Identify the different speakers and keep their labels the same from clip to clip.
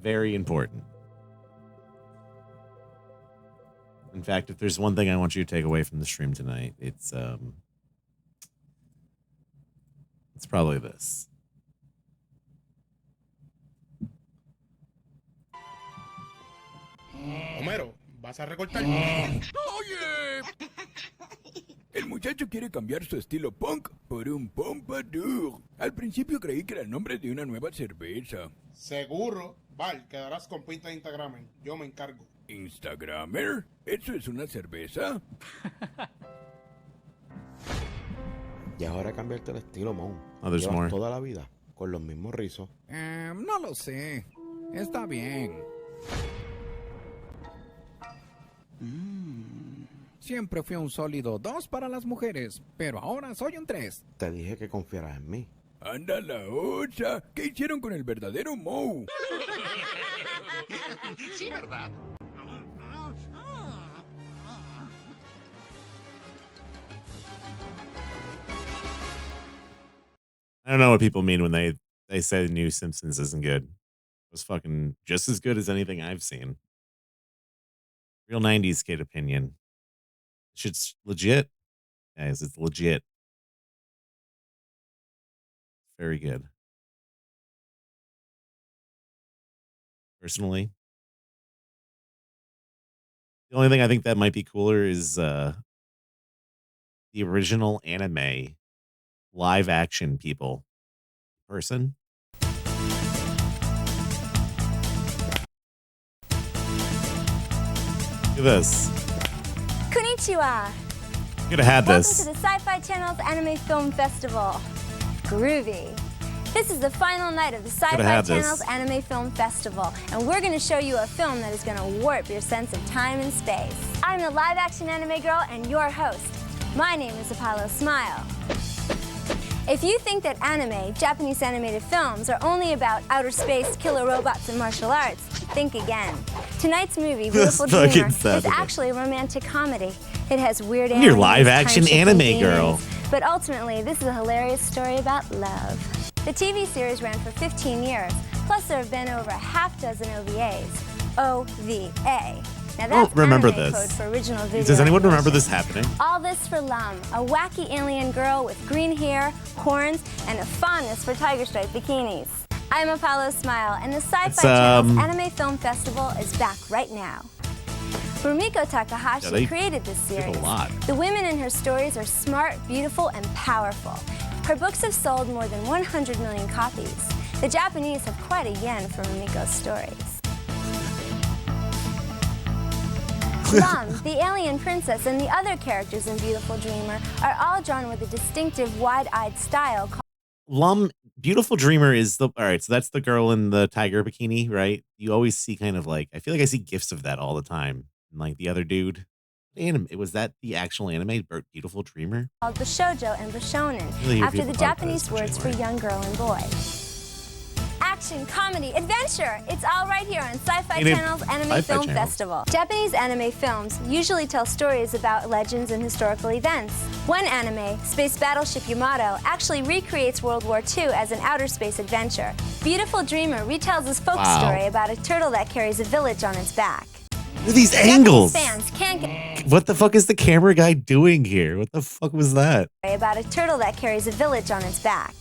Speaker 1: Very important. In fact, if there's one thing I want you to take away from the stream tonight, it's probably this.
Speaker 2: Homero, ¿vas a recortar?
Speaker 3: ¡Oye! El muchacho quiere cambiar su estilo punk por un pompadour. Al principio creí que era el nombre de una nueva cerveza.
Speaker 2: Seguro. Val, quedarás con pinta de Instagramer. Yo me encargo.
Speaker 3: ¿Instagramer? ¿Eso es una cerveza?
Speaker 4: Y ahora cambiarte el estilo, Mon.
Speaker 1: Oh, there's
Speaker 4: Llevas
Speaker 1: more.
Speaker 4: toda la vida con los mismos rizos.
Speaker 3: No lo sé. Está bien. Siempre fui un sólido 2 para las mujeres, pero ahora soy un 3.
Speaker 4: Te dije que confiaras en mí.
Speaker 3: ¡Anda la osa! ¿Qué hicieron con el verdadero Moe?
Speaker 5: Sí, ¿verdad?
Speaker 1: I don't know what people mean when they say the new Simpsons isn't good. It was fucking just as good as anything I've seen. Real 90s kid opinion. Shit's legit. Guys, it's legit. Very good. Personally. The only thing I think that might be cooler is the original anime live action people person. Look at this.
Speaker 6: Konnichiwa.
Speaker 1: Could have had this.
Speaker 6: Welcome to the Sci-Fi Channel's Anime Film Festival. Groovy. This is the final night of the Sci-Fi Channel's Anime Film Festival, and we're going to show you a film that is going to warp your sense of time and space. I'm the live-action anime girl and your host. My name is Apollo Smile. If you think that anime, Japanese animated films, are only about outer space, killer robots, and martial arts, think again. Tonight's movie, Beautiful Dreamer, is actually a romantic comedy. It has weird aliens,
Speaker 1: you're live-action
Speaker 6: time-shifting
Speaker 1: anime girl.
Speaker 6: demons, but ultimately, this is a hilarious story about love. The TV series ran for 15 years, plus there have been over a half dozen OVAs. OVA. Now
Speaker 1: I don't
Speaker 6: that's
Speaker 1: remember
Speaker 6: anime
Speaker 1: this.
Speaker 6: code for original video.
Speaker 1: Does anyone remember
Speaker 6: animation.
Speaker 1: this happening?
Speaker 6: All this for Lum, a wacky alien girl with green hair, horns, and a fondness for tiger stripe bikinis. I'm Apollo Smile, and the Sci-Fi Channel's Anime Film Festival is back right now. Rumiko Takahashi created this series.
Speaker 1: A lot.
Speaker 6: The women in her stories are smart, beautiful, and powerful. Her books have sold more than 100 million copies. The Japanese have quite a yen for Rumiko's stories. Lum, the alien princess, and the other characters in Beautiful Dreamer are all drawn with a distinctive wide-eyed style called
Speaker 1: Lum, Beautiful Dreamer is the all right. So that's the girl in the tiger bikini, right? You always see kind of like I feel like I see gifs of that all the time. And like the other dude, was that the actual anime Beautiful Dreamer?
Speaker 6: called Bashoujo and Bashonen,
Speaker 1: Really
Speaker 6: after the
Speaker 1: people talk about
Speaker 6: Japanese
Speaker 1: this
Speaker 6: words for
Speaker 1: January.
Speaker 6: young girl and boy. Action, comedy, adventure! It's all right here on Sci-Fi Channel's Anime
Speaker 1: Sci-Fi
Speaker 6: Film
Speaker 1: Channel.
Speaker 6: Festival. Japanese anime films usually tell stories about legends and historical events. One anime, Space Battleship Yamato, actually recreates World War II as an outer space adventure. Beautiful Dreamer retells this folk story about a turtle that carries a village on its back.
Speaker 1: Look at these angles.
Speaker 6: Japanese fans can't get
Speaker 1: What the fuck is the camera guy doing here? What the fuck was that?
Speaker 6: about a turtle that carries a village on its back.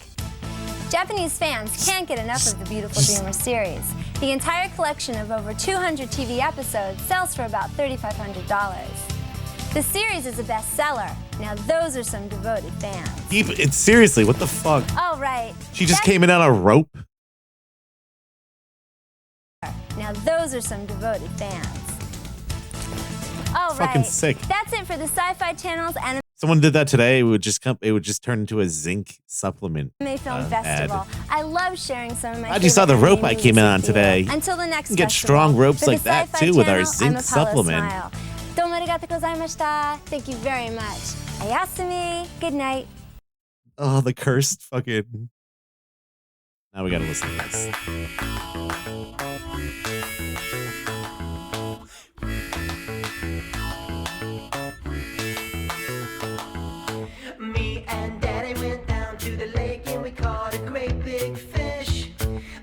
Speaker 6: Japanese fans can't get enough of the Beautiful Dreamer series. The entire collection of over 200 TV episodes sells for about $3,500. The series is a bestseller. Now those are some devoted fans.
Speaker 1: It's seriously, what the fuck?
Speaker 6: All right.
Speaker 1: She just came in on a rope.
Speaker 6: Now those are some devoted fans. All right.
Speaker 1: Fucking sick.
Speaker 6: That's it for the Sci-Fi Channel's Anime
Speaker 1: Someone did that today. It would just turn into a zinc supplement.
Speaker 6: Film Festival. I love sharing some of my
Speaker 1: Glad you saw the
Speaker 6: favorite
Speaker 1: rope
Speaker 6: anime
Speaker 1: I came in
Speaker 6: movies
Speaker 1: on
Speaker 6: with you.
Speaker 1: today.
Speaker 6: Until the next
Speaker 1: You can get
Speaker 6: festival,
Speaker 1: strong ropes
Speaker 6: for the
Speaker 1: like that
Speaker 6: Sci-Fi
Speaker 1: too with our
Speaker 6: Channel,
Speaker 1: zinc
Speaker 6: I'm Apollo
Speaker 1: supplement.
Speaker 6: Smile. Domo arigatou gozaimashita. Thank you very much. Ayasumi. Good night.
Speaker 1: Oh, the cursed fucking. Now we gotta listen to this.
Speaker 7: Me and Daddy went down to the lake and we caught a great big fish.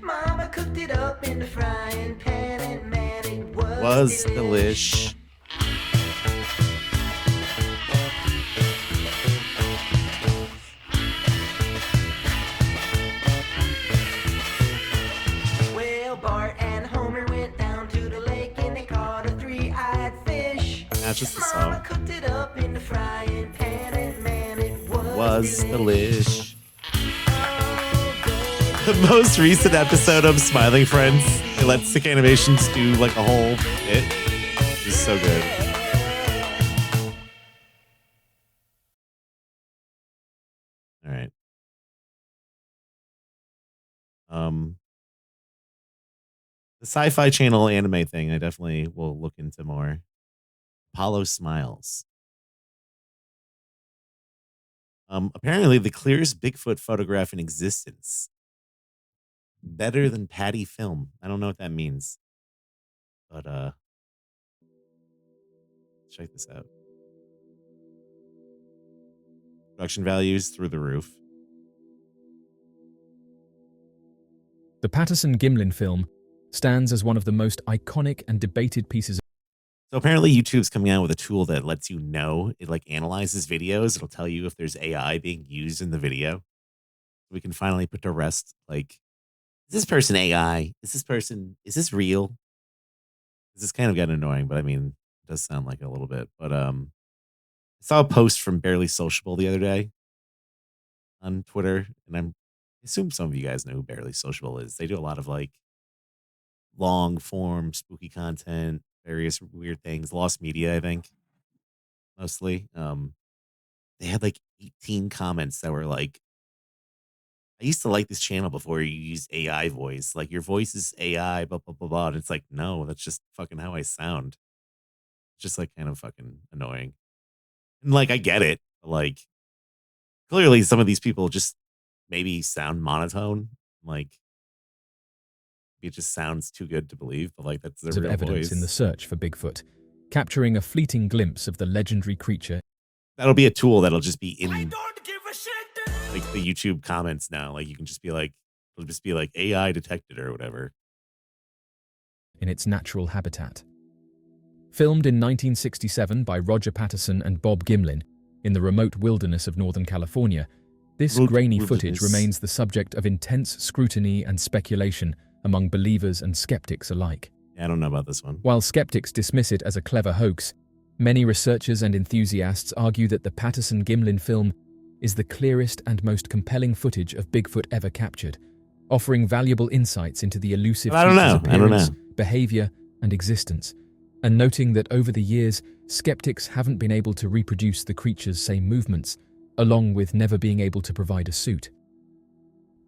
Speaker 7: Mama
Speaker 5: cooked it up in the frying pan, and man, it
Speaker 1: Was delish.
Speaker 5: Well, Bart and Homer went down to the lake and they caught a three-eyed fish.
Speaker 1: That's just the
Speaker 5: Mama
Speaker 1: song.
Speaker 5: cooked it up in the frying pan, and man, it
Speaker 1: Was delish.
Speaker 5: Oh,
Speaker 1: The most recent episode of Smiling Friends, they let Sick Animations do like a whole bit. It was so good. All right. The Sci-Fi Channel anime thing, I definitely will look into more. Apollo Smiles. Apparently the clearest Bigfoot photograph in existence. Better than Patty film. I don't know what that means. But check this out. Production values through the roof.
Speaker 7: The Patterson-Gimlin film stands as one of the most iconic and debated pieces.
Speaker 1: So apparently YouTube's coming out with a tool that lets you know, it like analyzes videos. It'll tell you if there's AI being used in the video. We can finally put to rest, like, is this person AI? Is this real? This is kind of getting annoying, but I mean, it does sound like a little bit. But I saw a post from Barely Sociable the other day on Twitter, and I assume some of you guys know who Barely Sociable is. They do a lot of like long form spooky content, various weird things, lost media, I think, mostly. They had like 18 comments that were like, I used to like this channel before you used AI voice. Like, your voice is AI, blah, blah, blah, blah. And it's like, no, that's just fucking how I sound. It's just like kind of fucking annoying. And like, I get it. But like, clearly some of these people just maybe sound monotone. Like, it just sounds too good to believe, but like, that's their
Speaker 7: Of
Speaker 1: real
Speaker 7: evidence
Speaker 1: voice.
Speaker 7: in the search for Bigfoot, capturing a fleeting glimpse of the legendary creature.
Speaker 1: That'll be a tool that'll just be in
Speaker 5: don't give a shit.
Speaker 1: like the YouTube comments now. Like, you can just be like, it'll just be like AI detected or whatever.
Speaker 7: In its natural habitat. Filmed in 1967 by Roger Patterson and Bob Gimlin in the remote wilderness of Northern California, this grainy footage remains the subject of intense scrutiny and speculation among believers and skeptics alike.
Speaker 1: Yeah, I don't know about this one.
Speaker 7: While skeptics dismiss it as a clever hoax, many researchers and enthusiasts argue that the Patterson-Gimlin film is the clearest and most compelling footage of Bigfoot ever captured, offering valuable insights into the elusive creature's appearance, behavior, and existence, and noting that over the years, skeptics haven't been able to reproduce the creature's same movements, along with never being able to provide a suit.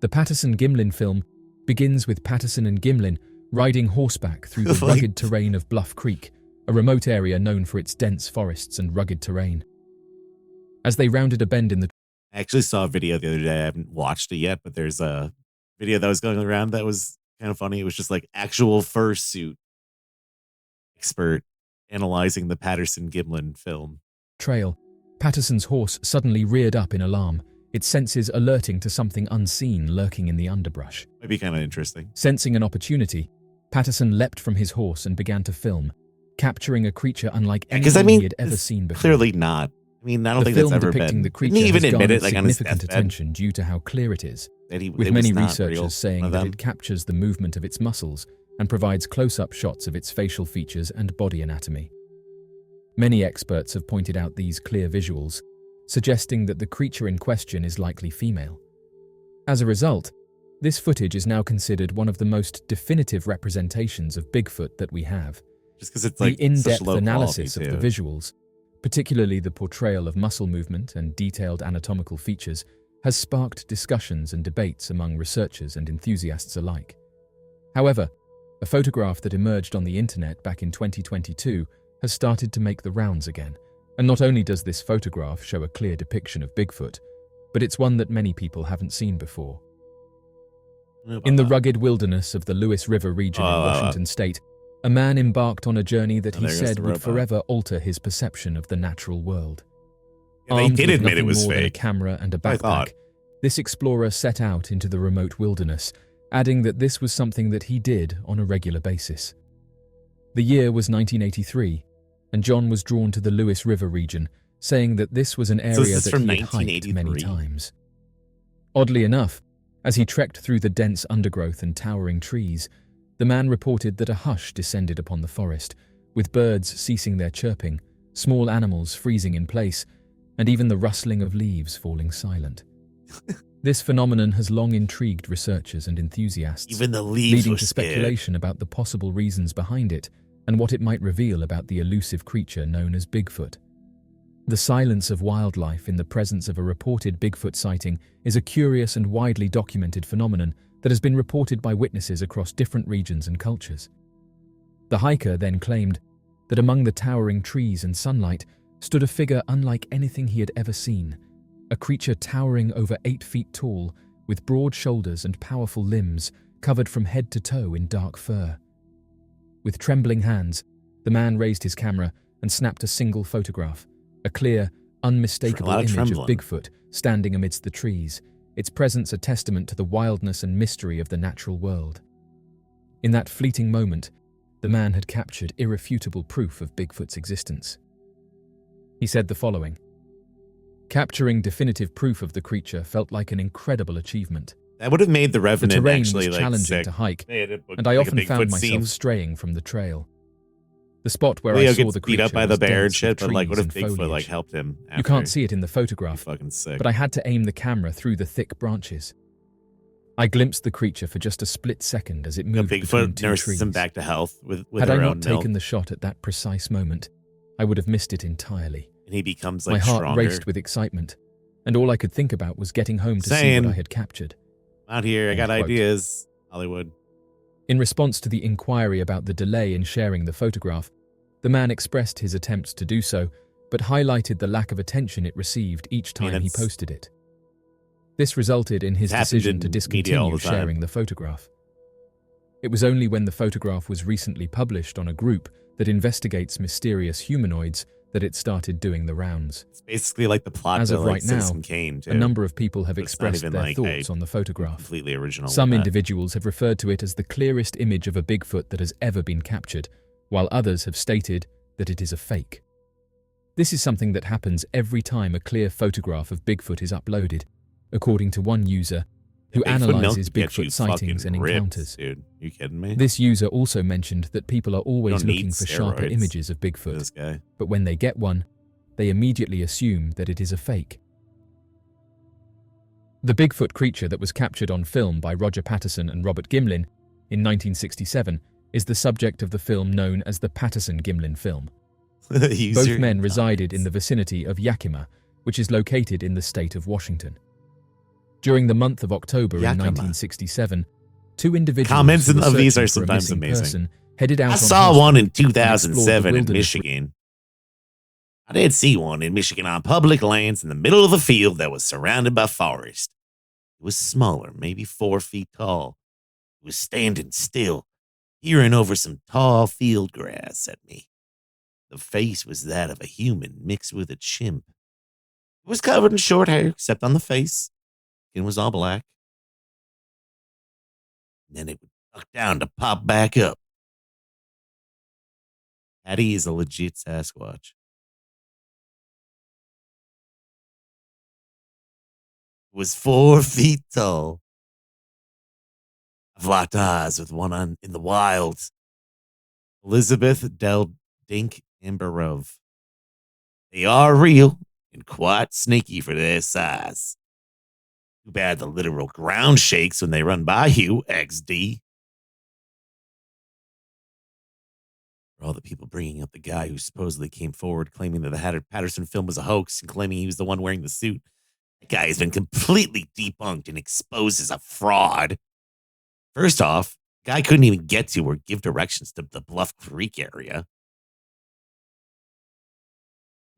Speaker 7: The Patterson-Gimlin film begins with Patterson and Gimlin riding horseback through the rugged terrain of Bluff Creek, a remote area known for its dense forests and rugged terrain. As they rounded a bend in the...
Speaker 1: I actually saw a video the other day. I haven't watched it yet, but there's a video that was going around that was kind of funny. It was just like actual fursuit expert analyzing the Patterson-Gimlin film.
Speaker 7: trail, Patterson's horse suddenly reared up in alarm, its senses alerting to something unseen lurking in the underbrush.
Speaker 1: Might be kind of interesting.
Speaker 7: Sensing an opportunity, Patterson leapt from his horse and began to film, capturing a creature unlike anything he had ever seen before.
Speaker 1: Clearly not. I mean, I don't think that's ever been.
Speaker 7: The film depicting the creature
Speaker 1: Didn't he even
Speaker 7: has
Speaker 1: admit
Speaker 7: garnered
Speaker 1: it, like, on his
Speaker 7: significant
Speaker 1: deathbed?
Speaker 7: attention due to how clear it is,
Speaker 1: That
Speaker 7: with
Speaker 1: it
Speaker 7: many
Speaker 1: was not
Speaker 7: researchers
Speaker 1: real,
Speaker 7: saying
Speaker 1: one of
Speaker 7: that
Speaker 1: them.
Speaker 7: it captures the movement of its muscles and provides close-up shots of its facial features and body anatomy. Many experts have pointed out these clear visuals, suggesting that the creature in question is likely female. As a result, this footage is now considered one of the most definitive representations of Bigfoot that we have.
Speaker 1: Just because it's like
Speaker 7: the in-depth
Speaker 1: such low
Speaker 7: analysis of
Speaker 1: quality,
Speaker 7: the visuals, particularly the portrayal of muscle movement and detailed anatomical features, has sparked discussions and debates among researchers and enthusiasts alike. However, a photograph that emerged on the internet back in 2022 has started to make the rounds again, and not only does this photograph show a clear depiction of Bigfoot, but it's one that many people haven't seen before. In the rugged wilderness of the Lewis River region in Washington state, a man embarked on a journey that he said would forever alter his perception of the natural world.
Speaker 1: Yeah, they
Speaker 7: Armed
Speaker 1: did
Speaker 7: with
Speaker 1: admit it
Speaker 7: nothing
Speaker 1: was
Speaker 7: more than a
Speaker 1: fake.
Speaker 7: camera and a
Speaker 1: I thought.
Speaker 7: backpack, this explorer set out into the remote wilderness, adding that this was something that he did on a regular basis. The year was 1983, and John was drawn to the Lewis River region, saying that this was an area that he had hiked many times. Oddly enough, as he trekked through the dense undergrowth and towering trees, the man reported that a hush descended upon the forest, with birds ceasing their chirping, small animals freezing in place, and even the rustling of leaves falling silent. This phenomenon has long intrigued researchers and enthusiasts,
Speaker 1: Even the leaves
Speaker 7: leading
Speaker 1: were
Speaker 7: to
Speaker 1: scared.
Speaker 7: speculation about the possible reasons behind it and what it might reveal about the elusive creature known as Bigfoot. The silence of wildlife in the presence of a reported Bigfoot sighting is a curious and widely documented phenomenon that has been reported by witnesses across different regions and cultures. The hiker then claimed that among the towering trees and sunlight stood a figure unlike anything he had ever seen, a creature towering over 8 feet tall, with broad shoulders and powerful limbs, covered from head to toe in dark fur. With trembling hands, the man raised his camera and snapped a single photograph, a clear, unmistakable image of Bigfoot standing amidst the trees, its presence a testament to the wildness and mystery of the natural world. In that fleeting moment, the man had captured irrefutable proof of Bigfoot's existence. He said the following: "Capturing definitive proof of the creature felt like an incredible achievement.
Speaker 1: That would have made the
Speaker 7: The
Speaker 1: Revenant
Speaker 7: terrain
Speaker 1: actually
Speaker 7: was
Speaker 1: like
Speaker 7: challenging
Speaker 1: sick.
Speaker 7: to hike,
Speaker 1: They had it
Speaker 7: and I
Speaker 1: like a
Speaker 7: often found
Speaker 1: Bigfoot
Speaker 7: myself
Speaker 1: scene.
Speaker 7: straying from the trail. The spot where
Speaker 1: Leo
Speaker 7: I saw
Speaker 1: gets
Speaker 7: the
Speaker 1: beat
Speaker 7: creature
Speaker 1: up by the
Speaker 7: was
Speaker 1: bear and
Speaker 7: dense
Speaker 1: shit,
Speaker 7: with
Speaker 1: but like, what
Speaker 7: trees
Speaker 1: if
Speaker 7: and
Speaker 1: Bigfoot like
Speaker 7: foliage.
Speaker 1: helped him?
Speaker 7: You can't see it in the
Speaker 1: Be
Speaker 7: photograph,
Speaker 1: fucking sick.
Speaker 7: but I had to aim the camera through the thick branches. I glimpsed the creature for just a split second as it moved between
Speaker 1: Bigfoot
Speaker 7: two
Speaker 1: nurses
Speaker 7: trees.
Speaker 1: him back to health with
Speaker 7: Had
Speaker 1: her
Speaker 7: I
Speaker 1: own
Speaker 7: not
Speaker 1: milk,
Speaker 7: taken the shot at that precise moment, I would have missed it entirely.
Speaker 1: and he becomes
Speaker 7: My
Speaker 1: like
Speaker 7: heart
Speaker 1: stronger.
Speaker 7: raced with excitement, and all I could think about was getting home to see
Speaker 1: Saying,
Speaker 7: what I had captured.
Speaker 1: Out here, I got
Speaker 7: End quote.
Speaker 1: ideas. Hollywood.
Speaker 7: In response to the inquiry about the delay in sharing the photograph, the man expressed his attempts to do so, but highlighted the lack of attention it received each time he
Speaker 1: it's-
Speaker 7: posted it. This resulted in his
Speaker 1: It happened
Speaker 7: decision
Speaker 1: in
Speaker 7: to
Speaker 1: media all
Speaker 7: discontinue
Speaker 1: the time.
Speaker 7: sharing the photograph. It was only when the photograph was recently published on a group that investigates mysterious humanoids that it started doing the rounds.
Speaker 1: It's basically like the plot
Speaker 7: As
Speaker 1: to
Speaker 7: of
Speaker 1: like
Speaker 7: right now,
Speaker 1: Citizen Kane, too.
Speaker 7: A number of people have
Speaker 1: But it's not
Speaker 7: expressed
Speaker 1: even
Speaker 7: their
Speaker 1: like
Speaker 7: thoughts on the photograph.
Speaker 1: completely original.
Speaker 7: Some
Speaker 1: with that.
Speaker 7: individuals have referred to it as the clearest image of a Bigfoot that has ever been captured, while others have stated that it is a fake. This is something that happens every time a clear photograph of Bigfoot is uploaded, according to one user who
Speaker 1: Bigfoot milk
Speaker 7: analyzes
Speaker 1: can get you
Speaker 7: Bigfoot sightings
Speaker 1: fucking
Speaker 7: and
Speaker 1: ripped,
Speaker 7: encounters.
Speaker 1: Dude, you kidding me?
Speaker 7: This user also mentioned that people are always
Speaker 1: don't need
Speaker 7: looking for sharper
Speaker 1: steroids
Speaker 7: images of
Speaker 1: for
Speaker 7: Bigfoot,
Speaker 1: this guy.
Speaker 7: but when they get one, they immediately assume that it is a fake. The Bigfoot creature that was captured on film by Roger Patterson and Robert Gimlin in 1967 is the subject of the film known as the Patterson-Gimlin film. Both men resided in the vicinity of Yakima, which is located in the state of Washington. During the month of October in
Speaker 1: Yakima.
Speaker 7: 1967, two individuals
Speaker 1: Comments
Speaker 7: who were
Speaker 1: of these
Speaker 7: searching
Speaker 1: are
Speaker 7: for a
Speaker 1: sometimes
Speaker 7: missing
Speaker 1: amazing.
Speaker 7: person headed out
Speaker 1: I
Speaker 7: on
Speaker 1: saw
Speaker 7: horseback
Speaker 1: one in
Speaker 7: and explored the
Speaker 1: 2007 in
Speaker 7: wilderness
Speaker 1: Michigan. I did see one in Michigan on public lands in the middle of a field that was surrounded by forest. It was smaller, maybe 4 feet tall. It was standing still, peering over some tall field grass at me. The face was that of a human mixed with a chimp. It was covered in short hair, except on the face. Skin was all black. And then it would duck down to pop back up. Patty is a legit Sasquatch. It was 4 feet tall. I've locked eyes with one in the wild. Elizabeth Del Dink Amberov. They are real and quite sneaky for their size. Too bad the literal ground shakes when they run by you, XD. For all the people bringing up the guy who supposedly came forward claiming that the Patterson film was a hoax and claiming he was the one wearing the suit, that guy has been completely debunked and exposed as a fraud. First off, the guy couldn't even get to or give directions to the Bluff Creek area.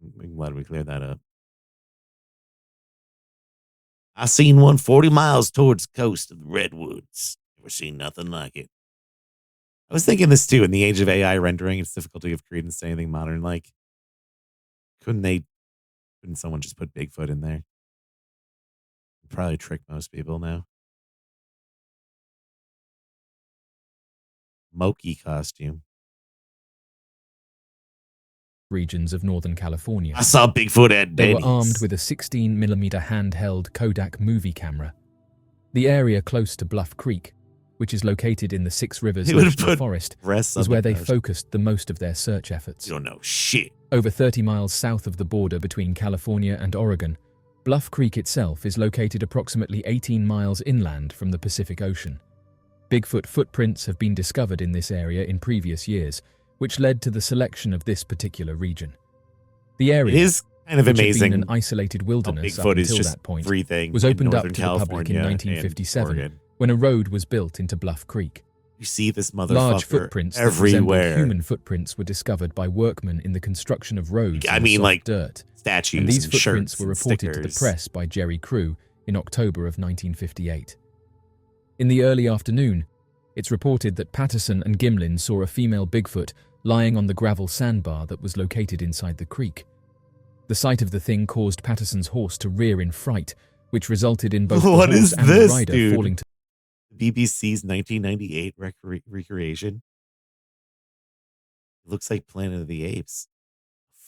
Speaker 1: I'm glad we cleared that up. I seen one 40 miles towards the coast of the Redwoods. Never seen nothing like it. I was thinking this too. In the age of AI rendering, it's difficult to give credence to anything modern. Like, couldn't someone just put Bigfoot in there? It'd probably trick most people now. Moki costume.
Speaker 7: regions of Northern California.
Speaker 1: I saw Bigfoot at
Speaker 7: They
Speaker 1: Denny's.
Speaker 7: were armed with a 16mm handheld Kodak movie camera. The area close to Bluff Creek, which is located in the Six Rivers
Speaker 1: They would've
Speaker 7: National
Speaker 1: put
Speaker 7: Forest,
Speaker 1: breasts
Speaker 7: is
Speaker 1: on
Speaker 7: where
Speaker 1: the
Speaker 7: they
Speaker 1: couch.
Speaker 7: focused the most of their search efforts.
Speaker 1: You don't know shit.
Speaker 7: Over 30 miles south of the border between California and Oregon, Bluff Creek itself is located approximately 18 miles inland from the Pacific Ocean. Bigfoot footprints have been discovered in this area in previous years, which led to the selection of this particular region. The area,
Speaker 1: It is kind of
Speaker 7: which had
Speaker 1: amazing.
Speaker 7: been an isolated wilderness up
Speaker 1: Bigfoot is
Speaker 7: until
Speaker 1: just
Speaker 7: that point,
Speaker 1: everything
Speaker 7: was
Speaker 1: in
Speaker 7: opened up
Speaker 1: Northern
Speaker 7: to the public in
Speaker 1: California and
Speaker 7: 1957
Speaker 1: Oregon.
Speaker 7: when a road was built into Bluff Creek.
Speaker 1: You see this motherfucker
Speaker 7: Large footprints that resembled
Speaker 1: everywhere.
Speaker 7: human footprints were discovered by workmen in the construction of roads
Speaker 1: I
Speaker 7: in
Speaker 1: mean,
Speaker 7: soft
Speaker 1: like,
Speaker 7: dirt.
Speaker 1: Statues
Speaker 7: And these
Speaker 1: and
Speaker 7: footprints
Speaker 1: shirts
Speaker 7: were
Speaker 1: and
Speaker 7: reported to the
Speaker 1: stickers.
Speaker 7: press by Jerry Crew in October of 1958. In the early afternoon, it's reported that Patterson and Gimlin saw a female Bigfoot lying on the gravel sandbar that was located inside the creek. The sight of the thing caused Patterson's horse to rear in fright, which resulted in both the
Speaker 1: What
Speaker 7: horse
Speaker 1: is
Speaker 7: and
Speaker 1: this,
Speaker 7: the rider
Speaker 1: dude?
Speaker 7: falling to
Speaker 1: BBC's 1998 recreation. It looks like Planet of the Apes.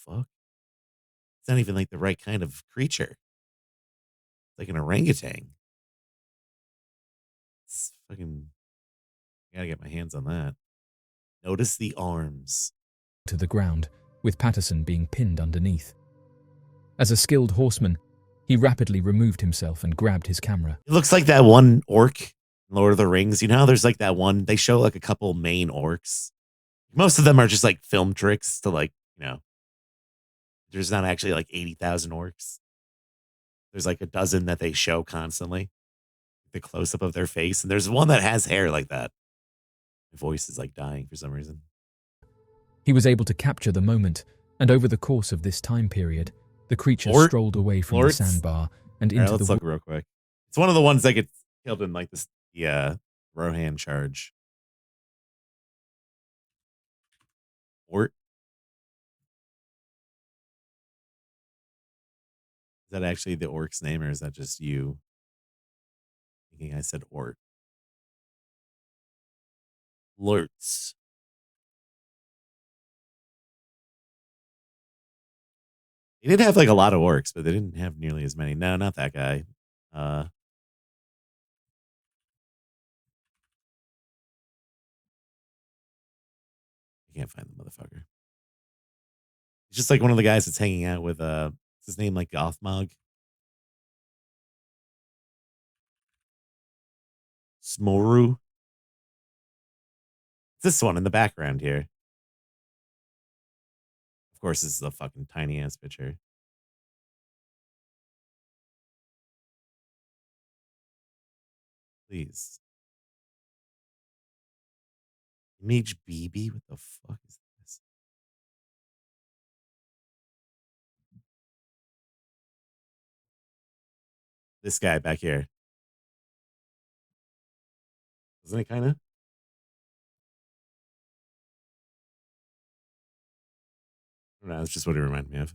Speaker 1: Fuck. It's not even like the right kind of creature. It's like an orangutan. It's fucking. I gotta get my hands on that. Notice the arms.
Speaker 7: the ground, with Patterson being pinned underneath. As a skilled horseman, he rapidly removed himself and grabbed his camera.
Speaker 1: It looks like that one orc in Lord of the Rings. You know how there's like that one, they show like a couple main orcs. Most of them are just like film tricks to like, there's not actually like 80,000 orcs. There's like a dozen that they show constantly. The close up of their face. And there's one that has hair like that. My voice is like dying for some reason.
Speaker 7: He was able to capture the moment, and over the course of this time period, the creature strolled away from the sandbar and into
Speaker 1: let's
Speaker 7: the
Speaker 1: look real quick. It's one of the ones that gets killed in like this, Rohan charge. Ort. Is that actually the orc's name, or is that just you thinking I said Ort? Lurtz. He did have like a lot of orcs, but they didn't have nearly as many. No, not that guy. I can't find the motherfucker. He's just like one of the guys that's hanging out with what's his name, like Gothmog? Smoru. This one in the background here. Of course, this is a fucking tiny ass picture. Please. Image BB? What the fuck is this? This guy back here. Isn't it kind of? I don't know. That's just what it reminded me of.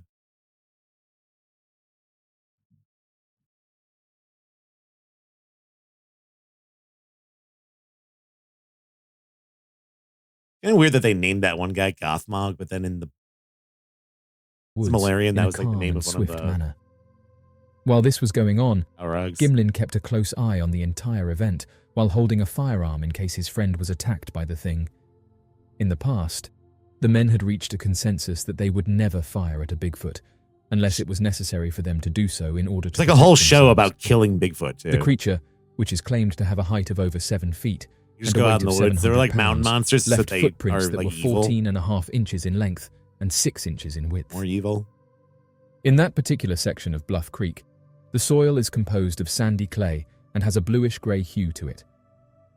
Speaker 1: Kind of weird that they named that one guy Gothmog, but then in the
Speaker 7: woods
Speaker 1: Malarian,
Speaker 7: in
Speaker 1: that
Speaker 7: a
Speaker 1: was like the
Speaker 7: calm
Speaker 1: name
Speaker 7: and
Speaker 1: of one of
Speaker 7: swift
Speaker 1: the
Speaker 7: manner. While this was going on,
Speaker 1: Aurogs.
Speaker 7: Gimlin kept a close eye on the entire event while holding a firearm in case his friend was attacked by the thing. In the past, the men had reached a consensus that they would never fire at a Bigfoot unless it was necessary for them to do so in order to
Speaker 1: It's like a
Speaker 7: protect
Speaker 1: whole show
Speaker 7: themselves.
Speaker 1: about killing Bigfoot, too.
Speaker 7: The creature, which is claimed to have a height of over 7 feet,
Speaker 1: You just
Speaker 7: and a
Speaker 1: go
Speaker 7: weight
Speaker 1: out in
Speaker 7: of
Speaker 1: the woods. They were
Speaker 7: 700
Speaker 1: like mountain
Speaker 7: pounds,
Speaker 1: monsters, so
Speaker 7: left
Speaker 1: they
Speaker 7: footprints
Speaker 1: are
Speaker 7: that
Speaker 1: like
Speaker 7: were
Speaker 1: evil.
Speaker 7: 14.5 inches in length and 6 inches in width.
Speaker 1: More evil.
Speaker 7: In that particular section of Bluff Creek, the soil is composed of sandy clay and has a bluish-grey hue to it.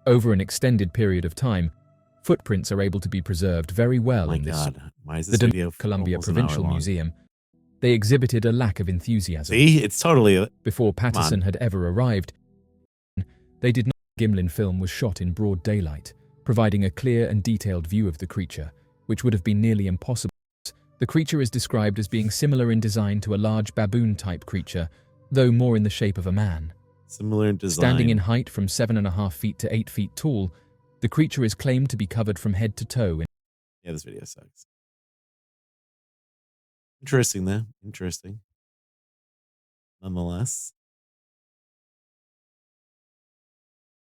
Speaker 7: Over an extended period of time, footprints are able to be preserved very well
Speaker 1: Oh my
Speaker 7: in this.
Speaker 1: God. Why is
Speaker 7: The
Speaker 1: this video
Speaker 7: Columbia
Speaker 1: almost an hour
Speaker 7: Provincial
Speaker 1: long?
Speaker 7: Museum, they exhibited a lack of enthusiasm.
Speaker 1: See? It's totally...
Speaker 7: Before Patterson had ever arrived, they did not. Gimlin film was shot in broad daylight, providing a clear and detailed view of the creature, which would have been nearly impossible. The creature is described as being similar in design to a large baboon-type creature, though more in the shape of a man.
Speaker 1: Similar in design.
Speaker 7: Standing in height from 7.5 feet to 8 feet tall, The creature is claimed to be covered from head to toe.
Speaker 1: Yeah, this video sucks. Interesting, though. Interesting. Nonetheless.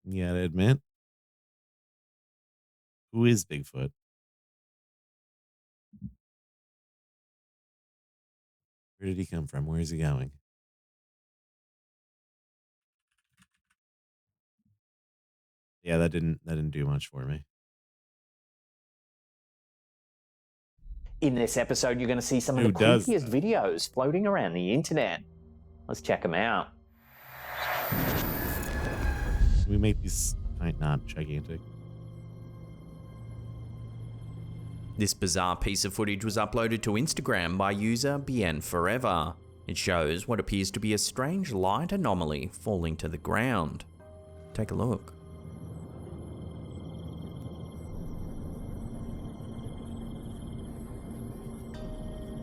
Speaker 1: You gotta admit. Who is Bigfoot? Where did he come from? Where is he going? Yeah, that didn't do much for me.
Speaker 8: In this episode, you're going to see some of
Speaker 1: Who
Speaker 8: the
Speaker 1: does
Speaker 8: creepiest
Speaker 1: that?
Speaker 8: videos floating around the internet. Let's check them out.
Speaker 1: Can we make these not gigantic?
Speaker 9: This bizarre piece of footage was uploaded to Instagram by user BNForever. It shows what appears to be a strange light anomaly falling to the ground. Take a look.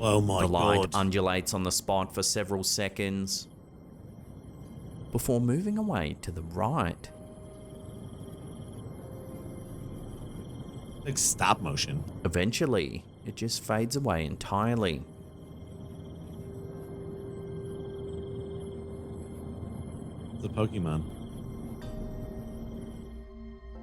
Speaker 1: Oh my
Speaker 9: The light
Speaker 1: god.
Speaker 9: undulates on the spot for several seconds before moving away to the right.
Speaker 1: Like stop motion.
Speaker 9: Eventually, it just fades away entirely.
Speaker 1: It's a Pokemon.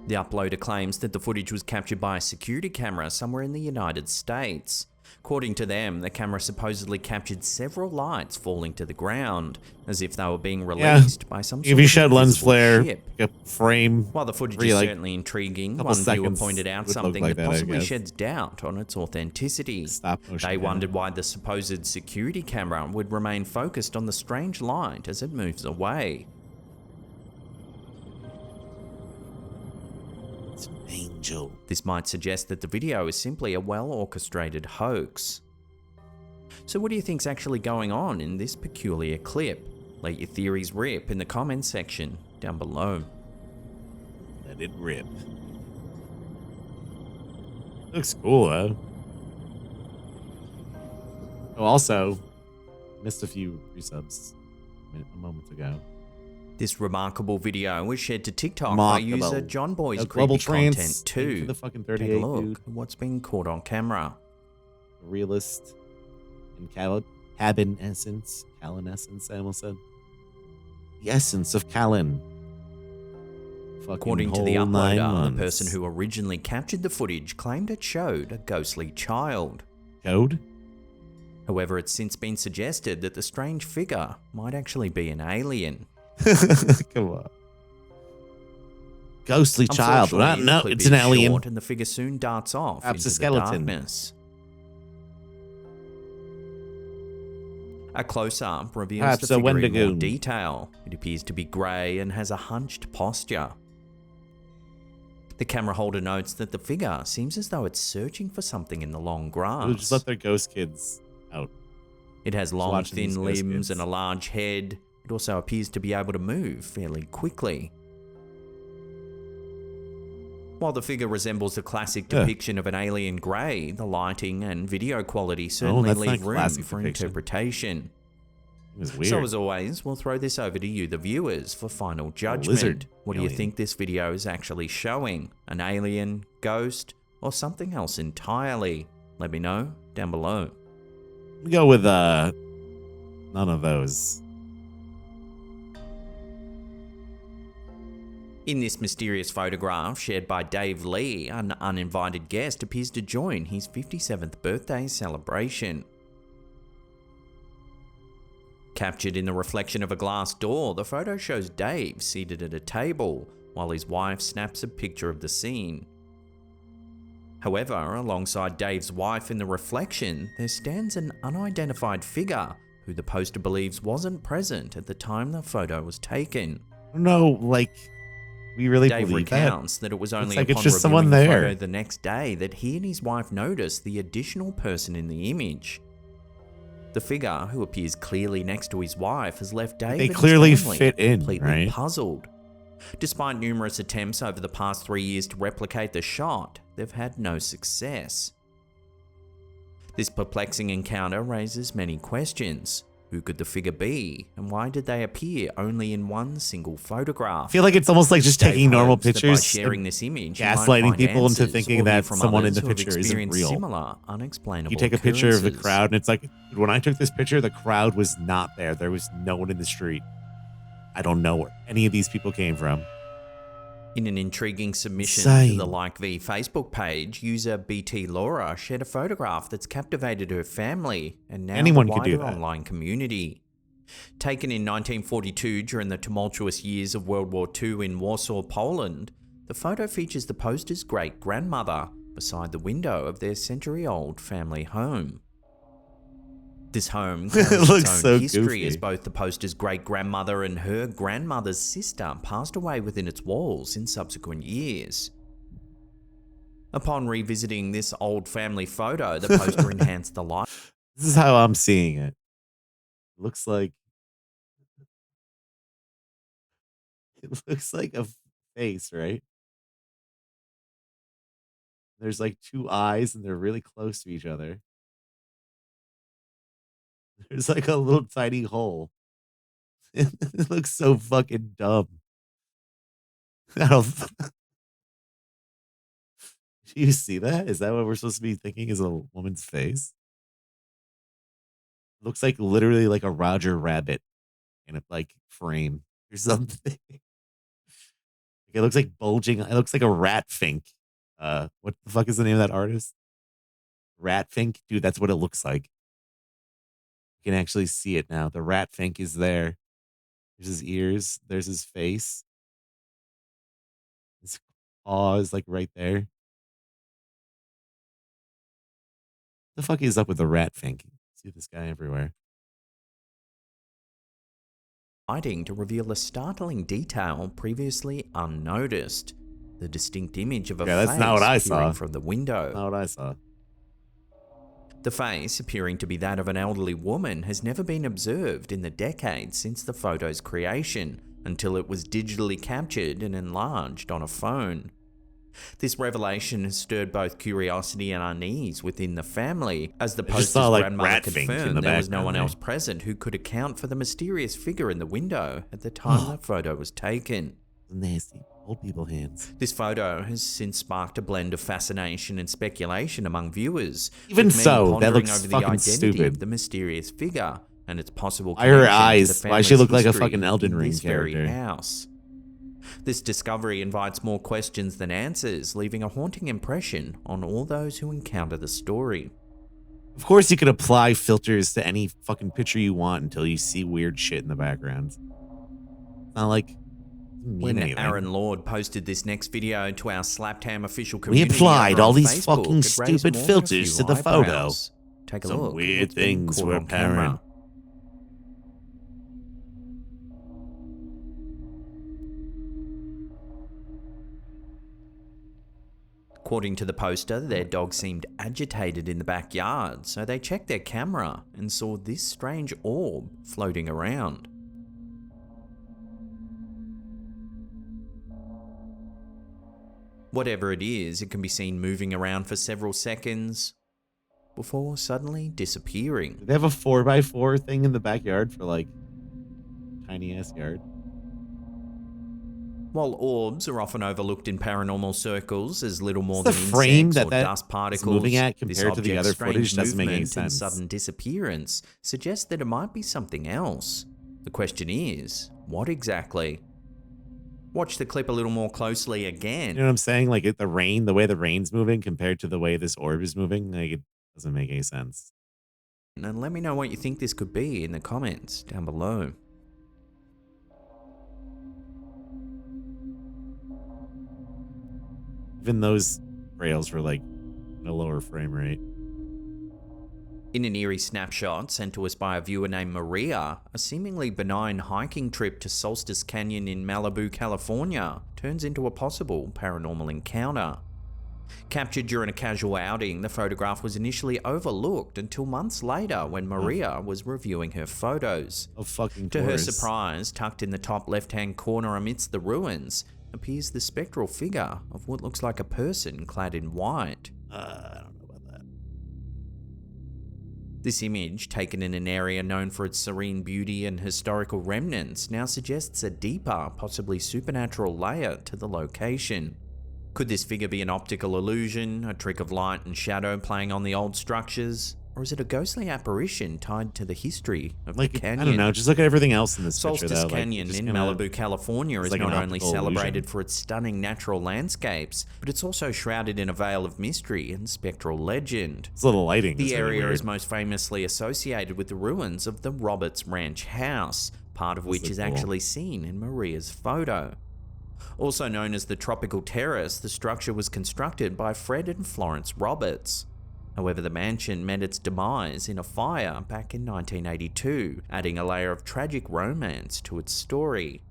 Speaker 9: The uploader claims that the footage was captured by a security camera somewhere in the United States. According to them, the camera supposedly captured several lights falling to the ground, as if they were being released by some sort
Speaker 1: If you
Speaker 9: of
Speaker 1: showed lens
Speaker 9: invisible
Speaker 1: flare,
Speaker 9: ship.
Speaker 1: like a frame.
Speaker 9: While the footage
Speaker 1: every,
Speaker 9: is
Speaker 1: like,
Speaker 9: certainly intriguing,
Speaker 1: couple
Speaker 9: one viewer
Speaker 1: seconds
Speaker 9: pointed out
Speaker 1: would look
Speaker 9: something
Speaker 1: like
Speaker 9: that
Speaker 1: that, I
Speaker 9: possibly
Speaker 1: guess.
Speaker 9: sheds doubt on its authenticity.
Speaker 1: Stop motion.
Speaker 9: They
Speaker 1: yeah.
Speaker 9: wondered why the supposed security camera would remain focused on the strange light as it moves away.
Speaker 1: It's an angel.
Speaker 9: This might suggest that the video is simply a well-orchestrated hoax. So what do you think's actually going on in this peculiar clip? Let your theories rip in the comments section down below.
Speaker 1: Let it rip. Looks cool though. Oh, also, missed a few resubs a moment ago.
Speaker 9: This remarkable video was shared to TikTok
Speaker 1: Remarkable.
Speaker 9: by user John Boy's
Speaker 1: A global
Speaker 9: Creepy
Speaker 1: trance.
Speaker 9: Content
Speaker 1: Thank you
Speaker 9: 2.
Speaker 1: for the fucking
Speaker 9: Take
Speaker 1: 38,
Speaker 9: a look
Speaker 1: dude.
Speaker 9: at what's being caught on camera.
Speaker 1: The realist and cabin essence. Callan essence, I almost said. The essence of Callan. Fucking
Speaker 9: According to the
Speaker 1: whole 9
Speaker 9: uploader, the
Speaker 1: months.
Speaker 9: person who originally captured the footage claimed it showed a ghostly child.
Speaker 1: Code?
Speaker 9: However, it's since been suggested that the strange figure might actually be an alien.
Speaker 1: Come on. Ghostly child. Well,
Speaker 9: Unfortunately,
Speaker 1: no,
Speaker 9: the clip
Speaker 1: it's
Speaker 9: is
Speaker 1: an alien.
Speaker 9: short and the figure soon darts off
Speaker 1: Perhaps
Speaker 9: into
Speaker 1: a skeleton.
Speaker 9: the darkness. A close-up reveals
Speaker 1: Perhaps
Speaker 9: the
Speaker 1: a
Speaker 9: figure in more
Speaker 1: Wendigoon.
Speaker 9: detail. It appears to be grey and has a hunched posture. The camera holder notes that the figure seems as though it's searching for something in the long grass.
Speaker 1: We'll just let their ghost kids out.
Speaker 9: It has long,
Speaker 1: watching these
Speaker 9: thin
Speaker 1: ghost
Speaker 9: limbs
Speaker 1: kids.
Speaker 9: and a large head. It also appears to be able to move fairly quickly. While the figure resembles a classic
Speaker 1: Yeah.
Speaker 9: depiction of an alien grey, the lighting and video quality certainly
Speaker 1: that's
Speaker 9: leave
Speaker 1: not
Speaker 9: room
Speaker 1: classic
Speaker 9: for
Speaker 1: depiction.
Speaker 9: interpretation.
Speaker 1: It was weird.
Speaker 9: So as always, we'll throw this over to you, the viewers, for final judgment.
Speaker 1: lizard
Speaker 9: What do you
Speaker 1: alien.
Speaker 9: think this video is actually showing? An alien, ghost, or something else entirely? Let me know down below.
Speaker 1: We go with none of those.
Speaker 9: In this mysterious photograph shared by Dave Lee, an uninvited guest appears to join his 57th birthday celebration. Captured in the reflection of a glass door, the photo shows Dave seated at a table while his wife snaps a picture of the scene. However, alongside Dave's wife in the reflection, there stands an unidentified figure who the poster believes wasn't present at the time the photo was taken.
Speaker 1: No, like, we really
Speaker 9: Dave
Speaker 1: believe that.
Speaker 9: recounts that it was only
Speaker 1: like it's
Speaker 9: upon
Speaker 1: just
Speaker 9: reviewing
Speaker 1: someone
Speaker 9: the
Speaker 1: there.
Speaker 9: photo the next day that he and his wife noticed the additional person in the image. The figure, who appears clearly next to his wife, has left Dave
Speaker 1: They
Speaker 9: and
Speaker 1: clearly
Speaker 9: his family
Speaker 1: fit in,
Speaker 9: completely
Speaker 1: right?
Speaker 9: puzzled. Despite numerous attempts over the past 3 years to replicate the shot, they've had no success. This perplexing encounter raises many questions. Who could the figure be, and why did they appear only in one single photograph?
Speaker 1: I feel like it's almost like just
Speaker 9: Dave
Speaker 1: taking normal
Speaker 9: hopes that
Speaker 1: pictures,
Speaker 9: by sharing this image, you might
Speaker 1: gaslighting
Speaker 9: find
Speaker 1: people into
Speaker 9: answers
Speaker 1: thinking
Speaker 9: or
Speaker 1: that
Speaker 9: hear from
Speaker 1: someone in
Speaker 9: others
Speaker 1: the
Speaker 9: who have
Speaker 1: picture isn't
Speaker 9: experienced
Speaker 1: real.
Speaker 9: Similar, unexplainable
Speaker 1: You take a picture of the
Speaker 9: occurrences.
Speaker 1: crowd, and it's like, when I took this picture, the crowd was not there. There was no one in the street. I don't know where any of these people came from.
Speaker 9: In an intriguing submission
Speaker 1: Insane.
Speaker 9: to the Like V Facebook page, user BT Laura shared a photograph that's captivated her family and now
Speaker 1: Anyone
Speaker 9: the
Speaker 1: could do
Speaker 9: wider
Speaker 1: that.
Speaker 9: online community. Taken in 1942 during the tumultuous years of World War II in Warsaw, Poland, the photo features the poster's great-grandmother beside the window of their century-old family home. This home carries
Speaker 1: looks
Speaker 9: its own
Speaker 1: so
Speaker 9: history
Speaker 1: goofy.
Speaker 9: as both the poster's great-grandmother and her grandmother's sister passed away within its walls in subsequent years. Upon revisiting this old family photo, the poster enhanced the light.
Speaker 1: This is how I'm seeing it. Looks like it looks like a face, right? There's like two eyes and they're really close to each other. There's like a little tiny hole. It looks so fucking dumb. I don't. Do you see that? Is that what we're supposed to be thinking is a woman's face? Looks like literally like a Roger Rabbit in a like frame or something. It looks like bulging. It looks like a rat fink. What the fuck is the name of that artist? Rat fink, dude. That's what it looks like. You can actually see it now. The rat fink is there. There's his ears. There's his face. His paw is like right there. The fuck is up with the rat fink? See this guy everywhere.
Speaker 9: Lighting to reveal a startling detail previously unnoticed. The distinct image of a
Speaker 1: Yeah, that's
Speaker 9: face
Speaker 1: not what I
Speaker 9: peering
Speaker 1: saw.
Speaker 9: from the window.
Speaker 1: Not what I saw.
Speaker 9: The face, appearing to be that of an elderly woman, has never been observed in the decades since the photo's creation, until it was digitally captured and enlarged on a phone. This revelation has stirred both curiosity and unease within the family, as the
Speaker 1: I just
Speaker 9: poster's
Speaker 1: saw, like,
Speaker 9: grandmother
Speaker 1: rat fink in
Speaker 9: confirmed
Speaker 1: the
Speaker 9: there was no one
Speaker 1: background
Speaker 9: else present who could account for the mysterious figure in the window at the time the photo was taken.
Speaker 1: Nasty. Old people hands.
Speaker 9: This photo has since sparked a blend of fascination and speculation among viewers.
Speaker 1: Even
Speaker 9: with many
Speaker 1: so, that
Speaker 9: pondering
Speaker 1: looks
Speaker 9: over the
Speaker 1: fucking
Speaker 9: identity
Speaker 1: stupid.
Speaker 9: of the mysterious figure and its possible
Speaker 1: Why her
Speaker 9: connection to
Speaker 1: eyes?
Speaker 9: the
Speaker 1: Why she
Speaker 9: family's
Speaker 1: look like a
Speaker 9: history
Speaker 1: fucking Elden
Speaker 9: in
Speaker 1: Ring
Speaker 9: this very
Speaker 1: character?
Speaker 9: house. This discovery invites more questions than answers, leaving a haunting impression on all those who encounter the story.
Speaker 1: Of course, you can apply filters to any fucking picture you want until you see weird shit in the background. It's not like it doesn't mean
Speaker 9: When
Speaker 1: anything.
Speaker 9: Aaron Lord posted this next video to our Slaptam official
Speaker 1: We
Speaker 9: community,
Speaker 1: applied
Speaker 9: over on
Speaker 1: all these
Speaker 9: Facebook,
Speaker 1: fucking
Speaker 9: it raised
Speaker 1: stupid
Speaker 9: more than a
Speaker 1: filters
Speaker 9: few
Speaker 1: to the photo.
Speaker 9: eyebrows. Take a
Speaker 1: Some
Speaker 9: look at
Speaker 1: weird
Speaker 9: what's being
Speaker 1: things
Speaker 9: caught
Speaker 1: were
Speaker 9: on camera.
Speaker 1: apparent.
Speaker 9: According to the poster, their dog seemed agitated in the backyard, so they checked their camera and saw this strange orb floating around. Whatever it is, it can be seen moving around for several seconds before suddenly disappearing.
Speaker 1: Do they have a 4x4 thing in the backyard for like tiny ass yard?
Speaker 9: While orbs are often overlooked in paranormal circles as little more
Speaker 1: What's
Speaker 9: than
Speaker 1: the frame
Speaker 9: insects or
Speaker 1: that
Speaker 9: dust particles,
Speaker 1: moving at
Speaker 9: this
Speaker 1: compared to the
Speaker 9: object's
Speaker 1: other
Speaker 9: strange
Speaker 1: footage doesn't make any
Speaker 9: movement and
Speaker 1: sense.
Speaker 9: sudden disappearance suggests that it might be something else. The question is, what exactly? Watch the clip a little more closely again.
Speaker 1: You know what I'm saying? Like the rain, the way the rain's moving compared to the way this orb is moving, like it doesn't make any sense.
Speaker 9: And let me know what you think this could be in the comments down below.
Speaker 1: Even those rails were like in a lower frame rate.
Speaker 9: In an eerie snapshot sent to us by a viewer named Maria, a seemingly benign hiking trip to Solstice Canyon in Malibu, California, turns into a possible paranormal encounter. Captured during a casual outing, the photograph was initially overlooked until months later when Maria was reviewing her photos.
Speaker 1: Of fucking
Speaker 9: To her
Speaker 1: course.
Speaker 9: surprise, tucked in the top left-hand corner amidst the ruins, appears the spectral figure of what looks like a person clad in white.
Speaker 1: I don't know about that.
Speaker 9: This image, taken in an area known for its serene beauty and historical remnants, now suggests a deeper, possibly supernatural layer to the location. Could this figure be an optical illusion, a trick of light and shadow playing on the old structures? Or is it a ghostly apparition tied to the history of the canyon?
Speaker 1: I don't know, just look at everything else in this picture,
Speaker 9: Solstice
Speaker 1: though.
Speaker 9: Canyon in Malibu, California is
Speaker 1: like
Speaker 9: not
Speaker 1: an
Speaker 9: only
Speaker 1: optical
Speaker 9: celebrated
Speaker 1: illusion.
Speaker 9: for its stunning natural landscapes, but it's also shrouded in a veil of mystery and spectral legend.
Speaker 1: This little lighting
Speaker 9: The
Speaker 1: is really
Speaker 9: area
Speaker 1: weird.
Speaker 9: is most famously associated with the ruins of the Roberts Ranch house, part of which is actually seen in Maria's photo. Also known as the Tropical Terrace, the structure was constructed by Fred and Florence Roberts. However, the mansion met its demise in a fire back in 1982, adding a layer of tragic romance to its story.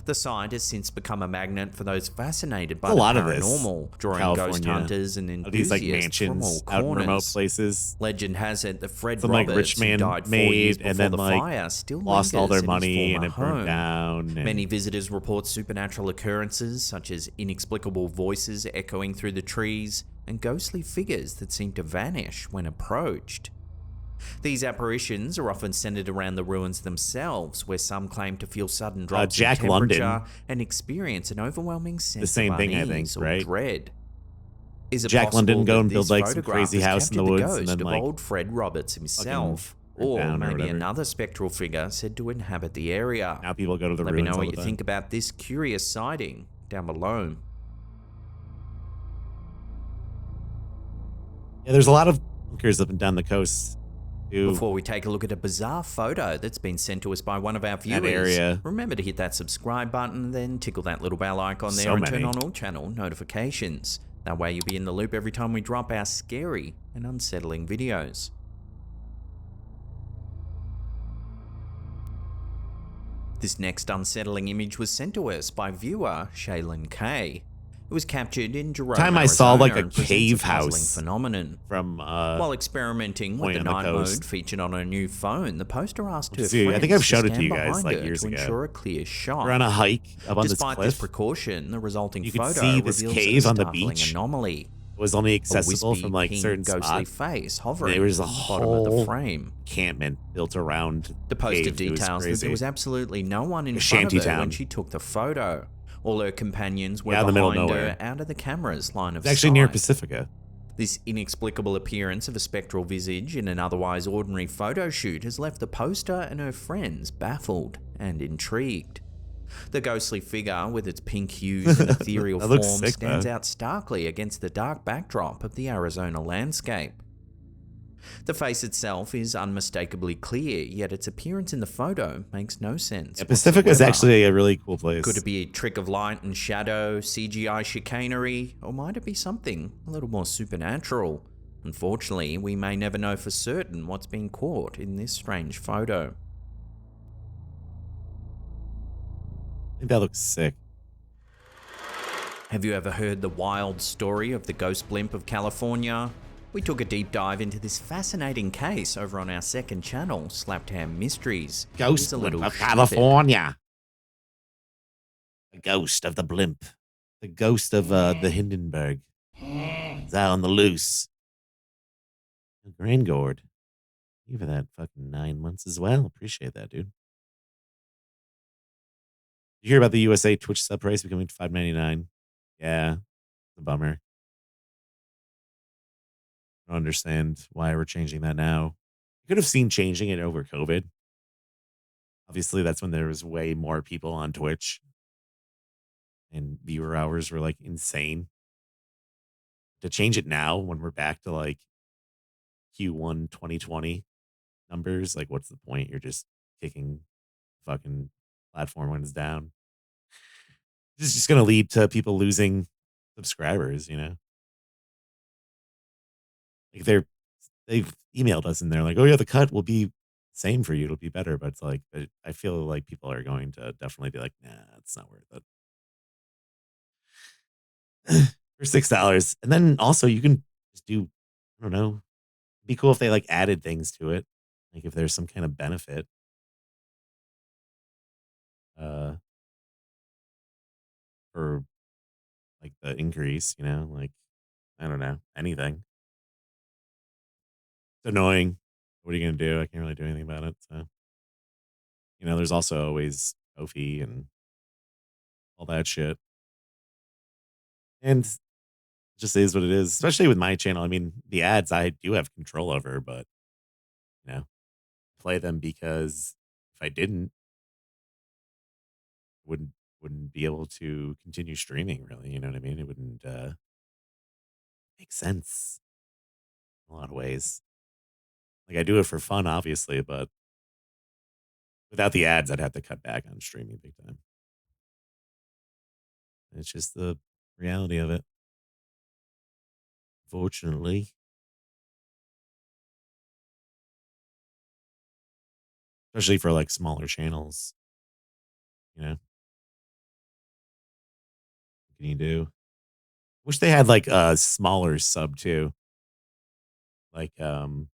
Speaker 9: The site has since become a magnet for those fascinated by the paranormal, drawing ghost hunters and enthusiasts
Speaker 1: these like mansions
Speaker 9: from all
Speaker 1: out in remote
Speaker 9: corners.
Speaker 1: places.
Speaker 9: Legend has it that Fred
Speaker 1: Some
Speaker 9: Roberts,
Speaker 1: like rich man
Speaker 9: who died 4 years
Speaker 1: made
Speaker 9: before
Speaker 1: and then
Speaker 9: the
Speaker 1: like
Speaker 9: fire, still
Speaker 1: lost all their
Speaker 9: lingers in his
Speaker 1: money and
Speaker 9: former
Speaker 1: it burned
Speaker 9: home.
Speaker 1: down. And
Speaker 9: Many visitors report supernatural occurrences such as inexplicable voices echoing through the trees and ghostly figures that seem to vanish when approached. These apparitions are often centered around the ruins themselves, where some claim to feel sudden drops
Speaker 1: Jack
Speaker 9: in temperature
Speaker 1: London.
Speaker 9: and experience an overwhelming sense
Speaker 1: The same
Speaker 9: of
Speaker 1: thing, I
Speaker 9: unease
Speaker 1: think,
Speaker 9: or
Speaker 1: right?
Speaker 9: dread. Is it
Speaker 1: Jack
Speaker 9: possible
Speaker 1: London go
Speaker 9: that
Speaker 1: and build
Speaker 9: this
Speaker 1: like some
Speaker 9: photograph
Speaker 1: crazy
Speaker 9: has
Speaker 1: house in the
Speaker 9: captured
Speaker 1: woods
Speaker 9: ghost
Speaker 1: and then
Speaker 9: of
Speaker 1: like
Speaker 9: old Fred Roberts himself, or
Speaker 1: down or
Speaker 9: maybe
Speaker 1: whatever.
Speaker 9: another spectral figure said to inhabit the area?
Speaker 1: Now people go to the
Speaker 9: Let me
Speaker 1: ruins
Speaker 9: know
Speaker 1: all
Speaker 9: what
Speaker 1: the
Speaker 9: you
Speaker 1: time.
Speaker 9: think about this curious sighting down below.
Speaker 1: Yeah, there's a lot of bunkers up and down the coast.
Speaker 9: Before we take a look at a bizarre photo that's been sent to us by one of our viewers,
Speaker 1: area.
Speaker 9: remember to hit that subscribe button, then tickle that little bell icon there
Speaker 1: So
Speaker 9: and turn
Speaker 1: many.
Speaker 9: on all channel notifications. That way you'll be in the loop every time we drop our scary and unsettling videos. This next unsettling image was sent to us by viewer Shaylin K. It was captured in Jerome,
Speaker 1: Time I saw, like, a
Speaker 9: Arizona, and presents
Speaker 1: cave
Speaker 9: puzzling
Speaker 1: house
Speaker 9: phenomenon.
Speaker 1: from
Speaker 9: While experimenting with
Speaker 1: point
Speaker 9: the
Speaker 1: on the
Speaker 9: night
Speaker 1: coast.
Speaker 9: mode featured on her new phone, the poster asked her
Speaker 1: See, I
Speaker 9: friends
Speaker 1: think I've
Speaker 9: to
Speaker 1: showed it to
Speaker 9: stand
Speaker 1: you guys,
Speaker 9: behind
Speaker 1: like,
Speaker 9: her
Speaker 1: years
Speaker 9: to
Speaker 1: ago.
Speaker 9: ensure a clear shot.
Speaker 1: We're on a hike up on
Speaker 9: Despite
Speaker 1: this
Speaker 9: this
Speaker 1: cliff.
Speaker 9: precaution, the resulting
Speaker 1: You could
Speaker 9: photo
Speaker 1: see this
Speaker 9: reveals
Speaker 1: cave
Speaker 9: a
Speaker 1: on the
Speaker 9: startling
Speaker 1: beach.
Speaker 9: anomaly.
Speaker 1: It was only
Speaker 9: A
Speaker 1: accessible
Speaker 9: wispy,
Speaker 1: from like
Speaker 9: pink,
Speaker 1: certain
Speaker 9: ghostly
Speaker 1: spots.
Speaker 9: face hovering
Speaker 1: There was a
Speaker 9: at the bottom of the
Speaker 1: whole
Speaker 9: frame.
Speaker 1: encampment built around
Speaker 9: The poster
Speaker 1: cave. It was
Speaker 9: details that
Speaker 1: crazy.
Speaker 9: there was absolutely no one in
Speaker 1: A
Speaker 9: front of
Speaker 1: shanty
Speaker 9: her when
Speaker 1: town.
Speaker 9: she took the photo. All her companions were
Speaker 1: Yeah, in the middle of
Speaker 9: behind her,
Speaker 1: nowhere.
Speaker 9: out of the camera's line of
Speaker 1: It's actually near
Speaker 9: sight.
Speaker 1: Pacifica.
Speaker 9: This inexplicable appearance of a spectral visage in an otherwise ordinary photo shoot has left the poster and her friends baffled and intrigued. The ghostly figure, with its pink hues and ethereal
Speaker 1: That
Speaker 9: form,
Speaker 1: looks sick,
Speaker 9: stands
Speaker 1: though.
Speaker 9: out starkly against the dark backdrop of the Arizona landscape. The face itself is unmistakably clear, yet its appearance in the photo makes no sense.
Speaker 1: Yeah, Pacifica is
Speaker 9: whatsoever.
Speaker 1: actually a really cool place.
Speaker 9: Could it be a trick of light and shadow, CGI chicanery, or might it be something a little more supernatural? Unfortunately, we may never know for certain what's being caught in this strange photo.
Speaker 1: I think that looks sick.
Speaker 9: Have you ever heard the wild story of the ghost blimp of California? We took a deep dive into this fascinating case over on our second channel, Slaptown Mysteries.
Speaker 1: Ghost
Speaker 9: Here's a
Speaker 1: blimp
Speaker 9: little
Speaker 1: of
Speaker 9: snippet.
Speaker 1: California. The ghost of the blimp. The ghost of the Hindenburg. Is out on the loose. Grangord. Thank you for that fucking 9 months as well. Appreciate that, dude. You hear about the USA Twitch sub price becoming $5.99? Yeah, it's a bummer. I don't understand why we're changing that now. You could have seen changing it over COVID. Obviously, that's when there was way more people on Twitch. And viewer hours were like insane. To change it now when we're back to like Q1 2020 numbers, like what's the point? You're just kicking fucking platform when it's down. This is just going to lead to people losing subscribers, you know? Like they've emailed us and they're like, oh yeah, the cut will be same for you. It'll be better. But it's like, I feel like people are going to definitely be like, nah, it's not worth it. For $6. And then also you can just do, I don't know, it'd be cool if they like added things to it. Like if there's some kind of benefit. For like the increase, you know, like I don't know, anything. It's annoying, What are you gonna do? I can't really do anything about it. So, there's also always Kofi and all that shit. And it just is what it is, especially with my channel. I mean, the ads I do have control over, but you know, play them because if I didn't, wouldn't wouldn't be able to continue streaming really, you know what I mean? It wouldn't make sense in a lot of ways. Like I do it for fun, obviously, but without the ads, I'd have to cut back on streaming big time. It's just the reality of it. Fortunately. Especially for like smaller channels. What can you do? Wish they had like a smaller sub too. Like kind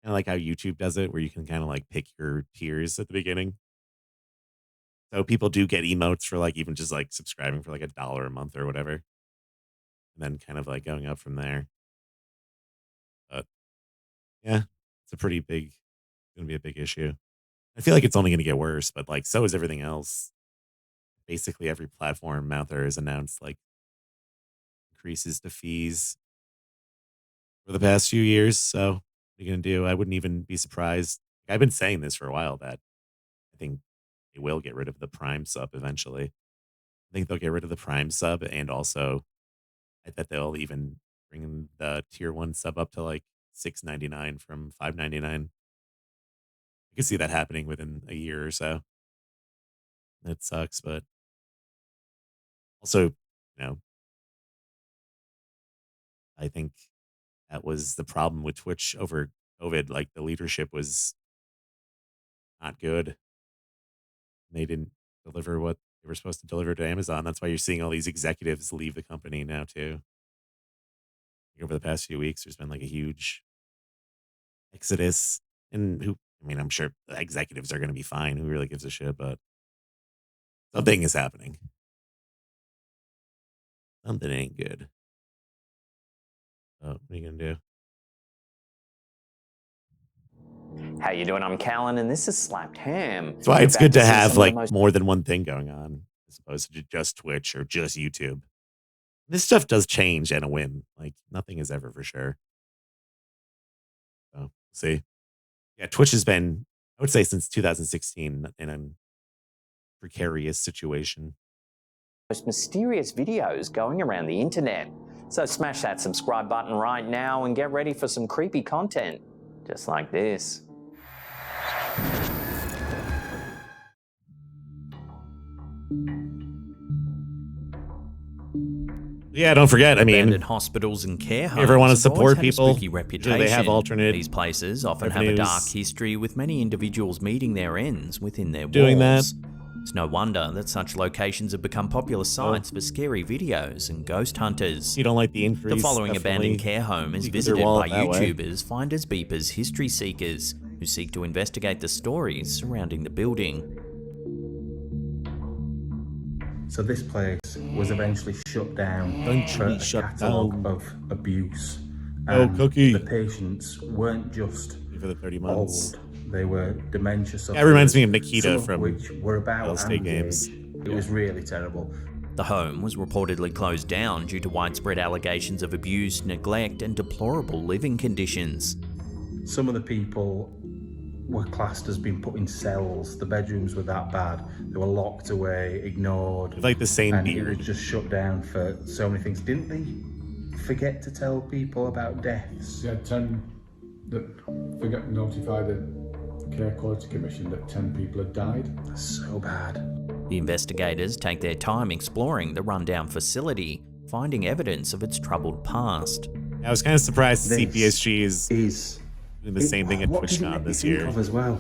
Speaker 1: of like how YouTube does it, where you can kind of like pick your tiers at the beginning. So people do get emotes for like even just like subscribing for like $1 a month or whatever. And then kind of like going up from there. But yeah, it's a pretty big, gonna be a big issue. I feel like it's only gonna get worse, but like so is everything else. Basically every platform out there has announced like increases to fees for the past few years. So what are you gonna do? I wouldn't even be surprised. I've been saying this for a while that I think they will get rid of the Prime sub eventually. I think they'll get rid of the Prime sub, and also I bet they'll even bring the tier 1 sub up to like $6.99 from $5.99. I can see that happening within a year or so. That sucks, but also, I think that was the problem with Twitch over COVID. Like the leadership was not good. They didn't deliver what they were supposed to deliver to Amazon. That's why you're seeing all these executives leave the company now too. Over the past few weeks, there's been like a huge exodus. And I'm sure the executives are going to be fine. Who really gives a shit? But something is happening. Something ain't good. Oh, what are you going to do?
Speaker 8: How you doing? I'm Callan, and this is Slapped Ham.
Speaker 1: That's why
Speaker 8: You're
Speaker 1: it's
Speaker 8: about
Speaker 1: good to
Speaker 8: see
Speaker 1: have
Speaker 8: some of the
Speaker 1: like
Speaker 8: most-
Speaker 1: more than one thing going on as opposed to just Twitch or just YouTube. This stuff does change and a win. Like nothing is ever for sure. So see. Yeah, Twitch has been, I would say, since 2016 in a precarious situation.
Speaker 8: most mysterious videos going around the internet. So smash that subscribe button right now and get ready for some creepy content, just like this.
Speaker 1: Yeah, don't forget. I mean,
Speaker 9: Abandoned hospitals and care homes.
Speaker 1: you ever want to
Speaker 9: have always
Speaker 1: support
Speaker 9: had a
Speaker 1: people?
Speaker 9: spooky
Speaker 1: Usually
Speaker 9: reputation.
Speaker 1: they have alternate
Speaker 9: These places often have a
Speaker 1: revenues
Speaker 9: dark history, with many individuals meeting their ends within their
Speaker 1: doing
Speaker 9: walls. It's no wonder that such locations have become popular sites for scary videos and ghost hunters.
Speaker 1: You don't like the increase.
Speaker 9: The following
Speaker 1: definitely
Speaker 9: abandoned care home is
Speaker 1: because they're
Speaker 9: visited by
Speaker 1: walled that way.
Speaker 9: YouTubers, finders, beepers, history seekers, who seek to investigate the stories surrounding the building.
Speaker 10: So this place was eventually shut down for a catalogue of abuse. And
Speaker 1: Cookie.
Speaker 10: the patients weren't just
Speaker 1: for the 30 months.
Speaker 10: old, they were dementia sufferers.
Speaker 1: That reminds me of Nikita
Speaker 10: some of
Speaker 1: from
Speaker 10: which were about
Speaker 1: Ohio State
Speaker 10: Andy's
Speaker 1: games.
Speaker 10: age. It was really terrible.
Speaker 9: The home was reportedly closed down due to widespread allegations of abuse, neglect, and deplorable living conditions.
Speaker 10: Some of the people were classed as being put in cells. The bedrooms were that bad. They were locked away, ignored.
Speaker 1: Like the same
Speaker 10: and it
Speaker 1: beard.
Speaker 10: was just shut down for so many things. Didn't they forget to tell people about deaths?
Speaker 11: You had 10 that forgot to notify the Care Quality Commission that 10 people had died.
Speaker 10: That's so bad.
Speaker 9: The investigators take their time exploring the rundown facility, finding evidence of its troubled past.
Speaker 1: I was kind of surprised to see
Speaker 10: This
Speaker 1: PSG is doing the same thing at
Speaker 10: what did it
Speaker 1: TwitchCon
Speaker 10: make
Speaker 1: this
Speaker 10: me think
Speaker 1: year.
Speaker 10: of as well?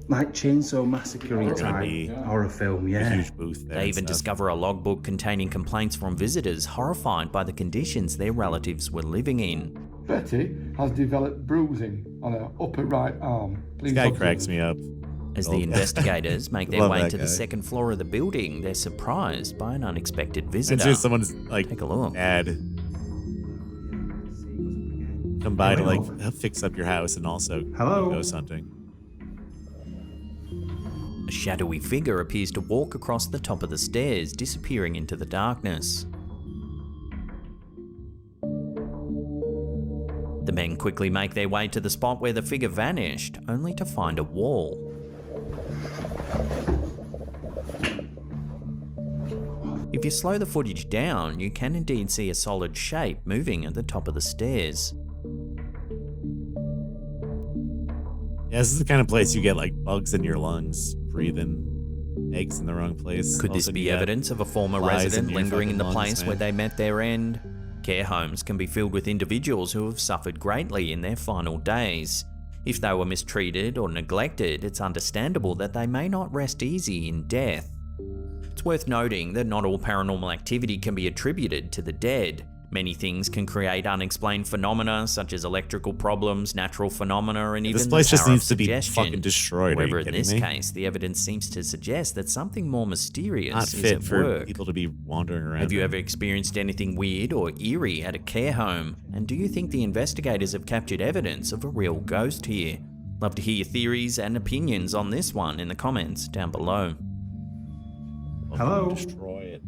Speaker 10: Like Chainsaw Massacre type horror film,
Speaker 1: A
Speaker 10: yeah.
Speaker 1: huge booth there.
Speaker 9: They
Speaker 1: and
Speaker 9: even
Speaker 1: stuff.
Speaker 9: discover a logbook containing complaints from visitors horrified by the conditions their relatives were living in.
Speaker 11: Betty has developed bruising on her upper right arm.
Speaker 1: This guy cracks me up.
Speaker 9: As the
Speaker 1: Old guy.
Speaker 9: investigators make their
Speaker 1: Love
Speaker 9: way
Speaker 1: that
Speaker 9: to the
Speaker 1: guy.
Speaker 9: second floor of the building, they're surprised by an unexpected
Speaker 1: And
Speaker 9: visitor.
Speaker 1: just someone's like
Speaker 9: Take a look.
Speaker 1: dad. come by to like fix up your house and also
Speaker 11: Hello?
Speaker 1: ghost hunting.
Speaker 9: A shadowy figure appears to walk across the top of the stairs, disappearing into the darkness. The men quickly make their way to the spot where the figure vanished, only to find a wall. If you slow the footage down, you can indeed see a solid shape moving at the top of the stairs.
Speaker 1: Yeah, this is the kind of place you get like bugs in your lungs, breathing eggs in the wrong place.
Speaker 9: Could this be evidence of a former resident lingering in the place where they met their end? Care homes can be filled with individuals who have suffered greatly in their final days. If they were mistreated or neglected, it's understandable that they may not rest easy in death. It's worth noting that not all paranormal activity can be attributed to the dead. Many things can create unexplained phenomena such as electrical problems, natural phenomena, and even
Speaker 1: this place
Speaker 9: the
Speaker 1: just
Speaker 9: power
Speaker 1: needs
Speaker 9: of
Speaker 1: to be
Speaker 9: suggestion.
Speaker 1: fucking destroyed.
Speaker 9: However,
Speaker 1: Are you
Speaker 9: in this
Speaker 1: kidding me?
Speaker 9: case, the evidence seems to suggest that something more mysterious
Speaker 1: Not
Speaker 9: is
Speaker 1: fit
Speaker 9: at
Speaker 1: for
Speaker 9: work.
Speaker 1: people to be wandering around.
Speaker 9: Have you
Speaker 1: in.
Speaker 9: ever experienced anything weird or eerie at a care home? And do you think the investigators have captured evidence of a real ghost here? Love to hear your theories and opinions on this one in the comments down below.
Speaker 11: Hello?
Speaker 1: Destroy it.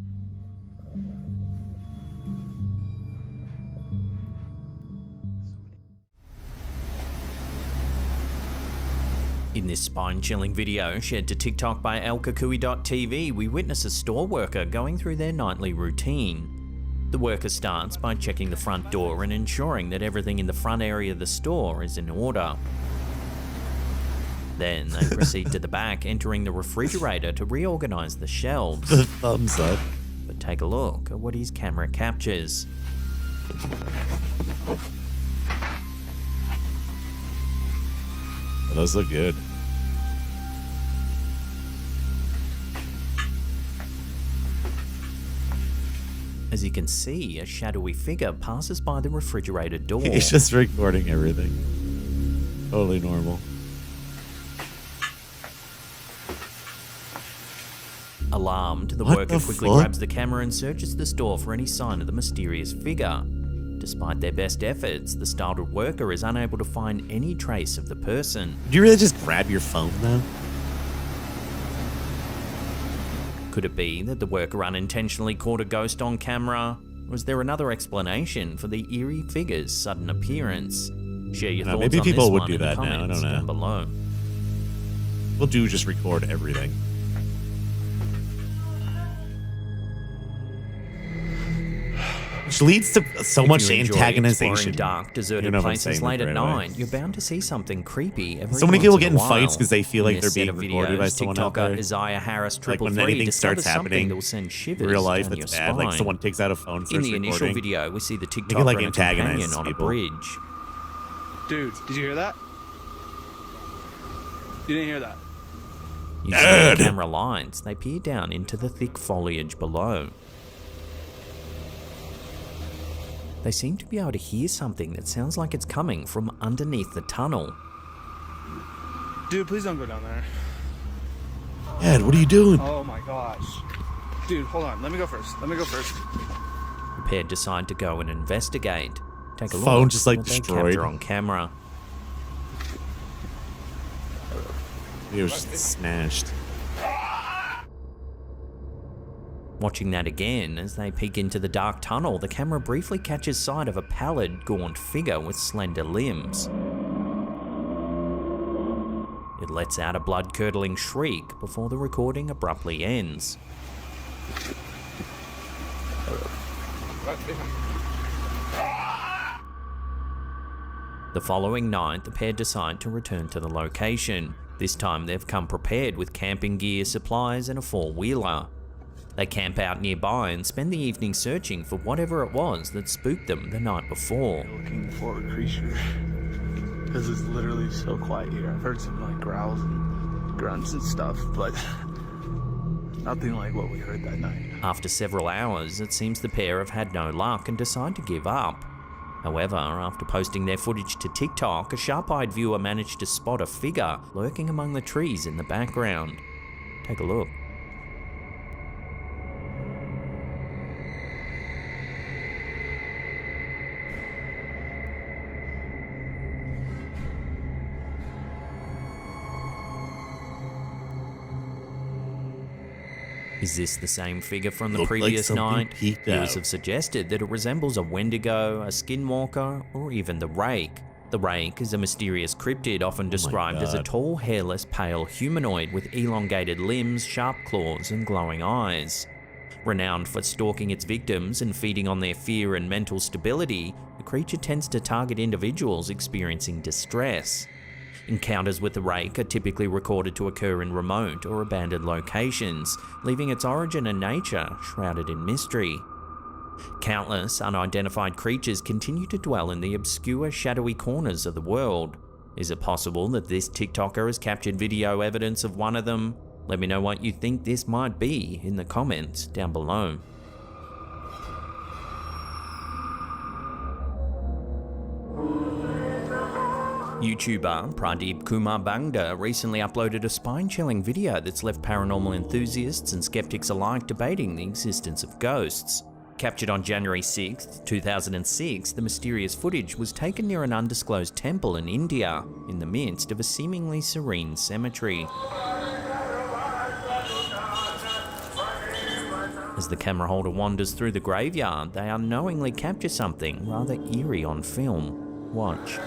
Speaker 9: In this spine-chilling video shared to TikTok by elkakui.tv, we witness a store worker going through their nightly routine. The worker starts by checking the front door and ensuring that everything in the front area of the store is in order. Then they proceed to the back, entering the refrigerator to reorganize the shelves.
Speaker 1: Thumbs up.
Speaker 9: But take a look at what his camera captures.
Speaker 1: Those look good.
Speaker 9: As you can see, a shadowy figure passes by the refrigerator door.
Speaker 1: He's just recording everything. Totally normal.
Speaker 9: Alarmed, the
Speaker 1: What
Speaker 9: worker
Speaker 1: the
Speaker 9: quickly
Speaker 1: fuck?
Speaker 9: grabs the camera and searches the store for any sign of the mysterious figure. Despite their best efforts, the startled worker is unable to find any trace of the person.
Speaker 1: Do you really just grab your phone though?
Speaker 9: Could it be that the worker unintentionally caught a ghost on camera? Or is there another explanation for the eerie figure's sudden appearance? Share your thoughts
Speaker 1: maybe
Speaker 9: on
Speaker 1: people
Speaker 9: this
Speaker 1: would
Speaker 9: one
Speaker 1: do
Speaker 9: in the
Speaker 1: that now, I
Speaker 9: comments
Speaker 1: don't know.
Speaker 9: down below.
Speaker 1: We'll just record everything. Which leads to so much
Speaker 9: If you enjoy
Speaker 1: antagonization.
Speaker 9: exploring dark,
Speaker 1: You
Speaker 9: deserted
Speaker 1: know what I'm
Speaker 9: places
Speaker 1: saying
Speaker 9: late at
Speaker 1: right away.
Speaker 9: night, you're bound to see something creepy every
Speaker 1: So many
Speaker 9: once
Speaker 1: people
Speaker 9: in
Speaker 1: get
Speaker 9: a
Speaker 1: in
Speaker 9: while.
Speaker 1: fights because they feel like
Speaker 9: In
Speaker 1: they're
Speaker 9: this
Speaker 1: being
Speaker 9: set of
Speaker 1: recorded by
Speaker 9: videos,
Speaker 1: someone out
Speaker 9: TikToker
Speaker 1: there.
Speaker 9: Isaiah Harris
Speaker 1: Like when
Speaker 9: 333
Speaker 1: anything starts
Speaker 9: discovers something
Speaker 1: happening
Speaker 9: that will send
Speaker 1: in
Speaker 9: shivers
Speaker 1: real life
Speaker 9: down
Speaker 1: that's
Speaker 9: your
Speaker 1: bad, like
Speaker 9: spine.
Speaker 1: someone takes out a phone,
Speaker 9: In
Speaker 1: starts
Speaker 9: the initial
Speaker 1: recording.
Speaker 9: video, we see the
Speaker 1: Make it,
Speaker 9: TikToker
Speaker 1: like,
Speaker 9: and a companion
Speaker 1: antagonize
Speaker 9: on a
Speaker 1: people.
Speaker 9: bridge.
Speaker 12: Dude, did you hear that? You didn't hear that?
Speaker 9: Using the camera lines, they peer down into the thick foliage below. They seem to be able to hear something that sounds like it's coming from underneath the tunnel.
Speaker 12: Dude, please don't go down there.
Speaker 1: Ed, what are you doing?
Speaker 12: Oh my gosh. Dude, hold on. Let me go first.
Speaker 9: The pair decide to go and investigate. Take a look
Speaker 1: Phone just, like,
Speaker 9: at what they
Speaker 1: destroyed.
Speaker 9: capture on camera.
Speaker 1: It was just smashed.
Speaker 9: Watching that again, as they peek into the dark tunnel, the camera briefly catches sight of a pallid, gaunt figure with slender limbs. It lets out a blood-curdling shriek before the recording abruptly ends. The following night, the pair decide to return to the location. This time they've come prepared with camping gear, supplies, and a four-wheeler. They camp out nearby and spend the evening searching for whatever it was that spooked them the night before.
Speaker 12: Looking for a creature. Because it's literally so quiet here. I've heard some like growls and grunts and stuff, but nothing like what we heard that night.
Speaker 9: After several hours, it seems the pair have had no luck and decide to give up. However, after posting their footage to TikTok, a sharp-eyed viewer managed to spot a figure lurking among the trees in the background. Take a look. Is this the same figure from the
Speaker 1: Looked like
Speaker 9: previous
Speaker 1: something
Speaker 9: night?
Speaker 1: peeked
Speaker 9: Viewers
Speaker 1: out.
Speaker 9: have suggested that it resembles a Wendigo, a Skinwalker, or even the Rake. The Rake is a mysterious cryptid often described as a
Speaker 1: God.
Speaker 9: tall, hairless, pale humanoid with elongated limbs, sharp claws, and glowing eyes. Renowned for stalking its victims and feeding on their fear and mental stability, the creature tends to target individuals experiencing distress. Encounters with the Rake are typically recorded to occur in remote or abandoned locations, leaving its origin and nature shrouded in mystery. Countless unidentified creatures continue to dwell in the obscure, shadowy corners of the world. Is it possible that this TikToker has captured video evidence of one of them? Let me know what you think this might be in the comments down below. YouTuber Pradeep Kumar Bangda recently uploaded a spine-chilling video that's left paranormal enthusiasts and skeptics alike debating the existence of ghosts. Captured on January 6, 2006, the mysterious footage was taken near an undisclosed temple in India, in the midst of a seemingly serene cemetery. As the camera holder wanders through the graveyard, they unknowingly capture something rather eerie on film. Watch.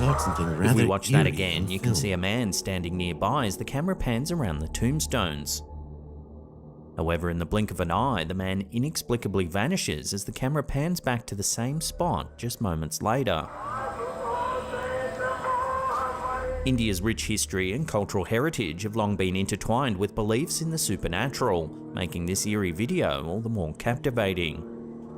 Speaker 9: If we watch that again, you can see a man standing nearby as the camera pans around the tombstones. However, in the blink of an eye, the man inexplicably vanishes as the camera pans back to the same spot just moments later. India's rich history and cultural heritage have long been intertwined with beliefs in the supernatural, making this eerie video all the more captivating.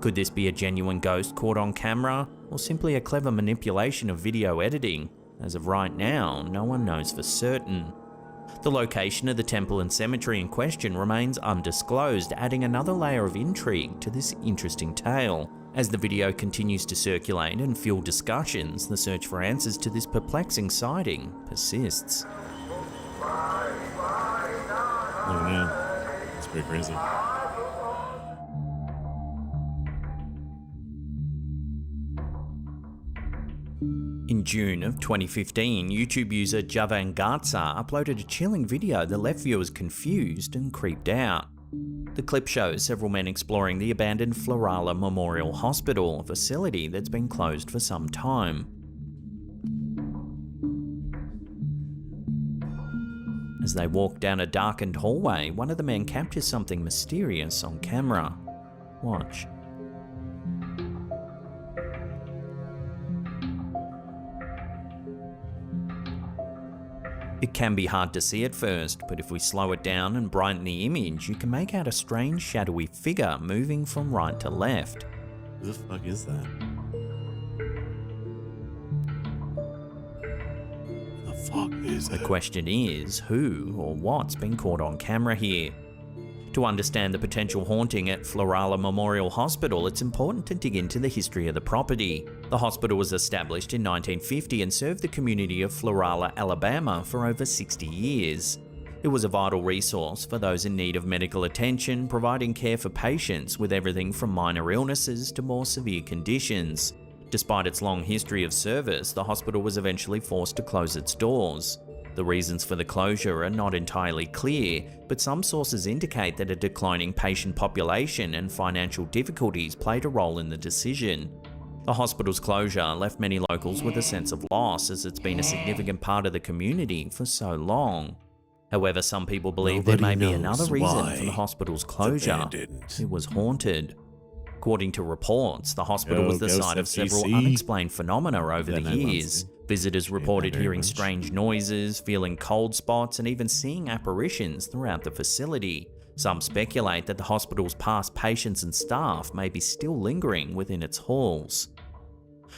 Speaker 9: Could this be a genuine ghost caught on camera, or simply a clever manipulation of video editing? As of right now, no one knows for certain. The location of the temple and cemetery in question remains undisclosed, adding another layer of intrigue to this interesting tale. As the video continues to circulate and fuel discussions, the search for answers to this perplexing sighting persists.
Speaker 1: Oh man, it's pretty crazy.
Speaker 9: In June of 2015, YouTube user Javan Garza uploaded a chilling video that left viewers confused and creeped out. The clip shows several men exploring the abandoned Florala Memorial Hospital, a facility that's been closed for some time. As they walk down a darkened hallway, one of the men captures something mysterious on camera. Watch. It can be hard to see at first, but if we slow it down and brighten the image, you can make out a strange shadowy figure moving from right to left.
Speaker 1: Who the fuck is that? The fuck is
Speaker 9: The
Speaker 1: it?
Speaker 9: question is, who or what's been caught on camera here? To understand the potential haunting at Florala Memorial Hospital, it's important to dig into the history of the property. The hospital was established in 1950 and served the community of Florala, Alabama for over 60 years. It was a vital resource for those in need of medical attention, providing care for patients with everything from minor illnesses to more severe conditions. Despite its long history of service, the hospital was eventually forced to close its doors. The reasons for the closure are not entirely clear, but some sources indicate that a declining patient population and financial difficulties played a role in the decision. The hospital's closure left many locals with a sense of loss, as it's been a significant part of the community for so long. However, some people believe there may be another reason for the hospital's closure. It was haunted. According to reports, the hospital was the site of several unexplained phenomena over the years. Visitors reported hearing strange noises, feeling cold spots, and even seeing apparitions throughout the facility. Some speculate that the hospital's past patients and staff may be still lingering within its halls.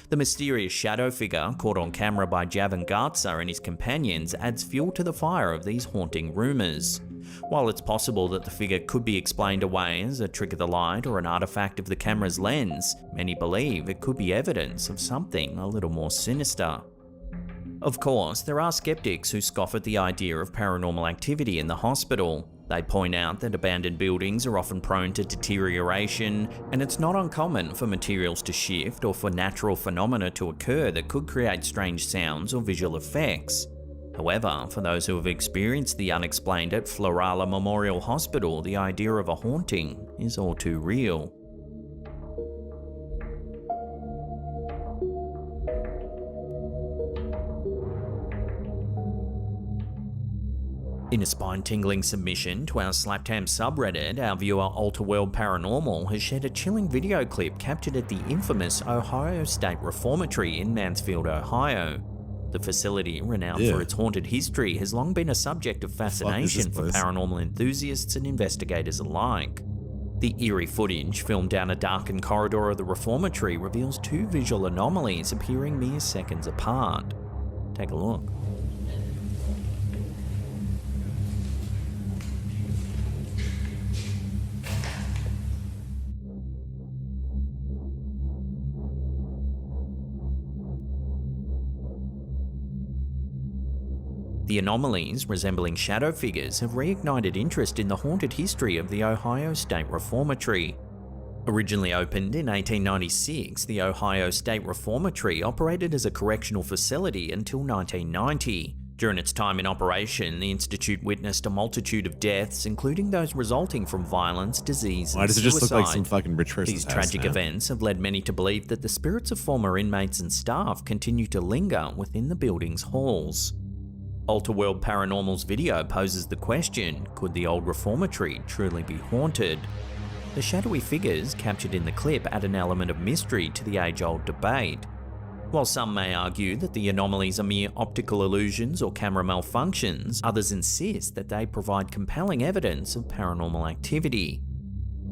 Speaker 9: The mysterious shadow figure caught on camera by Javan Garza and his companions adds fuel to the fire of these haunting rumors. While it's possible that the figure could be explained away as a trick of the light or an artifact of the camera's lens, many believe it could be evidence of something a little more sinister. Of course, there are skeptics who scoff at the idea of paranormal activity in the hospital. They point out that abandoned buildings are often prone to deterioration, and it's not uncommon for materials to shift or for natural phenomena to occur that could create strange sounds or visual effects. However, for those who have experienced the unexplained at Florala Memorial Hospital, the idea of a haunting is all too real. In a spine-tingling submission to our Slaptam subreddit, our viewer Alterworld Paranormal has shared a chilling video clip captured at the infamous Ohio State Reformatory in Mansfield, Ohio. The facility, renowned for its haunted history, has long been a subject of fascination for paranormal enthusiasts and investigators alike. The eerie footage, filmed down a darkened corridor of the reformatory, reveals two visual anomalies appearing mere seconds apart. Take a look. The anomalies, resembling shadow figures, have reignited interest in the haunted history of the Ohio State Reformatory. Originally opened in 1896, the Ohio State Reformatory operated as a correctional facility until 1990. During its time in operation, the institute witnessed a multitude of deaths, including those resulting from violence, disease, and suicide.
Speaker 1: Why does it just look like some fucking rich person's
Speaker 9: These
Speaker 1: house
Speaker 9: tragic
Speaker 1: now?
Speaker 9: events have led many to believe that the spirits of former inmates and staff continue to linger within the building's halls. Alterworld Paranormal's video poses the question, could the old reformatory truly be haunted? The shadowy figures captured in the clip add an element of mystery to the age-old debate. While some may argue that the anomalies are mere optical illusions or camera malfunctions, others insist that they provide compelling evidence of paranormal activity.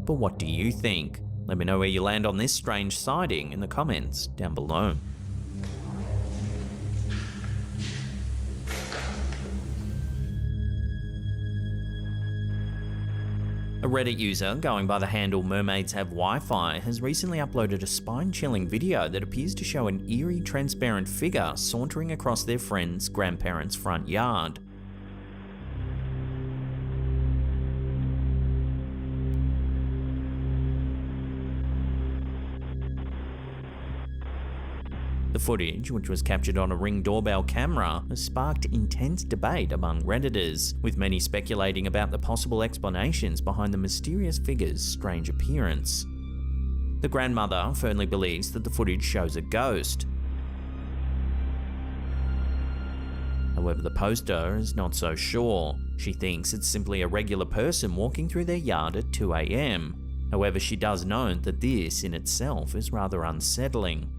Speaker 9: But what do you think? Let me know where you land on this strange sighting in the comments down below. A Reddit user going by the handle Mermaids Have Wi-Fi has recently uploaded a spine-chilling video that appears to show an eerie transparent figure sauntering across their friend's grandparents' front yard. The footage, which was captured on a Ring doorbell camera, has sparked intense debate among Redditors, with many speculating about the possible explanations behind the mysterious figure's strange appearance. The grandmother firmly believes that the footage shows a ghost. However, the poster is not so sure. She thinks it's simply a regular person walking through their yard at 2 AM. However, she does note that this in itself is rather unsettling.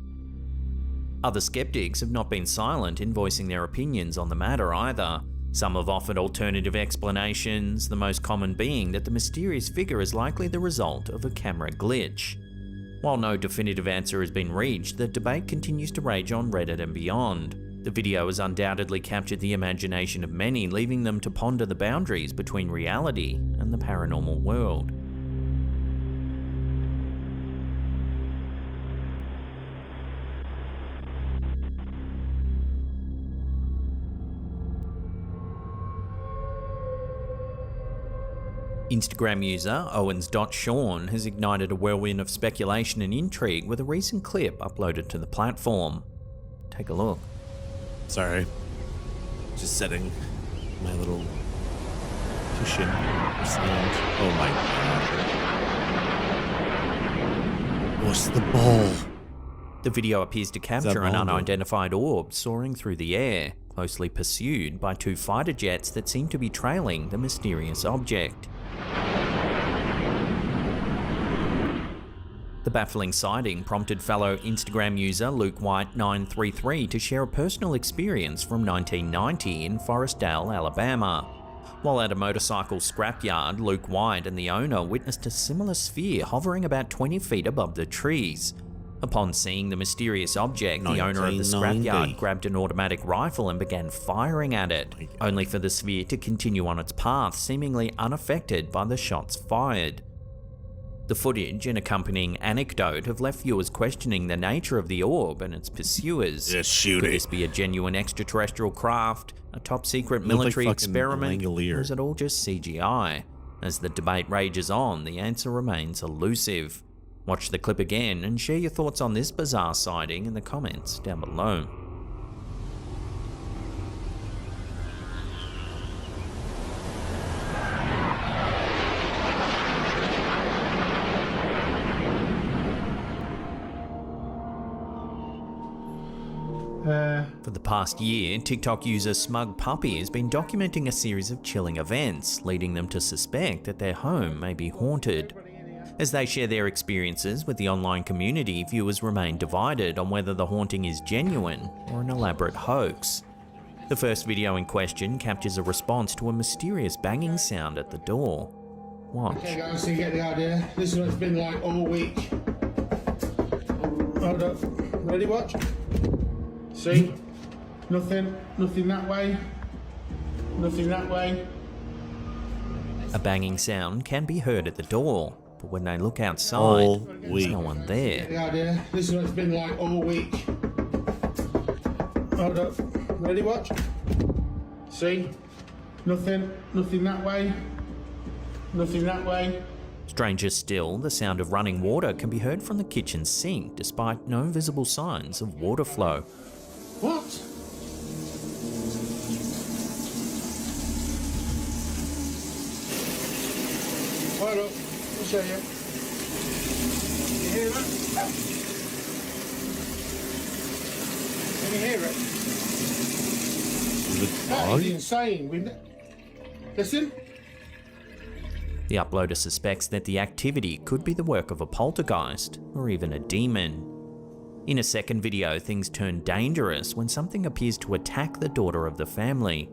Speaker 9: Other skeptics have not been silent in voicing their opinions on the matter either. Some have offered alternative explanations, the most common being that the mysterious figure is likely the result of a camera glitch. While no definitive answer has been reached, the debate continues to rage on Reddit and beyond. The video has undoubtedly captured the imagination of many, leaving them to ponder the boundaries between reality and the paranormal world. Instagram user Owens.Sean has ignited a whirlwind of speculation and intrigue with a recent clip uploaded to the platform. Take a look.
Speaker 1: Sorry. Just setting my little cushion stand. Oh my god. What's the ball?
Speaker 9: The video appears to capture an unidentified orb soaring through the air, closely pursued by two fighter jets that seem to be trailing the mysterious object. The baffling sighting prompted fellow Instagram user LukeWhite933 to share a personal experience from 1990 in Forestdale, Alabama. While at a motorcycle scrapyard, Luke White and the owner witnessed a similar sphere hovering about 20 feet above the trees. Upon seeing the mysterious object, the owner of the scrapyard grabbed an automatic rifle and began firing at it, only for the sphere to continue on its path, seemingly unaffected by the shots fired. The footage and accompanying anecdote have left viewers questioning the nature of the orb and its pursuers.
Speaker 1: Just shoot
Speaker 9: Could
Speaker 1: it.
Speaker 9: this be a genuine extraterrestrial craft, a top-secret military experiment, or is it all just CGI? As the debate rages on, the answer remains elusive. Watch the clip again and share your thoughts on this bizarre sighting in the comments down below. For the past year, TikTok user Smug Puppy has been documenting a series of chilling events, leading them to suspect that their home may be haunted. As they share their experiences with the online community, viewers remain divided on whether the haunting is genuine or an elaborate hoax. The first video in question captures a response to a mysterious banging sound at the door. Watch.
Speaker 2: Okay guys, so you get the idea. This is what it's been like all week. Hold up. Ready, watch? See? Nothing that way. Nothing that way.
Speaker 9: A banging sound can be heard at the door, but when they look outside, there's no one there.
Speaker 2: The idea. This is what it's been like all week. Hold up. Ready, watch? See? Nothing that way. Nothing that way.
Speaker 9: Stranger still, the sound of running water can be heard from the kitchen sink, despite no visible signs of water flow.
Speaker 2: What? Hold up, I'll show you. You hear that? Can you hear it? That is insane. Listen.
Speaker 9: The uploader suspects that the activity could be the work of a poltergeist or even a demon. In a second video, things turn dangerous when something appears to attack the daughter of the family.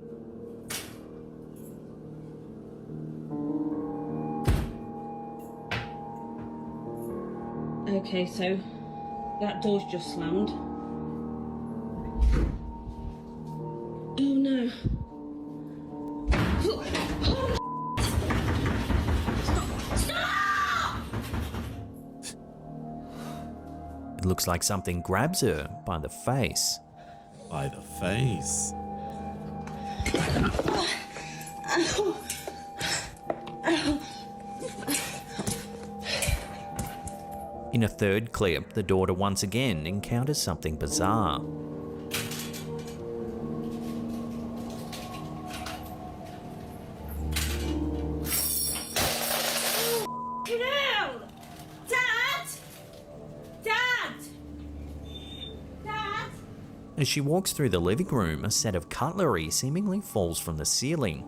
Speaker 13: Okay, so that door's just slammed. Oh no.
Speaker 9: It looks like something grabs her by the face.
Speaker 1: By the face?
Speaker 9: In a third clip, the daughter once again encounters something bizarre. As she walks through the living room, a set of cutlery seemingly falls from the ceiling.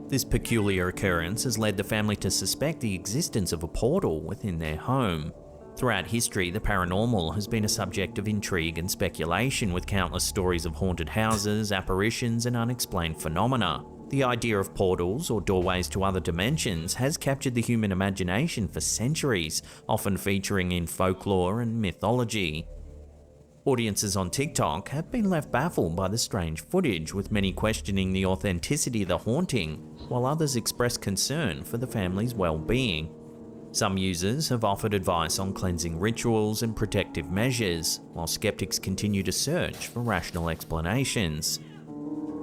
Speaker 9: This peculiar occurrence has led the family to suspect the existence of a portal within their home. Throughout history, the paranormal has been a subject of intrigue and speculation, with countless stories of haunted houses, apparitions, and unexplained phenomena. The idea of portals, or doorways to other dimensions, has captured the human imagination for centuries, often featuring in folklore and mythology. Audiences on TikTok have been left baffled by the strange footage, with many questioning the authenticity of the haunting, while others express concern for the family's well-being. Some users have offered advice on cleansing rituals and protective measures, while skeptics continue to search for rational explanations.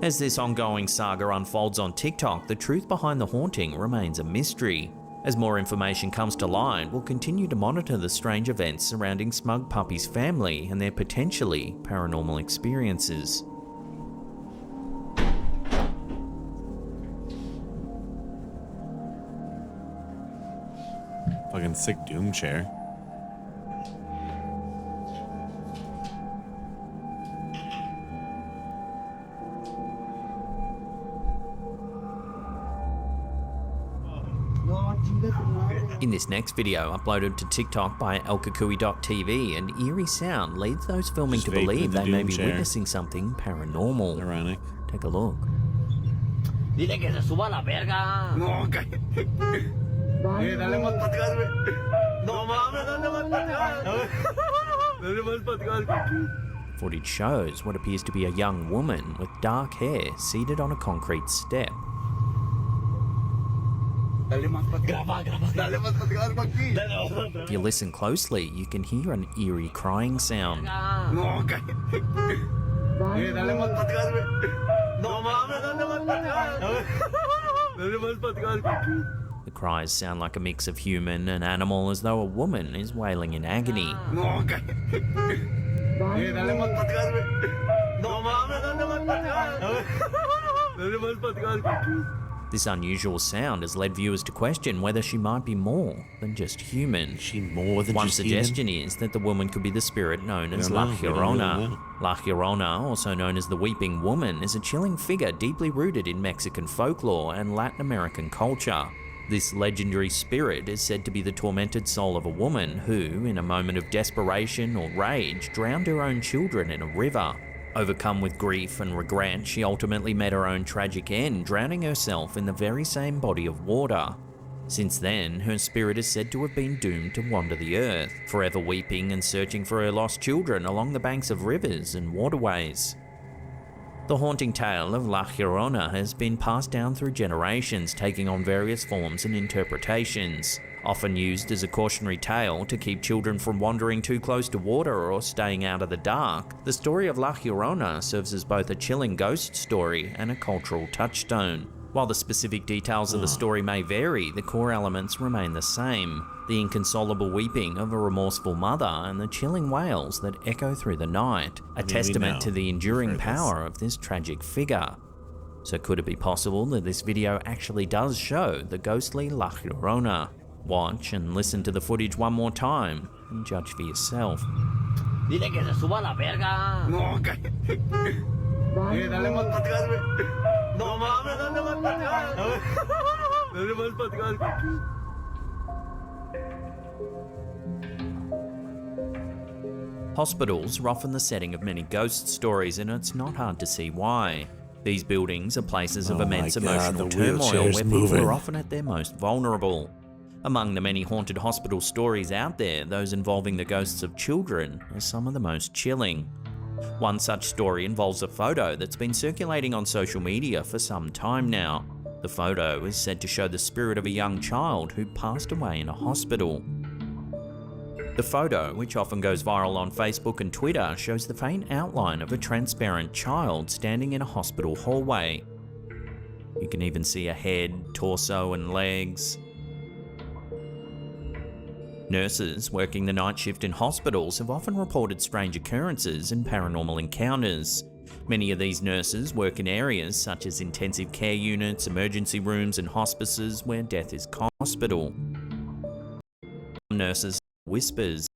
Speaker 9: As this ongoing saga unfolds on TikTok, the truth behind the haunting remains a mystery. As more information comes to light, we'll continue to monitor the strange events surrounding Smug Puppy's family and their potentially paranormal experiences.
Speaker 1: Fucking sick doom chair.
Speaker 9: In this next video, uploaded to TikTok by elkakui.tv, an eerie sound leads those filming to believe they may be witnessing something paranormal.
Speaker 1: Ironic.
Speaker 9: Take a look.
Speaker 14: Dile que se suba a la verga. No, cállate. Dale más para atrás, güey. No mames, dale más para atrás. Dale más para atrás.
Speaker 9: footage shows what appears to be a young woman with dark hair seated on a concrete step. If you listen closely, you can hear an eerie crying sound. The cries sound like a mix of human and animal, as though a woman is wailing in agony. This unusual sound has led viewers to question whether she might be more than just human. One suggestion is that the woman could be the spirit known as La Llorona. La Llorona, also known as the Weeping Woman, is a chilling figure deeply rooted in Mexican folklore and Latin American culture. This legendary spirit is said to be the tormented soul of a woman who, in a moment of desperation or rage, drowned her own children in a river. Overcome with grief and regret, she ultimately met her own tragic end, drowning herself in the very same body of water. Since then, her spirit is said to have been doomed to wander the earth, forever weeping and searching for her lost children along the banks of rivers and waterways. The haunting tale of La Llorona has been passed down through generations, taking on various forms and interpretations. Often used as a cautionary tale to keep children from wandering too close to water or staying out of the dark, the story of La Llorona serves as both a chilling ghost story and a cultural touchstone. While the specific details of the story may vary, the core elements remain the same: the inconsolable weeping of a remorseful mother and the chilling wails that echo through the night, a testament to the enduring power of this tragic figure. So could it be possible that this video actually does show the ghostly La Llorona? Watch and listen to the footage one more time and judge for yourself.
Speaker 14: Dile que se suba a la verga. No, cállate. Dale más para atrás, güey. No mames, dale más para atrás. Dale más para atrás.
Speaker 9: Hospitals are often the setting of many ghost stories, and it's not hard to see why. These buildings are places of immense emotional turmoil where people are often at their most vulnerable. Among the many haunted hospital stories out there, those involving the ghosts of children are some of the most chilling. One such story involves a photo that's been circulating on social media for some time now. The photo is said to show the spirit of a young child who passed away in a hospital. The photo, which often goes viral on Facebook and Twitter, shows the faint outline of a transparent child standing in a hospital hallway. You can even see a head, torso, and legs. Nurses working the night shift in hospitals have often reported strange occurrences and paranormal encounters. Many of these nurses work in areas such as intensive care units, emergency rooms, and hospices where death is hospital. Nurses whispers.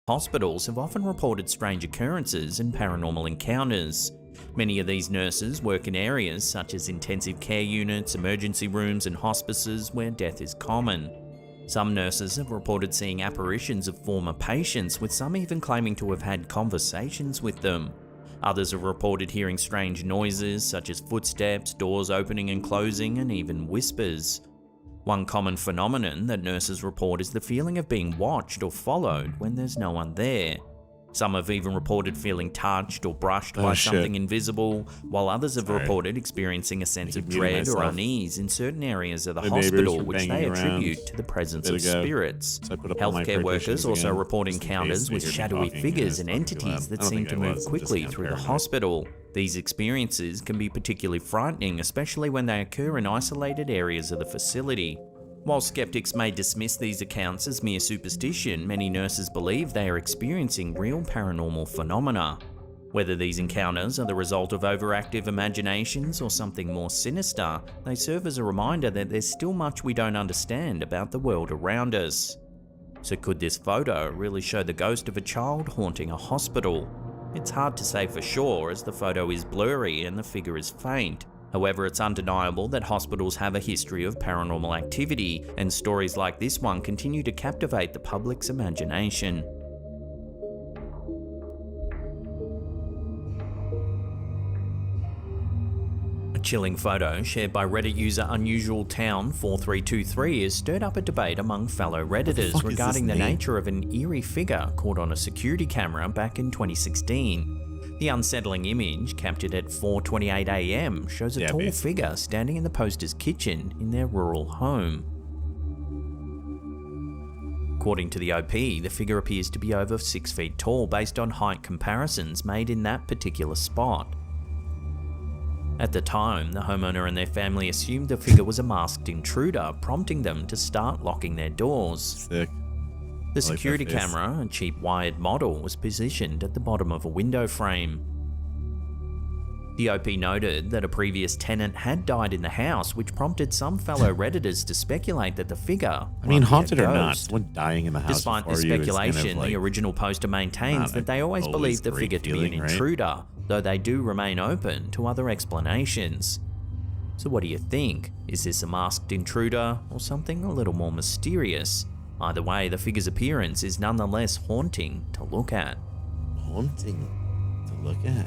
Speaker 9: Hospitals have often reported strange occurrences and paranormal encounters. Many of these nurses work in areas such as intensive care units, emergency rooms, and hospices where death is common. Some nurses have reported seeing apparitions of former patients, with some even claiming to have had conversations with them. Others have reported hearing strange noises such as footsteps, doors opening and closing, and even whispers. One common phenomenon that nurses report is the feeling of being watched or followed when there's no one there. Some have even reported feeling touched or brushed by something invisible, while others have reported experiencing a sense of dread or unease in certain areas of the hospital, which they attribute to the presence of spirits. Healthcare workers also report encounters with shadowy figures and entities that seem to move quickly through the hospital. These experiences can be particularly frightening, especially when they occur in isolated areas of the facility. While skeptics may dismiss these accounts as mere superstition, many nurses believe they are experiencing real paranormal phenomena. Whether these encounters are the result of overactive imaginations or something more sinister, they serve as a reminder that there's still much we don't understand about the world around us. So could this photo really show the ghost of a child haunting a hospital? It's hard to say for sure, as the photo is blurry and the figure is faint. However, it's undeniable that hospitals have a history of paranormal activity, and stories like this one continue to captivate the public's imagination. chilling photo shared by Reddit user UnusualTown4323 has stirred up a debate among fellow Redditors regarding the nature of an eerie figure caught on a security camera back in 2016. The unsettling image, captured at 4:28 AM, shows a tall figure standing in the poster's kitchen in their rural home. According to the OP, the figure appears to be over 6 feet tall based on height comparisons made in that particular spot. At the time, the homeowner and their family assumed the figure was a masked intruder, prompting them to start locking their doors.
Speaker 1: Sick.
Speaker 9: The security camera, a cheap wired model, was positioned at the bottom of a window frame. The OP noted that a previous tenant had died in the house, which prompted some fellow Redditors to speculate that the figure
Speaker 1: haunted or not, someone dying in the house.
Speaker 9: Despite the speculation, the original poster maintains that they always believed the figure to be an intruder, though they do remain open to other explanations. So what do you think? Is this a masked intruder or something a little more mysterious? Either way, the figure's appearance is nonetheless haunting to look at.
Speaker 1: Haunting to look at?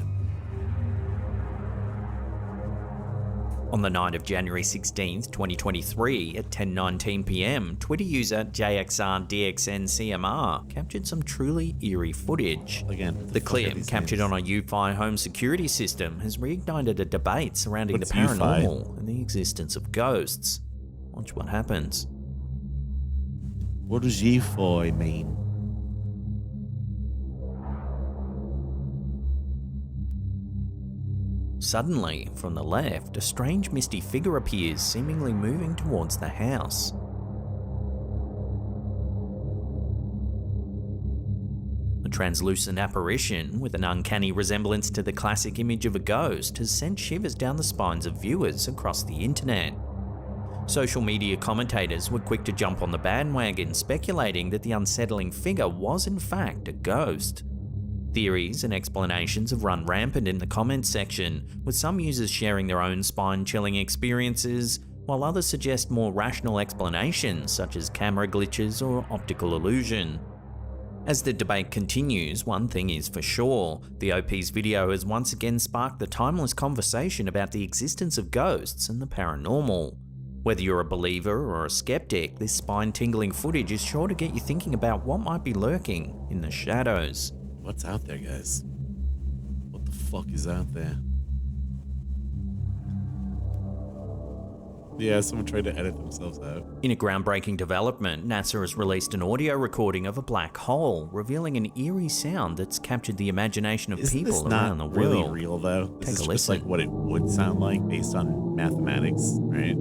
Speaker 9: On the night of January 16th, 2023 at 10:19 PM, Twitter user JXRDXNCMR captured some truly eerie footage. The clip, captured on a UFI home security system, has reignited a debate surrounding the paranormal and the existence of ghosts. Watch what happens.
Speaker 1: What does UFI mean?
Speaker 9: Suddenly, from the left, a strange misty figure appears, seemingly moving towards the house. A translucent apparition with an uncanny resemblance to the classic image of a ghost has sent shivers down the spines of viewers across the internet. Social media commentators were quick to jump on the bandwagon, speculating that the unsettling figure was in fact a ghost. Theories and explanations have run rampant in the comments section, with some users sharing their own spine-chilling experiences, while others suggest more rational explanations such as camera glitches or optical illusion. As the debate continues, one thing is for sure, the OP's video has once again sparked the timeless conversation about the existence of ghosts and the paranormal. Whether you're a believer or a skeptic, this spine-tingling footage is sure to get you thinking about what might be lurking in the shadows.
Speaker 1: What's out there, guys? What the fuck is out there? Yeah, someone tried to edit themselves out.
Speaker 9: In a groundbreaking development, NASA has released an audio recording of a black hole, revealing an eerie sound that's captured the imagination of people around the world.
Speaker 1: Really real though. This is just like what it would sound like based on mathematics, right?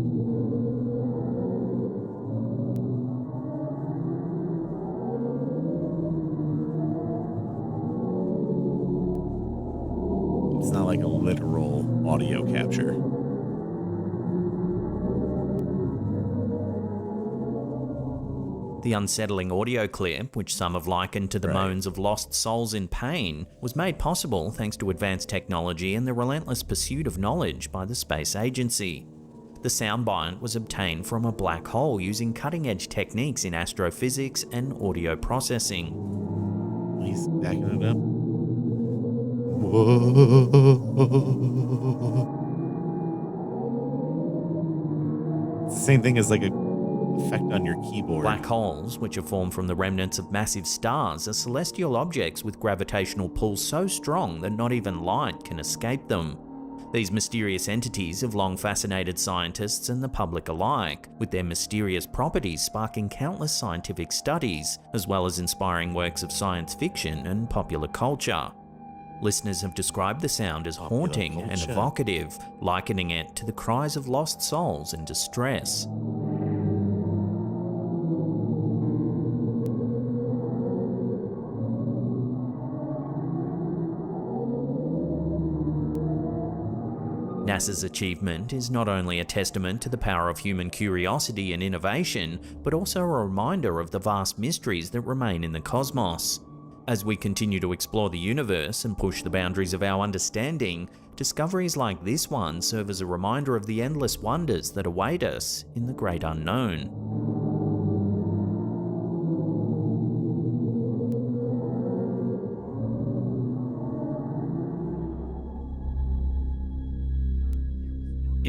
Speaker 1: It's not like a literal audio capture.
Speaker 9: The unsettling audio clip, which some have likened to the moans of lost souls in pain, was made possible thanks to advanced technology and the relentless pursuit of knowledge by the space agency. The soundbite was obtained from a black hole using cutting-edge techniques in astrophysics and audio processing.
Speaker 1: He's backing it up. It's the same thing as like a effect on your keyboard.
Speaker 9: Black holes, which are formed from the remnants of massive stars, are celestial objects with gravitational pull so strong that not even light can escape them. These mysterious entities have long fascinated scientists and the public alike, with their mysterious properties sparking countless scientific studies, as well as inspiring works of science fiction and popular culture. Listeners have described the sound as haunting and evocative, likening it to the cries of lost souls in distress. NASA's achievement is not only a testament to the power of human curiosity and innovation, but also a reminder of the vast mysteries that remain in the cosmos. As we continue to explore the universe and push the boundaries of our understanding, discoveries like this one serve as a reminder of the endless wonders that await us in the great unknown.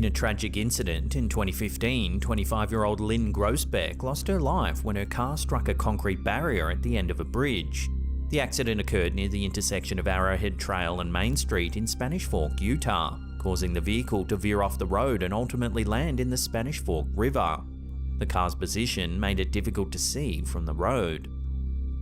Speaker 9: In a tragic incident in 2015, 25-year-old Lynn Grossbeck lost her life when her car struck a concrete barrier at the end of a bridge. The accident occurred near the intersection of Arrowhead Trail and Main Street in Spanish Fork, Utah, causing the vehicle to veer off the road and ultimately land in the Spanish Fork River. The car's position made it difficult to see from the road.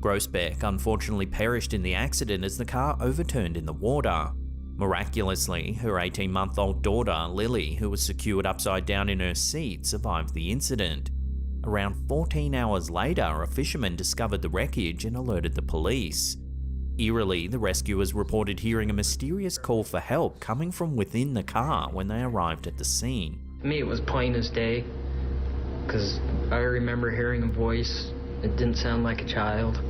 Speaker 9: Grossbeck unfortunately perished in the accident as the car overturned in the water. Miraculously, her 18-month-old daughter, Lily, who was secured upside down in her seat, survived the incident. Around 14 hours later, a fisherman discovered the wreckage and alerted the police. Eerily, the rescuers reported hearing a mysterious call for help coming from within the car when they arrived at the scene.
Speaker 15: To me, it was plain as day, because I remember hearing a voice. It didn't sound like a child.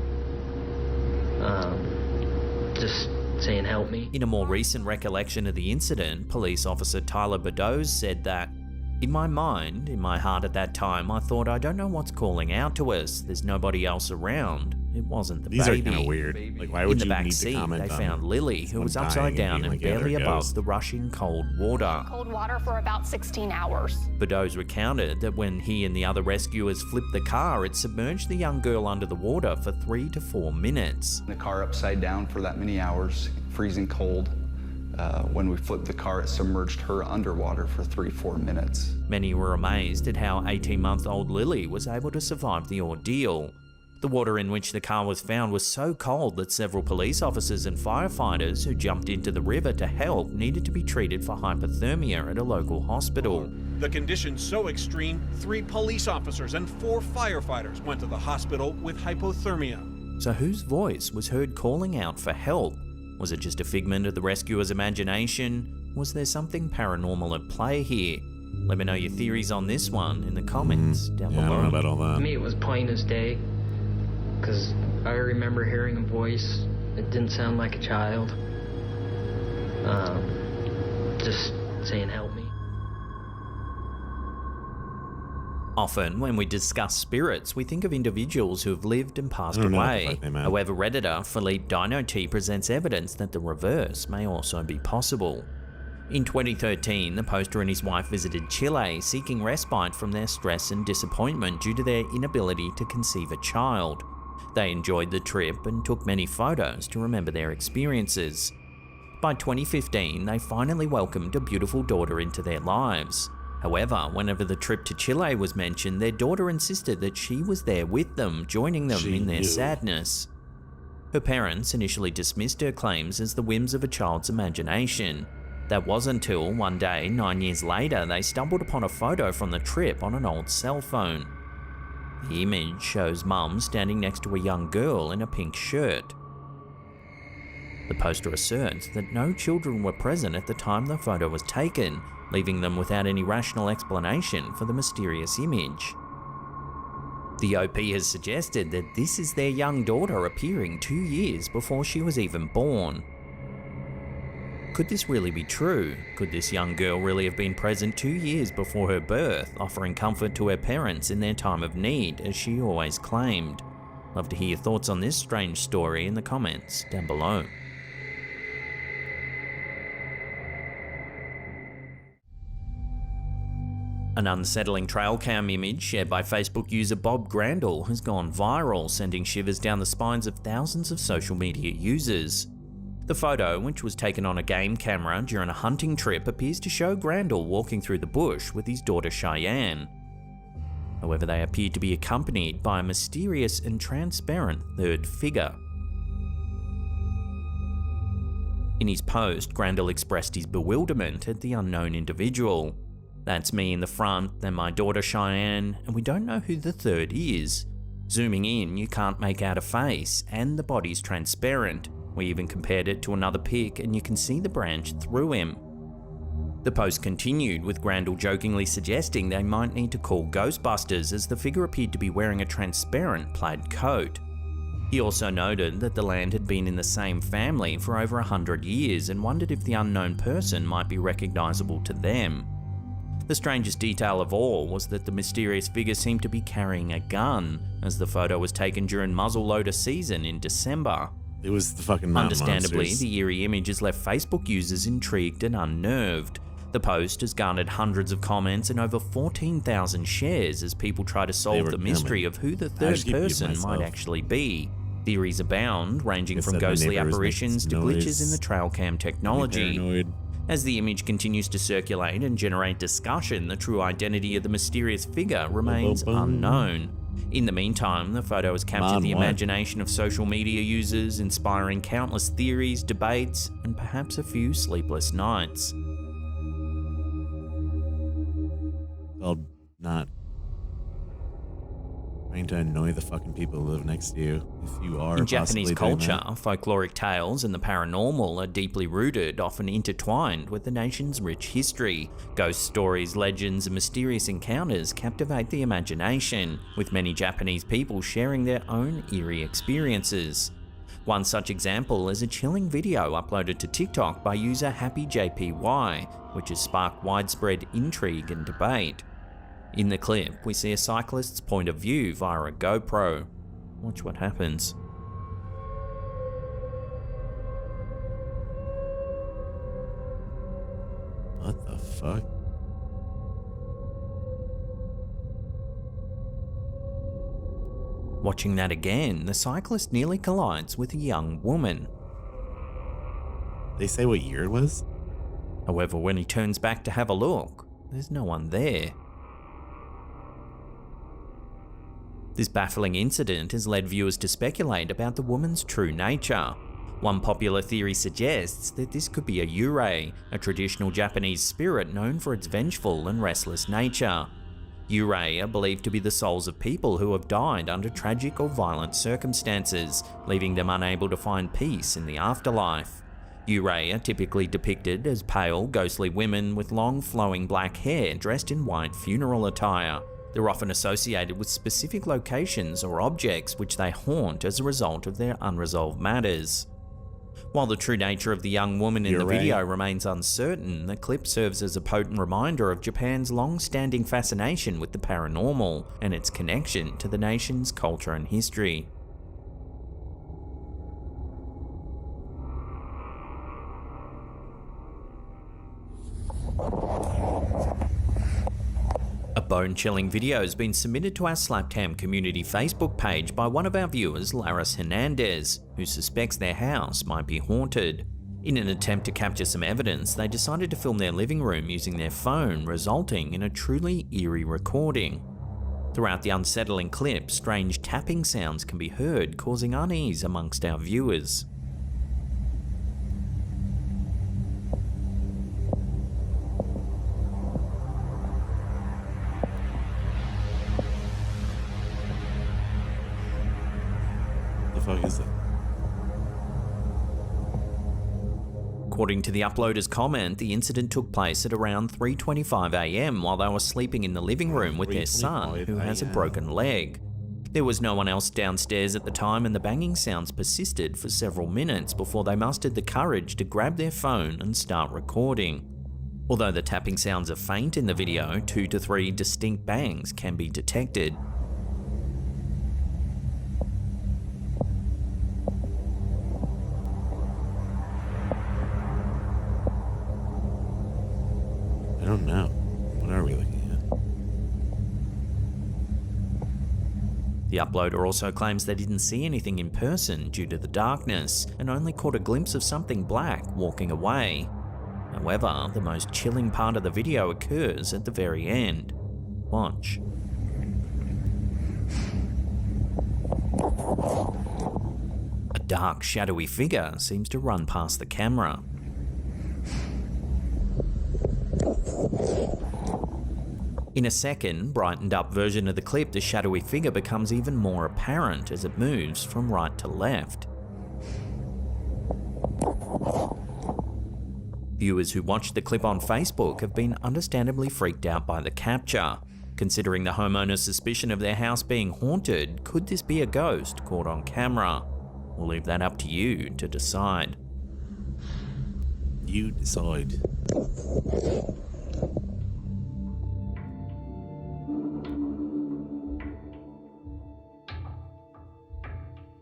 Speaker 15: Just saying, help me.
Speaker 9: In a more recent recollection of the incident, police officer Tyler Beddoes said that, "In my mind, in my heart at that time, I thought, I don't know what's calling out to us. There's nobody else around. It wasn't the
Speaker 1: These
Speaker 9: baby."
Speaker 1: are kind of weird. Like, why would
Speaker 9: in the
Speaker 1: you
Speaker 9: back
Speaker 1: need
Speaker 9: seat,
Speaker 1: to comment
Speaker 9: they
Speaker 1: on
Speaker 9: found Lily, who was upside down and barely above the rushing cold water.
Speaker 16: Cold water for about 16 hours.
Speaker 9: Beddoes recounted that when he and the other rescuers flipped the car, it submerged the young girl under the water for 3 to 4 minutes.
Speaker 17: The car upside down for that many hours, freezing cold. When we flipped the car, it submerged her underwater for 3-4 minutes.
Speaker 9: Many were amazed at how 18-month-old Lily was able to survive the ordeal. The water in which the car was found was so cold that several police officers and firefighters who jumped into the river to help needed to be treated for hypothermia at a local hospital.
Speaker 18: The condition so extreme, 3 police officers and 4 firefighters went to the hospital with hypothermia.
Speaker 9: So whose voice was heard calling out for help? Was it just a figment of the rescuer's imagination? Was there something paranormal at play here? Let me know your theories on this one in the comments down below.
Speaker 1: I don't know about all that.
Speaker 15: To me, it was plain as day, because I remember hearing a voice. It didn't sound like a child. Just saying, help me.
Speaker 9: Often, when we discuss spirits, we think of individuals who have lived and passed away. However, Redditor Philippe Dinoti presents evidence that the reverse may also be possible. In 2013, the poster and his wife visited Chile, seeking respite from their stress and disappointment due to their inability to conceive a child. They enjoyed the trip and took many photos to remember their experiences. By 2015, they finally welcomed a beautiful daughter into their lives. However, whenever the trip to Chile was mentioned, their daughter insisted that she was there with them, joining them in their sadness. Her parents initially dismissed her claims as the whims of a child's imagination. That wasn't until one day, 9 years later, they stumbled upon a photo from the trip on an old cell phone. The image shows Mum standing next to a young girl in a pink shirt. The poster asserts that no children were present at the time the photo was taken, leaving them without any rational explanation for the mysterious image. The OP has suggested that this is their young daughter appearing 2 years before she was even born. Could this really be true? Could this young girl really have been present 2 years before her birth, offering comfort to her parents in their time of need, as she always claimed? Love to hear your thoughts on this strange story in the comments down below. An unsettling trail cam image shared by Facebook user Bob Grandall has gone viral, sending shivers down the spines of thousands of social media users. The photo, which was taken on a game camera during a hunting trip, appears to show Grandall walking through the bush with his daughter Cheyenne. However, they appear to be accompanied by a mysterious and transparent third figure. In his post, Grandall expressed his bewilderment at the unknown individual. "That's me in the front, then my daughter Cheyenne, and we don't know who the third is. Zooming in, you can't make out a face, and the body's transparent. We even compared it to another pic, and you can see the branch through him." The post continued, with Grandall jokingly suggesting they might need to call Ghostbusters, as the figure appeared to be wearing a transparent plaid coat. He also noted that the land had been in the same family for over 100 years and wondered if the unknown person might be recognizable to them. The strangest detail of all was that the mysterious figure seemed to be carrying a gun, as the photo was taken during muzzleloader season in December.
Speaker 1: It was the fucking mountain
Speaker 9: Understandably,
Speaker 1: monsters.
Speaker 9: the eerie image has left Facebook users intrigued and unnerved. The post has garnered hundreds of comments and over 14,000 shares as people try to solve the mystery of who the third person might actually be. Theories abound, ranging from ghostly apparitions to glitches in the trail cam technology. As the image continues to circulate and generate discussion, the true identity of the mysterious figure remains unknown. In the meantime, the photo has captured the imagination of social media users, inspiring countless theories, debates, and perhaps a few sleepless nights.
Speaker 1: Called not trying to annoy the fucking people who live next to you. If you are
Speaker 9: in Japanese culture,
Speaker 1: that.
Speaker 9: folkloric tales and the paranormal are deeply rooted, often intertwined with the nation's rich history. Ghost stories, legends, and mysterious encounters captivate the imagination, with many Japanese people sharing their own eerie experiences. One such example is a chilling video uploaded to TikTok by user HappyJPY, which has sparked widespread intrigue and debate. In the clip, we see a cyclist's point of view via a GoPro. Watch what happens.
Speaker 1: What the fuck?
Speaker 9: Watching that again, the cyclist nearly collides with a young woman.
Speaker 1: They say what year it was?
Speaker 9: However, when he turns back to have a look, there's no one there. This baffling incident has led viewers to speculate about the woman's true nature. One popular theory suggests that this could be a yurei, a traditional Japanese spirit known for its vengeful and restless nature. Yurei are believed to be the souls of people who have died under tragic or violent circumstances, leaving them unable to find peace in the afterlife. Yurei are typically depicted as pale, ghostly women with long, flowing black hair dressed in white funeral attire. They're often associated with specific locations or objects which they haunt as a result of their unresolved matters. While the true nature of the young woman in the video remains uncertain, the clip serves as a potent reminder of Japan's long-standing fascination with the paranormal and its connection to the nation's culture and history. A bone-chilling video has been submitted to our Slapcam community Facebook page by one of our viewers, Laris Hernandez, who suspects their house might be haunted. In an attempt to capture some evidence, they decided to film their living room using their phone, resulting in a truly eerie recording. Throughout the unsettling clip, strange tapping sounds can be heard, causing unease amongst our viewers.
Speaker 1: Fuck is that?
Speaker 9: According to the uploader's comment, the incident took place at around 3:25 AM while they were sleeping in the living room with their son, who has a broken leg. There was no one else downstairs at the time, and the banging sounds persisted for several minutes before they mustered the courage to grab their phone and start recording. Although the tapping sounds are faint in the video, 2 to 3 distinct bangs can be detected.
Speaker 1: I don't know. What are we looking at?
Speaker 9: The uploader also claims they didn't see anything in person due to the darkness and only caught a glimpse of something black walking away. However, the most chilling part of the video occurs at the very end. Watch. A dark, shadowy figure seems to run past the camera. In a second, brightened up version of the clip, the shadowy figure becomes even more apparent as it moves from right to left. Viewers who watched the clip on Facebook have been understandably freaked out by the capture. Considering the homeowner's suspicion of their house being haunted, could this be a ghost caught on camera? We'll leave that up to you to decide.
Speaker 1: You decide.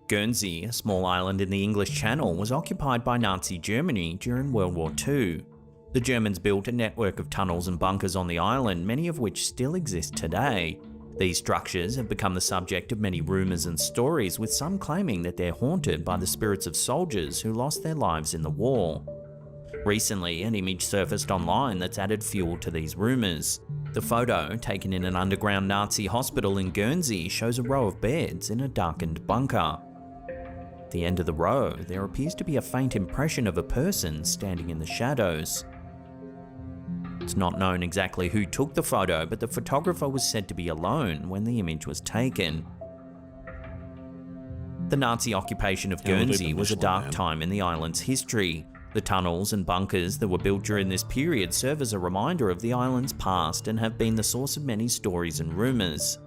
Speaker 9: Guernsey, a small island in the English Channel, was occupied by Nazi Germany during World War II. The Germans built a network of tunnels and bunkers on the island, many of which still exist today. These structures have become the subject of many rumours and stories, with some claiming that they're haunted by the spirits of soldiers who lost their lives in the war. Recently, an image surfaced online that's added fuel to these rumours. The photo, taken in an underground Nazi hospital in Guernsey, shows a row of beds in a darkened bunker. At the end of the row, there appears to be a faint impression of a person standing in the shadows. It's not known exactly who took the photo, but the photographer was said to be alone when the image was taken. The Nazi occupation of Guernsey was a dark time in the island's history. The tunnels and bunkers that were built during this period serve as a reminder of the island's past and have been the source of many stories and rumours.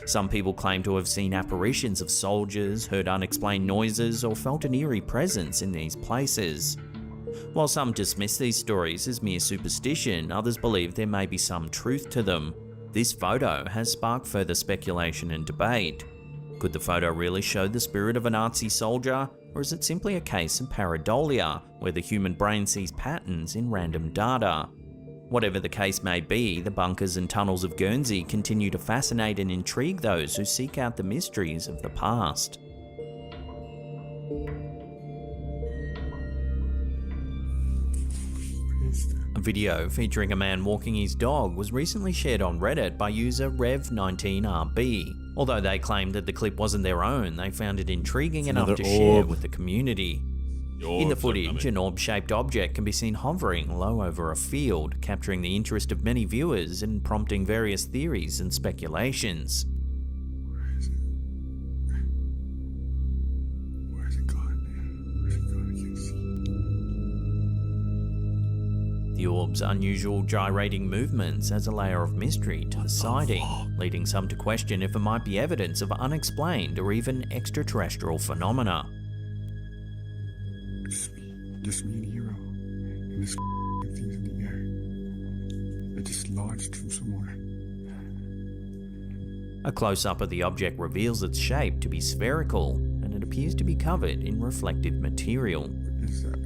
Speaker 9: Some people claim to have seen apparitions of soldiers, heard unexplained noises, or felt an eerie presence in these places. While some dismiss these stories as mere superstition, others believe there may be some truth to them. This photo has sparked further speculation and debate. Could the photo really show the spirit of a Nazi soldier, or is it simply a case of pareidolia, where the human brain sees patterns in random data? Whatever the case may be, the bunkers and tunnels of Guernsey continue to fascinate and intrigue those who seek out the mysteries of the past. A video featuring a man walking his dog was recently shared on Reddit by user Rev19RB. Although they claimed that the clip wasn't their own, they found it intriguing enough to share with the community. In the footage, an orb-shaped object can be seen hovering low over a field, capturing the interest of many viewers and prompting various theories and speculations. The orb's unusual gyrating movements adds a layer of mystery to the sighting, leading some to question if it might be evidence of unexplained or even extraterrestrial phenomena.
Speaker 19: Just me and Hero, and this thing's in the air. It just lodged from somewhere.
Speaker 9: A close-up of the object reveals its shape to be spherical, and it appears to be covered in reflective material.
Speaker 19: What is that?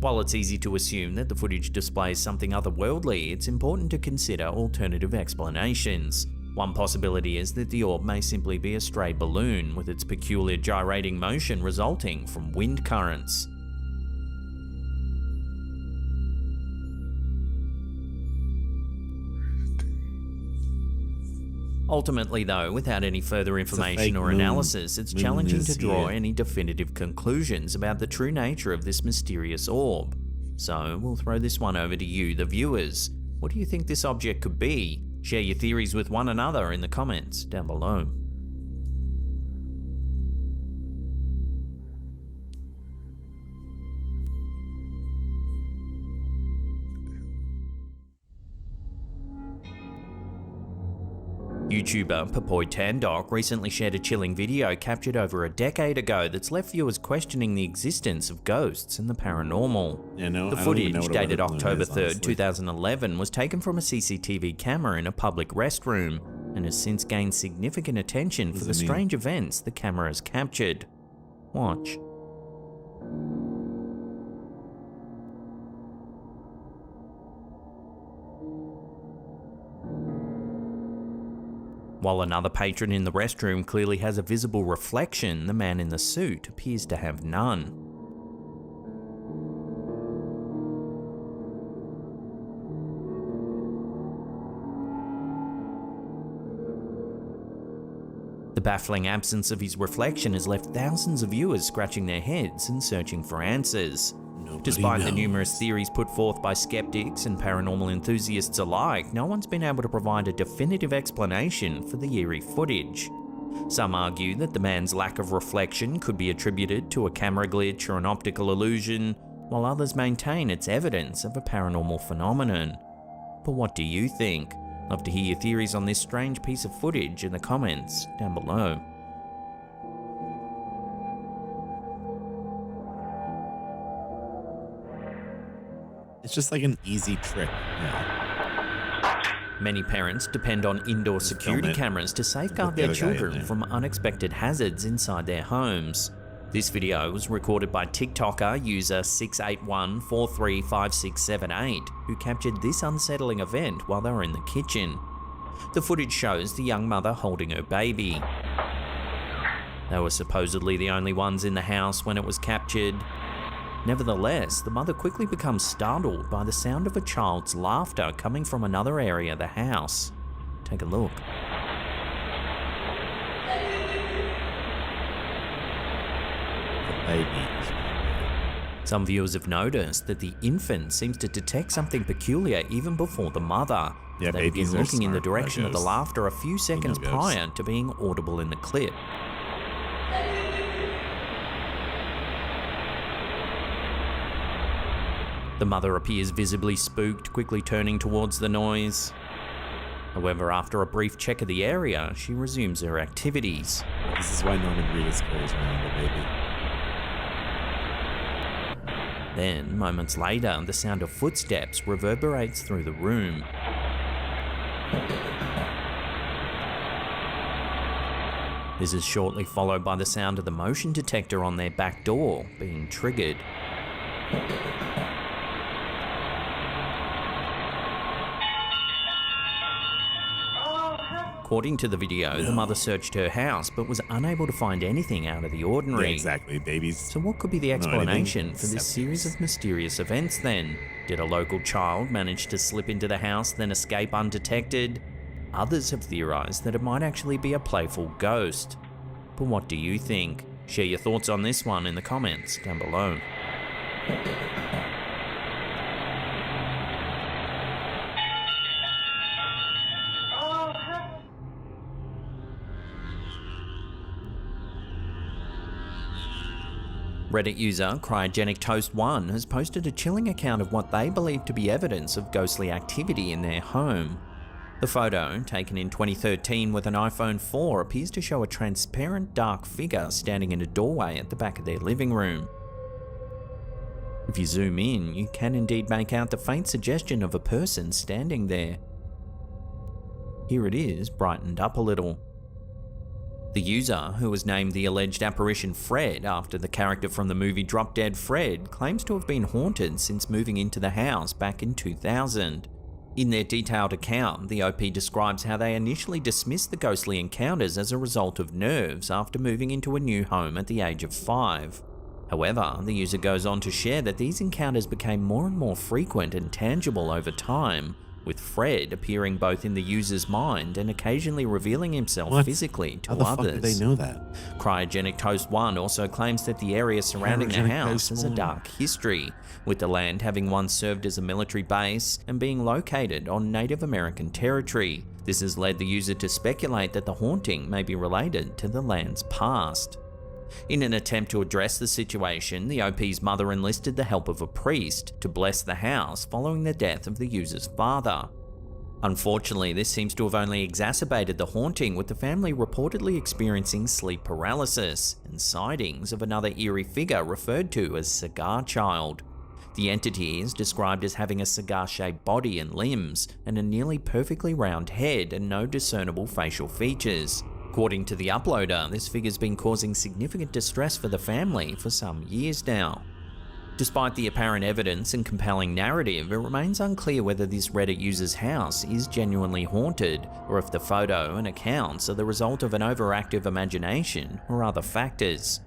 Speaker 9: While it's easy to assume that the footage displays something otherworldly, it's important to consider alternative explanations. One possibility is that the orb may simply be a stray balloon, with its peculiar gyrating motion resulting from wind currents. Ultimately though, without any further information or analysis, it's challenging to draw any definitive conclusions about the true nature of this mysterious orb. So we'll throw this one over to you, the viewers. What do you think this object could be? Share your theories with one another in the comments down below. YouTuber Papoy Tandok recently shared a chilling video captured over a decade ago that's left viewers questioning the existence of ghosts and the paranormal. The footage, dated October 3rd, 2011, was taken from a CCTV camera in a public restroom and has since gained significant attention for the strange events the camera has captured. Watch. While another patron in the restroom clearly has a visible reflection, the man in the suit appears to have none. The baffling absence of his reflection has left thousands of viewers scratching their heads and searching for answers. Despite the numerous theories put forth by skeptics and paranormal enthusiasts alike, no one's been able to provide a definitive explanation for the eerie footage. Some argue that the man's lack of reflection could be attributed to a camera glitch or an optical illusion, while others maintain it's evidence of a paranormal phenomenon. But what do you think? Love to hear your theories on this strange piece of footage in the comments down below.
Speaker 1: It's just like an easy trick. Yeah.
Speaker 9: Many parents depend on indoor security cameras to safeguard their children from unexpected hazards inside their homes. This video was recorded by TikToker user 681435678, who captured this unsettling event while they were in the kitchen. The footage shows the young mother holding her baby. They were supposedly the only ones in the house when it was captured. Nevertheless, the mother quickly becomes startled by the sound of a child's laughter coming from another area of the house. Take a look. Some viewers have noticed that the infant seems to detect something peculiar even before the mother.
Speaker 1: Yeah,
Speaker 9: they begin looking in the direction of the
Speaker 1: ghosts.
Speaker 9: laughter a few seconds prior to being audible in the clip. The mother appears visibly spooked, quickly turning towards the noise. However, after a brief check of the area, she resumes her activities.
Speaker 1: This is why Norman Reedus carries around the baby.
Speaker 9: Then, moments later, the sound of footsteps reverberates through the room. This is shortly followed by the sound of the motion detector on their back door being triggered. According to the video, the mother searched her house but was unable to find anything out of the ordinary.
Speaker 1: Yeah, exactly, babies.
Speaker 9: So what could be the explanation for this series of mysterious events then? Did a local child manage to slip into the house then escape undetected? Others have theorized that it might actually be a playful ghost. But what do you think? Share your thoughts on this one in the comments down below. Reddit user Cryogenic Toast 1 has posted a chilling account of what they believe to be evidence of ghostly activity in their home. The photo, taken in 2013 with an iPhone 4, appears to show a transparent dark figure standing in a doorway at the back of their living room. If you zoom in, you can indeed make out the faint suggestion of a person standing there. Here it is, brightened up a little. The user, who was named the alleged apparition Fred after the character from the movie Drop Dead Fred, claims to have been haunted since moving into the house back in 2000. In their detailed account, the OP describes how they initially dismissed the ghostly encounters as a result of nerves after moving into a new home at the age of 5. However, the user goes on to share that these encounters became more and more frequent and tangible over time, with Fred appearing both in the user's mind and occasionally revealing himself physically to
Speaker 1: How the
Speaker 9: others.
Speaker 1: fuck do they know that?
Speaker 9: Cryogenic Toast 1 also claims that the area surrounding the house has a dark history, with the land having once served as a military base and being located on Native American territory. This has led the user to speculate that the haunting may be related to the land's past. In an attempt to address the situation, the OP's mother enlisted the help of a priest to bless the house following the death of the user's father. Unfortunately, this seems to have only exacerbated the haunting, with the family reportedly experiencing sleep paralysis and sightings of another eerie figure referred to as Cigar Child. The entity is described as having a cigar-shaped body and limbs, and a nearly perfectly round head and no discernible facial features. According to the uploader, this figure's been causing significant distress for the family for some years now. Despite the apparent evidence and compelling narrative, it remains unclear whether this Reddit user's house is genuinely haunted, or if the photo and accounts are the result of an overactive imagination or other factors.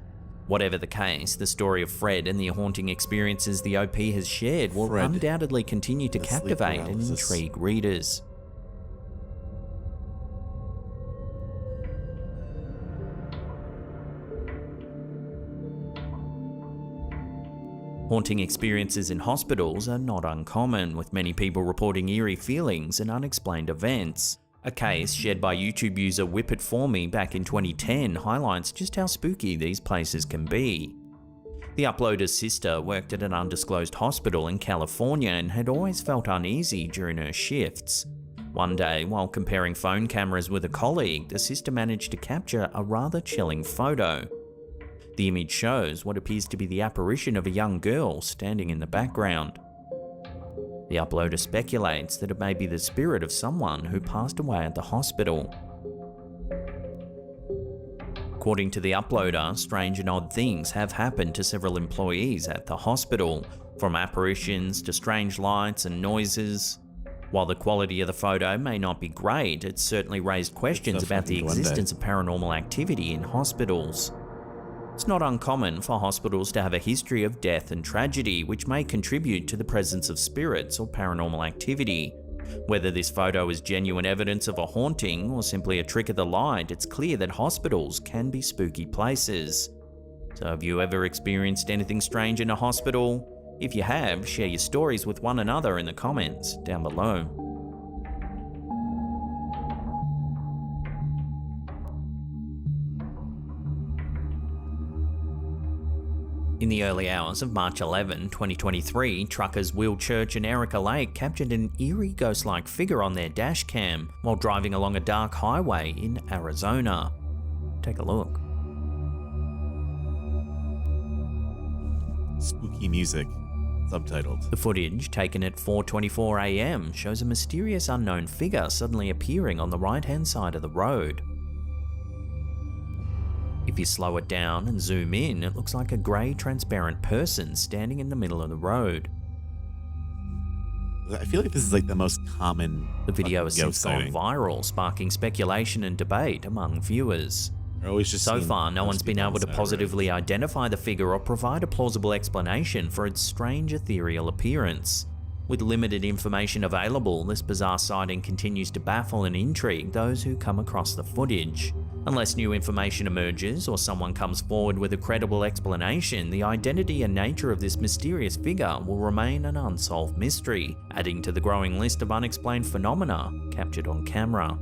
Speaker 9: Whatever the case, the story of Fred and the haunting experiences the OP has shared will undoubtedly continue to captivate and intrigue readers. Haunting experiences in hospitals are not uncommon, with many people reporting eerie feelings and unexplained events. A case shared by YouTube user Whip It For Me back in 2010 highlights just how spooky these places can be. The uploader's sister worked at an undisclosed hospital in California and had always felt uneasy during her shifts. One day, while comparing phone cameras with a colleague, the sister managed to capture a rather chilling photo. The image shows what appears to be the apparition of a young girl standing in the background. The uploader speculates that it may be the spirit of someone who passed away at the hospital. According to the uploader, strange and odd things have happened to several employees at the hospital, from apparitions to strange lights and noises. While the quality of the photo may not be great, it's certainly raised questions about the existence of paranormal activity in hospitals. It's not uncommon for hospitals to have a history of death and tragedy, which may contribute to the presence of spirits or paranormal activity. Whether this photo is genuine evidence of a haunting or simply a trick of the light, it's clear that hospitals can be spooky places. So have you ever experienced anything strange in a hospital? If you have, share your stories with one another in the comments down below. In the early hours of March 11, 2023, truckers Will Church and Erica Lake captured an eerie ghost-like figure on their dash cam while driving along a dark highway in Arizona. Take a look.
Speaker 1: Spooky music, subtitled.
Speaker 9: The footage, taken at 4:24 AM, shows a mysterious unknown figure suddenly appearing on the right-hand side of the road. If you slow it down and zoom in, it looks like a grey, transparent person standing in the middle of the road.
Speaker 1: I feel like this is like the most common.
Speaker 9: The video has since gone viral, sparking speculation and debate among viewers. So far, no one's been able to positively identify the figure or provide a plausible explanation for its strange ethereal appearance. With limited information available, this bizarre sighting continues to baffle and intrigue those who come across the footage. Unless new information emerges or someone comes forward with a credible explanation, the identity and nature of this mysterious figure will remain an unsolved mystery, adding to the growing list of unexplained phenomena captured on camera.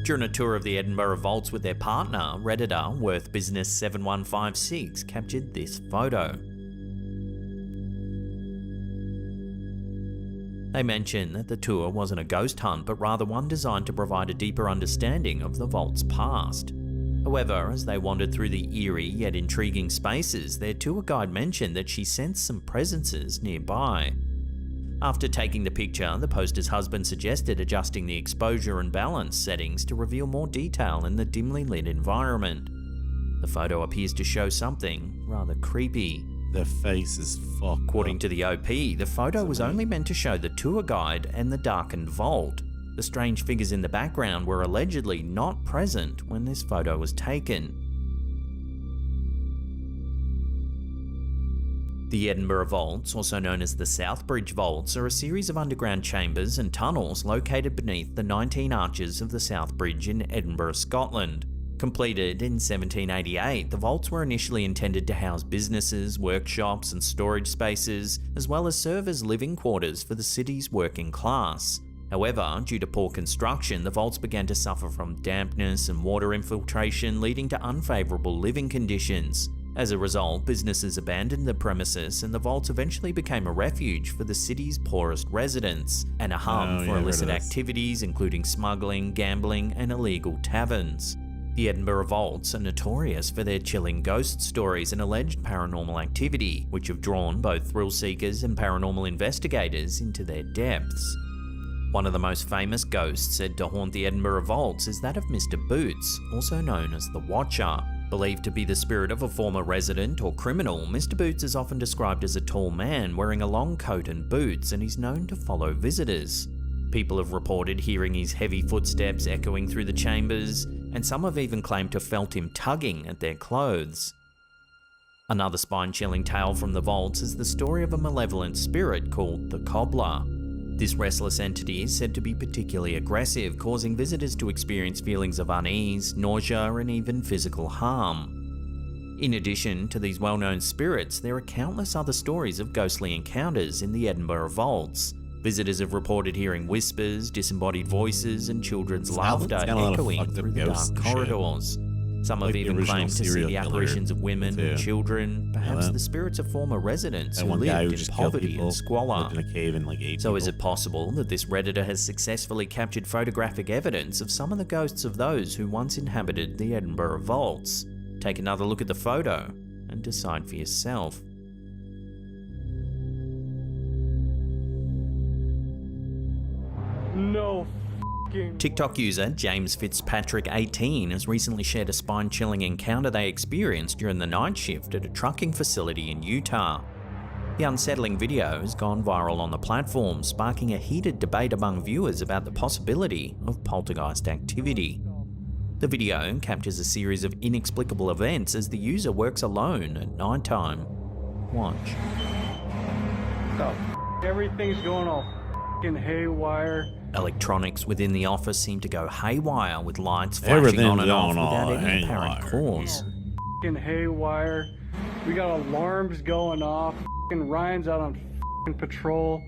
Speaker 9: During a tour of the Edinburgh Vaults with their partner, Redditor Worth Business 7156 captured this photo. They mentioned that the tour wasn't a ghost hunt, but rather one designed to provide a deeper understanding of the vault's past. However, as they wandered through the eerie yet intriguing spaces, their tour guide mentioned that she sensed some presences nearby. After taking the picture, the poster's husband suggested adjusting the exposure and balance settings to reveal more detail in the dimly lit environment. The photo appears to show something rather creepy.
Speaker 1: Their face is fucked.
Speaker 9: According to the OP, the photo was only meant to show the tour guide and the darkened vault. The strange figures in the background were allegedly not present when this photo was taken. The Edinburgh Vaults, also known as the Southbridge Vaults, are a series of underground chambers and tunnels located beneath the 19 arches of the South Bridge in Edinburgh, Scotland. Completed in 1788, the vaults were initially intended to house businesses, workshops and storage spaces, as well as serve as living quarters for the city's working class. However, due to poor construction, the vaults began to suffer from dampness and water infiltration, leading to unfavourable living conditions. As a result, businesses abandoned the premises and the vaults eventually became a refuge for the city's poorest residents, and a hub for illicit activities including smuggling, gambling and illegal taverns. The Edinburgh Vaults are notorious for their chilling ghost stories and alleged paranormal activity, which have drawn both thrill seekers and paranormal investigators into their depths. One of the most famous ghosts said to haunt the Edinburgh Vaults is that of Mr. Boots, also known as the Watcher. Believed to be the spirit of a former resident or criminal, Mr. Boots is often described as a tall man wearing a long coat and boots, and he's known to follow visitors. People have reported hearing his heavy footsteps echoing through the chambers, and some have even claimed to have felt him tugging at their clothes. Another spine-chilling tale from the vaults is the story of a malevolent spirit called the Cobbler. This restless entity is said to be particularly aggressive, causing visitors to experience feelings of unease, nausea, and even physical harm. In addition to these well-known spirits, there are countless other stories of ghostly encounters in the Edinburgh Vaults. Visitors have reported hearing whispers, disembodied voices, and children's laughter echoing through the dark corridors. Some have even claimed to see the apparitions of women and children, perhaps the spirits of former residents who lived in poverty and squalor. So is it possible that this Redditor has successfully captured photographic evidence of some of the ghosts of those who once inhabited the Edinburgh Vaults? Take another look at the photo and decide for yourself.
Speaker 12: No
Speaker 9: TikTok user James Fitzpatrick 18 has recently shared a spine-chilling encounter they experienced during the night shift at a trucking facility in Utah. The unsettling video has gone viral on the platform, sparking a heated debate among viewers about the possibility of poltergeist activity. The video captures a series of inexplicable events as the user works alone at nighttime. Watch.
Speaker 12: Everything's going all f***ing haywire.
Speaker 9: Electronics within the office seem to go haywire, with lights flashing on and off without any apparent cause.
Speaker 12: F***ing haywire. We got alarms going off. F***ing Ryan's out on f***ing patrol.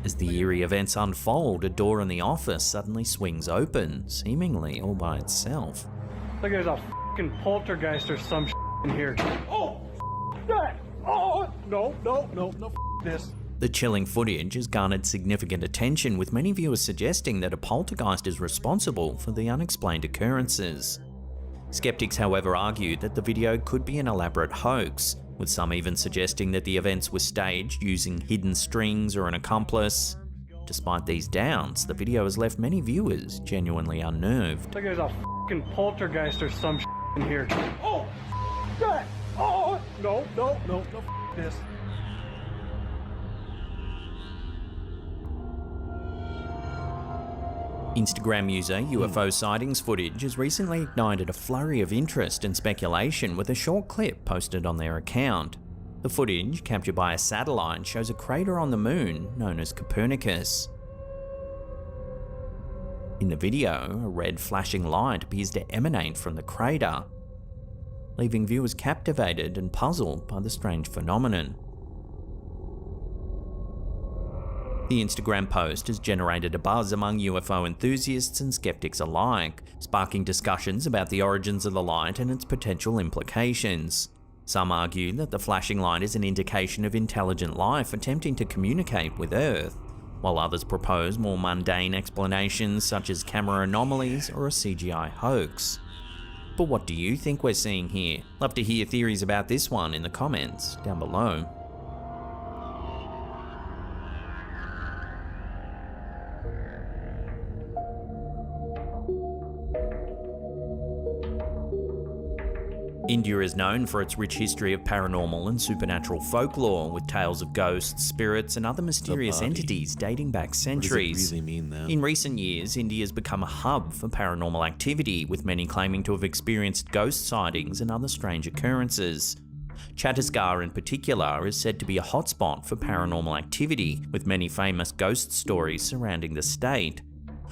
Speaker 9: As the eerie events unfold, a door in the office suddenly swings open, seemingly all by itself.
Speaker 12: Like there's a f***ing poltergeist or some shit in here. Oh, that! Oh, no, f*** this.
Speaker 9: The chilling footage has garnered significant attention, with many viewers suggesting that a poltergeist is responsible for the unexplained occurrences. Skeptics, however, argue that the video could be an elaborate hoax, with some even suggesting that the events were staged using hidden strings or an accomplice. Despite these doubts, the video has left many viewers genuinely unnerved.
Speaker 12: Like there's a f***ing poltergeist or some shit in here. Oh, that! Oh, no, f*** this.
Speaker 9: Instagram user UFO sightings footage has recently ignited a flurry of interest and speculation, with a short clip posted on their account. The footage, captured by a satellite, shows a crater on the moon known as Copernicus. In the video, a red flashing light appears to emanate from the crater, leaving viewers captivated and puzzled by the strange phenomenon. The Instagram post has generated a buzz among UFO enthusiasts and skeptics alike, sparking discussions about the origins of the light and its potential implications. Some argue that the flashing light is an indication of intelligent life attempting to communicate with Earth, while others propose more mundane explanations such as camera anomalies or a CGI hoax. But what do you think we're seeing here? Love to hear theories about this one in the comments down below. India is known for its rich history of paranormal and supernatural folklore, with tales of ghosts, spirits, and other mysterious entities dating back centuries.
Speaker 1: What does it really mean, though?
Speaker 9: In recent years, India has become a hub for paranormal activity, with many claiming to have experienced ghost sightings and other strange occurrences. Chhattisgarh in particular is said to be a hotspot for paranormal activity, with many famous ghost stories surrounding the state.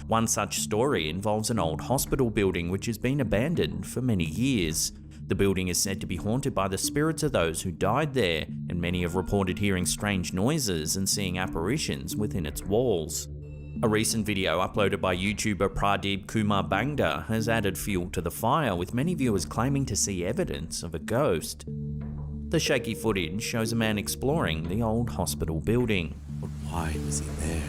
Speaker 9: One such story involves an old hospital building which has been abandoned for many years. The building is said to be haunted by the spirits of those who died there, and many have reported hearing strange noises and seeing apparitions within its walls. A recent video uploaded by YouTuber Pradeep Kumar Bangda has added fuel to the fire, with many viewers claiming to see evidence of a ghost. The shaky footage shows a man exploring the old hospital building.
Speaker 1: But why was he there?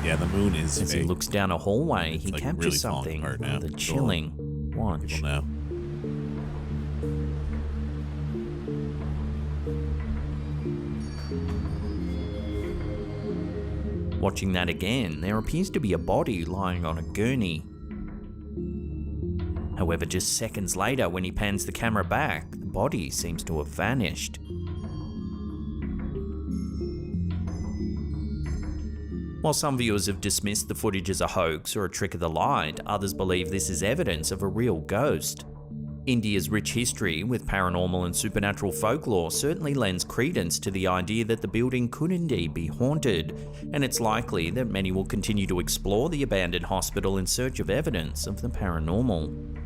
Speaker 1: Yeah, the moon is
Speaker 9: As
Speaker 1: fake.
Speaker 9: he looks down a hallway, he
Speaker 1: like
Speaker 9: captures
Speaker 1: really
Speaker 9: something
Speaker 1: falling apart now.
Speaker 9: rather chilling. Watch.
Speaker 1: People know.
Speaker 9: Watching that again, there appears to be a body lying on a gurney. However, just seconds later, when he pans the camera back, the body seems to have vanished. While some viewers have dismissed the footage as a hoax or a trick of the light, others believe this is evidence of a real ghost. India's rich history with paranormal and supernatural folklore certainly lends credence to the idea that the building could indeed be haunted, and it's likely that many will continue to explore the abandoned hospital in search of evidence of the paranormal.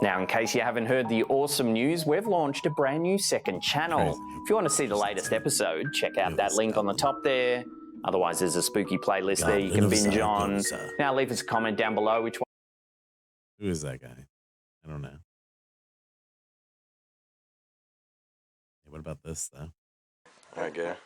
Speaker 8: Now, in case you haven't heard the awesome news, we've launched a brand new second channel. If you want to see the latest episode, check out that link on the top there. Otherwise, there's a spooky playlist there you can binge on. Now, leave us a comment down below which one
Speaker 1: Who is that guy? I don't know. Hey, what about this, though?
Speaker 20: I get it.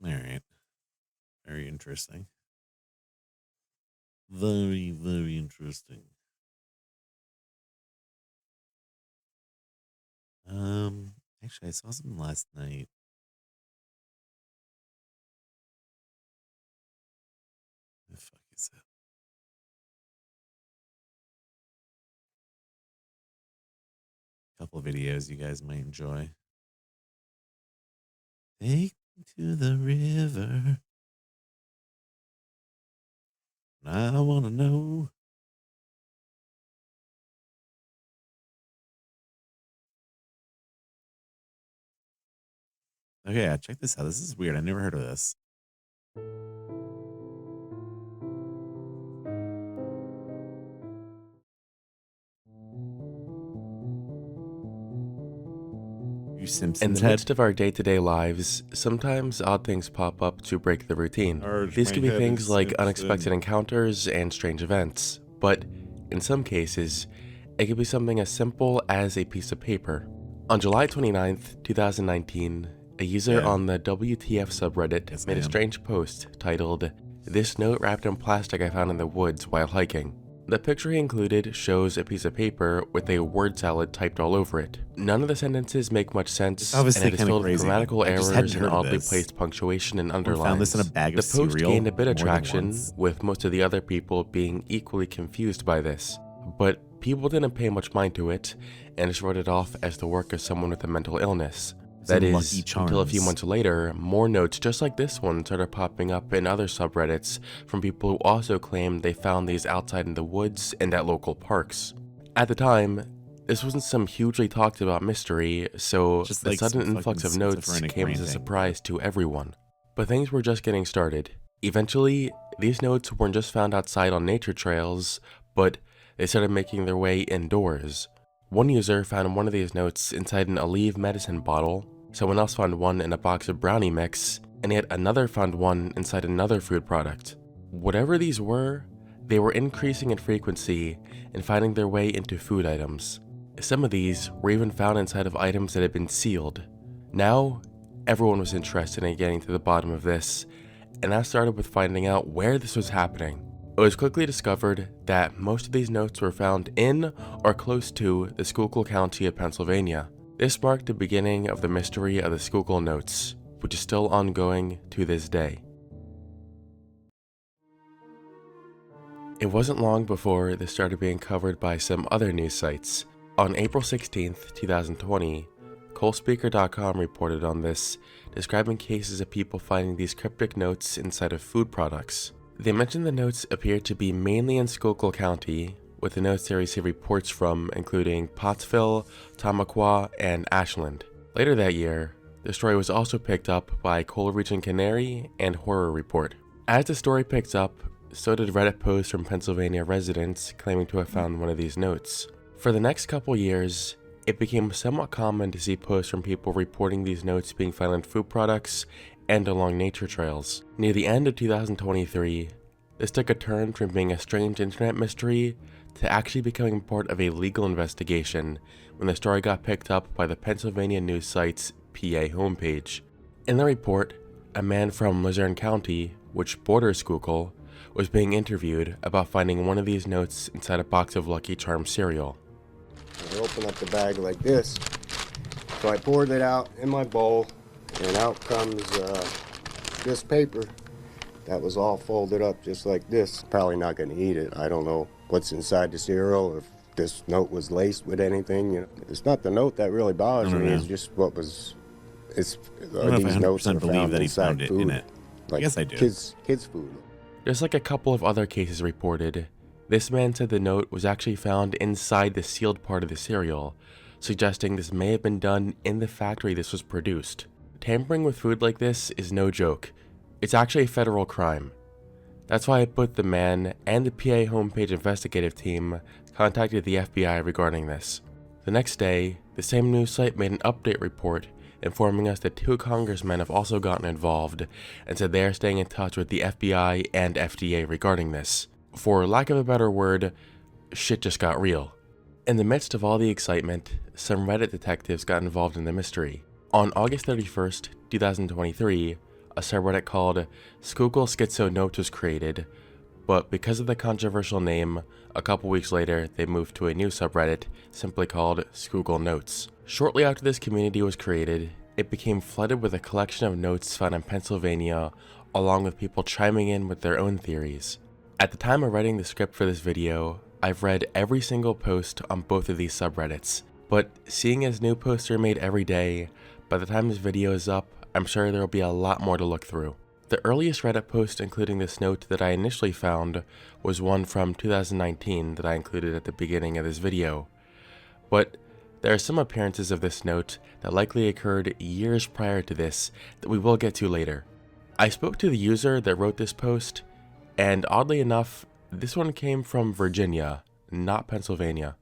Speaker 1: All right. Very interesting. Very, very interesting. Actually, I saw something last night. The fuck is it? A couple of videos you guys might enjoy. Take me to the river. I want to know. Okay, check this out. This is weird. I never heard of this. You Simpsons
Speaker 20: In the midst of our day-to-day lives, sometimes odd things pop up to break the routine. These could be things like unexpected encounters and strange events, but in some cases, it could be something as simple as a piece of paper. On July 29th, 2019, a user on the WTF subreddit made a strange post titled, "This note wrapped in plastic I found in the woods while hiking." The picture he included shows a piece of paper with a word salad typed all over it. None of the sentences make much sense, and it is filled with grammatical errors and oddly placed punctuation and underlines.
Speaker 1: Found this in a bag of
Speaker 20: the post
Speaker 1: cereal
Speaker 20: gained a bit of
Speaker 1: more than
Speaker 20: traction,
Speaker 1: once.
Speaker 20: with most of the other people being equally confused by this. But people didn't pay much mind to it, and just wrote it off as the work of someone with a mental illness. That is, until a few months later, more notes just like this one started popping up in other subreddits from people who also claimed they found these outside in the woods and at local parks. At the time, this wasn't some hugely talked about mystery, so the
Speaker 1: like
Speaker 20: sudden
Speaker 1: some
Speaker 20: influx of
Speaker 1: fucking
Speaker 20: notes
Speaker 1: schizophrenic
Speaker 20: came as a
Speaker 1: ranting.
Speaker 20: surprise to everyone. But things were just getting started. Eventually, these notes weren't just found outside on nature trails, but they started making their way indoors. One user found one of these notes inside an Aleve medicine bottle, someone else found one in a box of brownie mix, and yet another found one inside another food product. Whatever these were, they were increasing in frequency and finding their way into food items. Some of these were even found inside of items that had been sealed. Now, everyone was interested in getting to the bottom of this, and that started with finding out where this was happening. It was quickly discovered that most of these notes were found in or close to the Schuylkill County of Pennsylvania. This marked the beginning of the mystery of the Schuylkill Notes, which is still ongoing to this day. It wasn't long before this started being covered by some other news sites. On April 16th, 2020, ColeSpeaker.com reported on this, describing cases of people finding these cryptic notes inside of food products. They mentioned the notes appeared to be mainly in Schuylkill County, with the notes they received reports from including Pottsville, Tamaqua, and Ashland. Later that year, the story was also picked up by Coal Region Canary and Horror Report. As the story picked up, so did Reddit posts from Pennsylvania residents claiming to have found one of these notes. For the next couple years, it became somewhat common to see posts from people reporting these notes being found in food products and along nature trails. Near the end of 2023, this took a turn from being a strange internet mystery to actually becoming part of a legal investigation when the story got picked up by the Pennsylvania news site's PA homepage. In the report, a man from Luzerne County, which borders Schuylkill, was being interviewed about finding one of these notes inside a box of Lucky Charms cereal.
Speaker 21: I open up the bag like this, so I poured it out in my bowl, and out comes this paper that was all folded up just like this. Probably not going to eat it. I don't know what's inside the cereal, or if this note was laced with anything. You know, it's not the note that really bothers me. It's just what was. It's these notes are found inside food, like
Speaker 1: I guess I do.
Speaker 21: Kids food.
Speaker 20: Just like a couple of other cases reported, this man said the note was actually found inside the sealed part of the cereal, suggesting this may have been done in the factory this was produced. Tampering with food like this is no joke. It's actually a federal crime. That's why I put the man and the PA homepage investigative team contacted the FBI regarding this. The next day, the same news site made an update report informing us that 2 congressmen have also gotten involved and said they are staying in touch with the FBI and FDA regarding this. For lack of a better word, shit just got real. In the midst of all the excitement, some Reddit detectives got involved in the mystery. On August 31st, 2023, a subreddit called Schuylkill Schizo Notes was created, but because of the controversial name, a couple weeks later they moved to a new subreddit simply called Schuylkill Notes. Shortly after this community was created, it became flooded with a collection of notes found in Pennsylvania, along with people chiming in with their own theories. At the time of writing the script for this video, I've read every single post on both of these subreddits, but seeing as new posts are made every day, by the time this video is up, I'm sure there will be a lot more to look through. The earliest Reddit post including this note that I initially found was one from 2019 that I included at the beginning of this video, but there are some appearances of this note that likely occurred years prior to this that we will get to later. I spoke to the user that wrote this post, and oddly enough, this one came from Virginia, not Pennsylvania.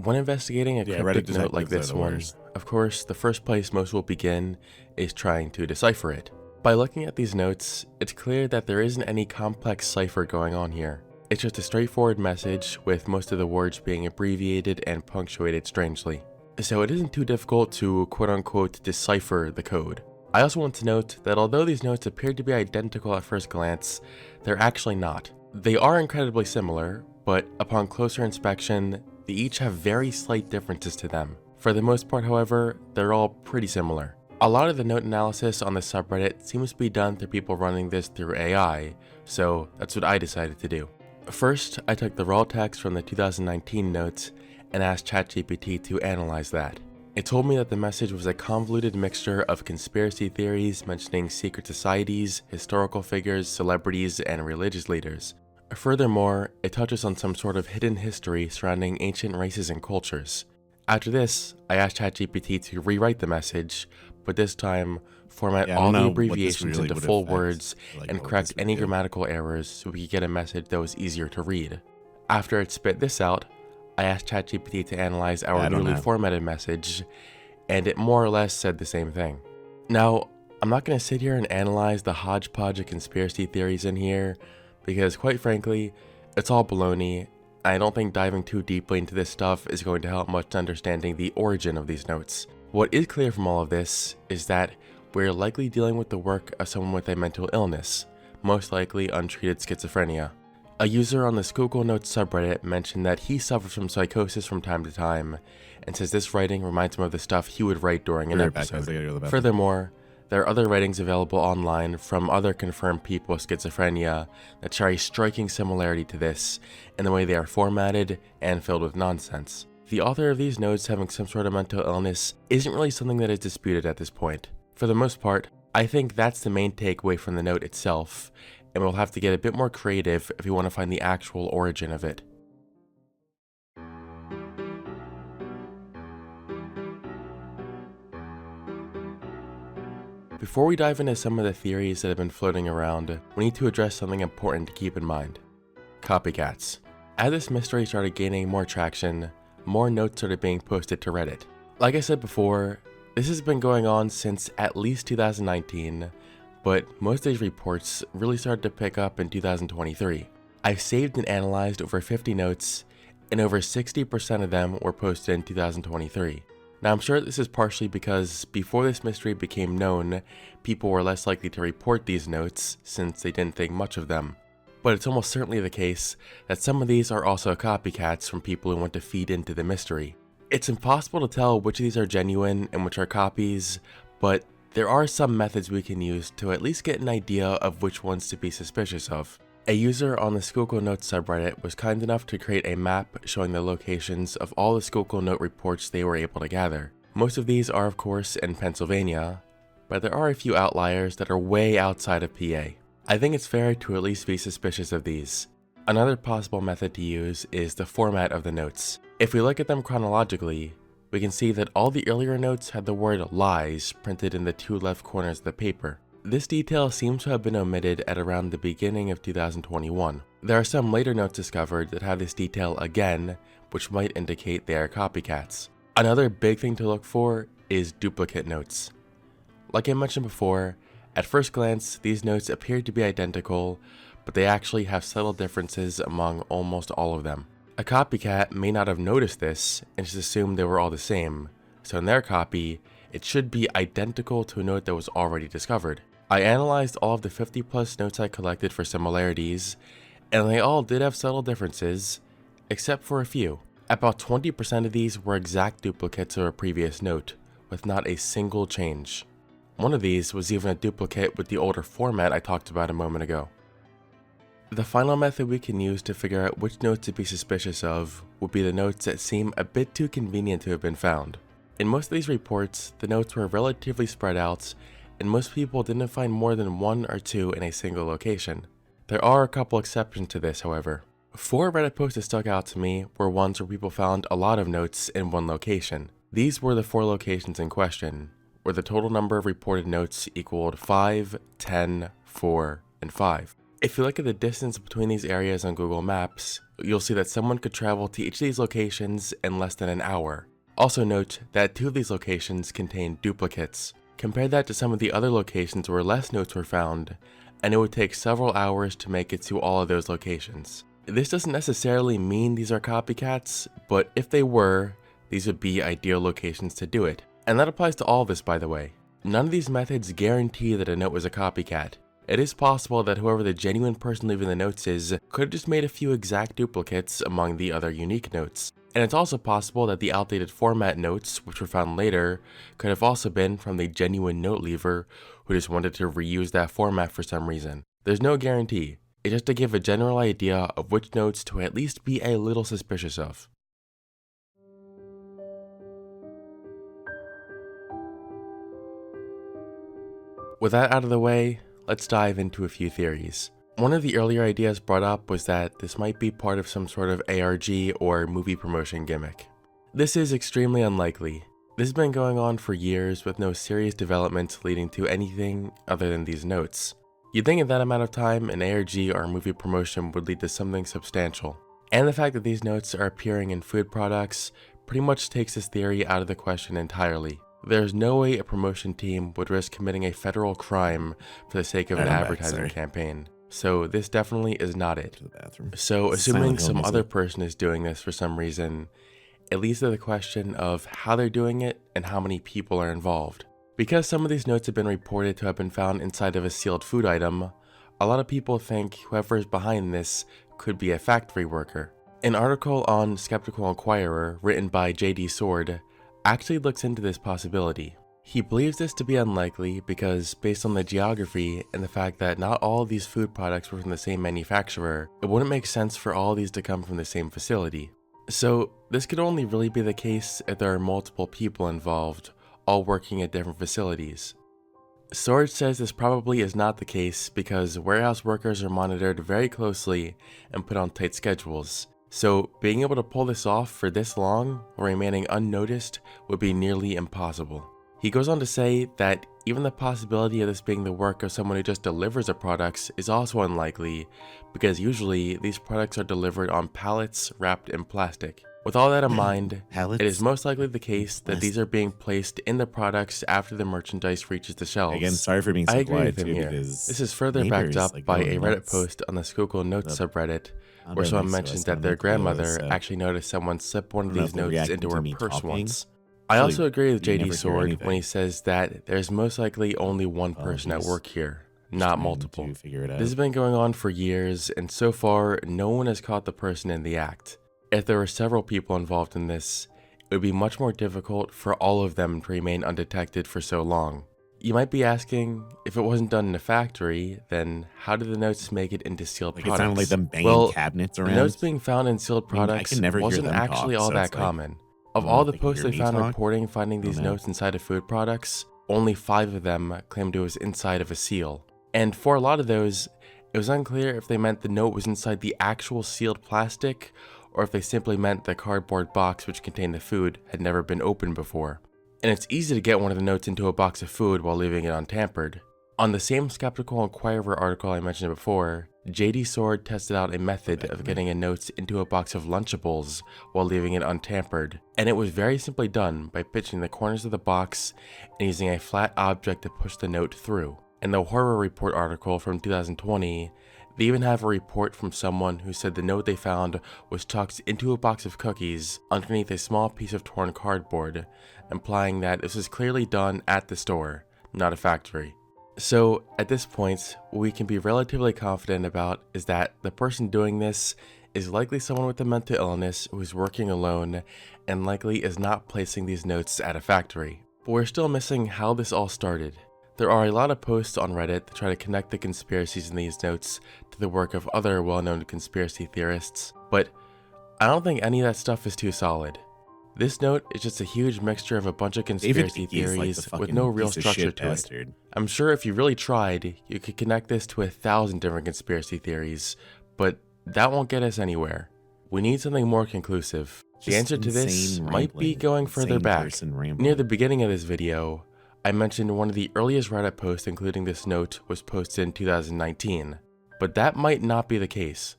Speaker 20: When investigating a cryptic note like this one, of course, the first place most will begin is trying to decipher it. By looking at these notes, it's clear that there isn't any complex cipher going on here. It's just a straightforward message with most of the words being abbreviated and punctuated strangely. So it isn't too difficult to quote-unquote decipher the code. I also want to note that although these notes appear to be identical at first glance, they're actually not. They are incredibly similar, but upon closer inspection, they each have very slight differences to them. For the most part, however, they're all pretty similar. A lot of the note analysis on the subreddit seems to be done through people running this through AI, so that's what I decided to do. First, I took the raw text from the 2019 notes and asked ChatGPT to analyze that. It told me that the message was a convoluted mixture of conspiracy theories mentioning secret societies, historical figures, celebrities, and religious leaders. Furthermore, it touches on some sort of hidden history surrounding ancient races and cultures. After this, I asked ChatGPT to rewrite the message, but this time format all the abbreviations into full words and correct any grammatical errors so we could get a message that was easier to read. After it spit this out, I asked ChatGPT to analyze our newly formatted message, and it more or less said the same thing. Now, I'm not going to sit here and analyze the hodgepodge of conspiracy theories in here, because quite frankly, it's all baloney, I don't think diving too deeply into this stuff is going to help much understanding the origin of these notes. What is clear from all of this is that we're likely dealing with the work of someone with a mental illness, most likely untreated schizophrenia. A user on the Google Notes subreddit mentioned that he suffers from psychosis from time to time, and says this writing reminds him of the stuff he would write during an episode. Furthermore, there are other writings available online from other confirmed people with schizophrenia that share a striking similarity to this in the way they are formatted and filled with nonsense. The author of these notes having some sort of mental illness isn't really something that is disputed at this point. For the most part, I think that's the main takeaway from the note itself, and we'll have to get a bit more creative if we want to find the actual origin of it. Before we dive into some of the theories that have been floating around, we need to address something important to keep in mind. Copycats. As this mystery started gaining more traction, more notes started being posted to Reddit. Like I said before, this has been going on since at least 2019, but most of these reports really started to pick up in 2023. I've saved and analyzed over 50 notes, and over 60% of them were posted in 2023. Now I'm sure this is partially because before this mystery became known, people were less likely to report these notes since they didn't think much of them. But it's almost certainly the case that some of these are also copycats from people who want to feed into the mystery. It's impossible to tell which of these are genuine and which are copies, but there are some methods we can use to at least get an idea of which ones to be suspicious of. A user on the Schuylkill Notes subreddit was kind enough to create a map showing the locations of all the Schuylkill Note reports they were able to gather. Most of these are of course in Pennsylvania, but there are a few outliers that are way outside of PA. I think it's fair to at least be suspicious of these. Another possible method to use is the format of the notes. If we look at them chronologically, we can see that all the earlier notes had the word lies printed in the two left corners of the paper. This detail seems to have been omitted at around the beginning of 2021. There are some later notes discovered that have this detail again, which might indicate they are copycats. Another big thing to look for is duplicate notes. Like I mentioned before, at first glance these notes appear to be identical, but they actually have subtle differences among almost all of them. A copycat may not have noticed this and just assumed they were all the same, so in their copy, it should be identical to a note that was already discovered. I analyzed all of the 50 plus notes I collected for similarities, and they all did have subtle differences, except for a few. About 20% of these were exact duplicates of a previous note, with not a single change. One of these was even a duplicate with the older format I talked about a moment ago. The final method we can use to figure out which notes to be suspicious of would be the notes that seem a bit too convenient to have been found. In most of these reports, the notes were relatively spread out, and most people didn't find more than one or two in a single location. There are a couple exceptions to this, however. 4 Reddit posts that stuck out to me were ones where people found a lot of notes in one location. These were the 4 locations in question, where the total number of reported notes equaled 5, 10, 4, and 5. If you look at the distance between these areas on Google Maps, you'll see that someone could travel to each of these locations in less than an hour. Also note that 2 of these locations contain duplicates. Compare that to some of the other locations where less notes were found, and it would take several hours to make it to all of those locations. This doesn't necessarily mean these are copycats, but if they were, these would be ideal locations to do it. And that applies to all of this, by the way. None of these methods guarantee that a note was a copycat. It is possible that whoever the genuine person leaving the notes is could have just made a few exact duplicates among the other unique notes. And it's also possible that the outdated format notes, which were found later, could have also been from the genuine note leaver who just wanted to reuse that format for some reason. There's no guarantee. It's just to give a general idea of which notes to at least be a little suspicious of. With that out of the way, let's dive into a few theories. One of the earlier ideas brought up was that this might be part of some sort of ARG or movie promotion gimmick. This is extremely unlikely. This has been going on for years with no serious developments leading to anything other than these notes. You'd think in that amount of time an ARG or movie promotion would lead to something substantial. And the fact that these notes are appearing in food products pretty much takes this theory out of the question entirely. There's no way a promotion team would risk committing a federal crime for the sake of an advertising campaign. so this definitely is not it. So assuming some other person is doing this for some reason, it leads to the question of how they're doing it and how many people are involved. Because some of these notes have been reported to have been found inside of a sealed food item, a lot of people think whoever is behind this could be a factory worker. An article on Skeptical Inquirer written by J.D. Sword actually looks into this possibility. He believes this to be unlikely because, based on the geography and the fact that not all of these food products were from the same manufacturer, it wouldn't make sense for all of these to come from the same facility. So this could only really be the case if there are multiple people involved, all working at different facilities. Sword says this probably is not the case because warehouse workers are monitored very closely and put on tight schedules. So being able to pull this off for this long while remaining unnoticed would be nearly impossible. He goes on to say that even the possibility of this being the work of someone who just delivers the products is also unlikely, because usually these products are delivered on pallets wrapped in plastic. With all that in mind, it is most likely the case that these are being placed in the products after the merchandise reaches the shelves.
Speaker 1: Again, sorry for being so
Speaker 20: I agree
Speaker 1: quiet
Speaker 20: with him
Speaker 1: too,
Speaker 20: here.
Speaker 1: because
Speaker 20: This is further backed up by a Reddit post on the Schuylkill Notes subreddit, where someone mentioned that their grandmother actually noticed someone slip one of these notes into her purse once. I also agree with JD Sword when he says that there's most likely only one person at work here, not multiple. This has been going on for years, and so far, no one has caught the person in the act. If there were several people involved in this, it would be much more difficult for all of them to remain undetected for so long. You might be asking, if it wasn't done in a factory, then how did the notes make it into sealed products?
Speaker 1: It sounded like them banging cabinets around.
Speaker 20: The notes being found in sealed products wasn't actually all that common. Of all the posts they found reporting finding these notes inside of food products, only 5 of them claimed it was inside of a seal. And for a lot of those, it was unclear if they meant the note was inside the actual sealed plastic, or if they simply meant the cardboard box which contained the food had never been opened before. And it's easy to get one of the notes into a box of food while leaving it untampered. On the same Skeptical Inquirer article I mentioned before, JD Sword tested out a method of getting a note into a box of Lunchables while leaving it untampered, and it was very simply done by pitching the corners of the box and using a flat object to push the note through. In the Horror Report article from 2020, they even have a report from someone who said the note they found was tucked into a box of cookies underneath a small piece of torn cardboard, implying that this was clearly done at the store, not a factory. So, at this point, what we can be relatively confident about is that the person doing this is likely someone with a mental illness who is working alone and likely is not placing these notes at a factory. But we're still missing how this all started. There are a lot of posts on Reddit that try to connect the conspiracies in these notes to the work of other well-known conspiracy theorists, but I don't think any of that stuff is too solid. This note is just a huge mixture of a bunch of conspiracy theories with no real structure to it. I'm sure if you really tried, you could connect this to 1,000 different conspiracy theories, but that won't get us anywhere. We need something more conclusive. The answer to this might be going further back. Near the beginning of this video, I mentioned one of the earliest Reddit posts including this note was posted in 2019, but that might not be the case.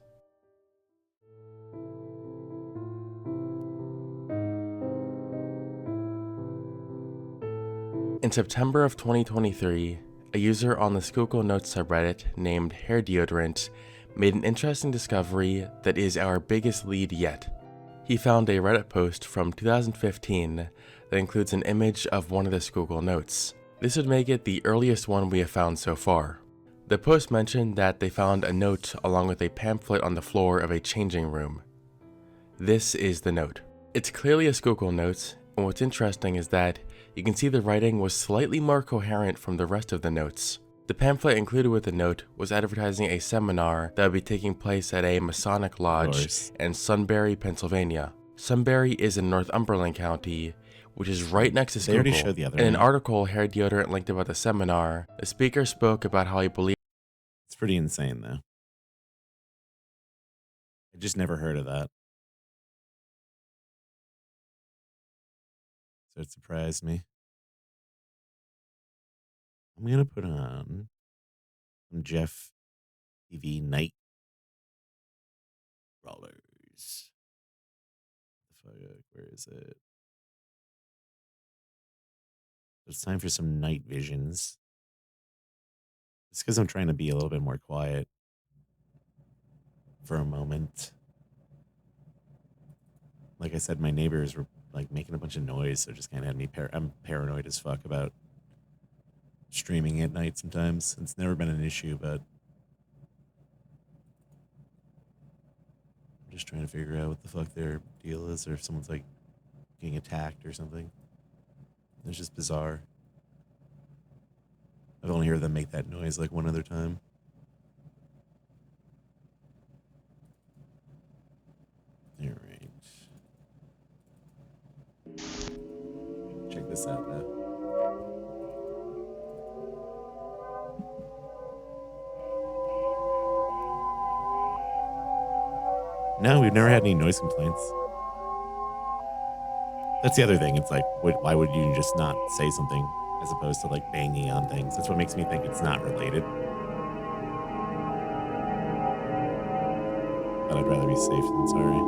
Speaker 20: In September of 2023, a user on the Schuylkill Notes subreddit named Hair Deodorant made an interesting discovery that is our biggest lead yet. He found a Reddit post from 2015 that includes an image of one of the Schuylkill Notes. This would make it the earliest one we have found so far. The post mentioned that they found a note along with a pamphlet on the floor of a changing room. This is the note. It's clearly a Schuylkill Note, and what's interesting is that you can see the writing was slightly more coherent from the rest of the notes. The pamphlet included with the note was advertising a seminar that would be taking place at a Masonic lodge in Sunbury, Pennsylvania. Sunbury is in Northumberland County, which is right next to Schuylkill. In an article Hair Deodorant linked about the seminar, the speaker spoke about how he believed
Speaker 1: it's pretty insane though. I just never heard of that. So it surprised me. I'm going to put on some Jeff TV Night Crawlers. Where is it? It's time for some night visions. It's because I'm trying to be a little bit more quiet. for a moment. Like I said, my neighbors were like making a bunch of noise, so it just kind of had me I'm paranoid as fuck about streaming at night sometimes. It's never been an issue, but I'm just trying to figure out what the fuck their deal is, or if someone's like getting attacked or something. It's just bizarre. I've only heard them make that noise like one other time. All right. Check this out now. No, we've never had any noise complaints. That's the other thing. It's like, why would you just not say something as opposed to like banging on things? That's what makes me think it's not related. But I'd rather be safe than sorry.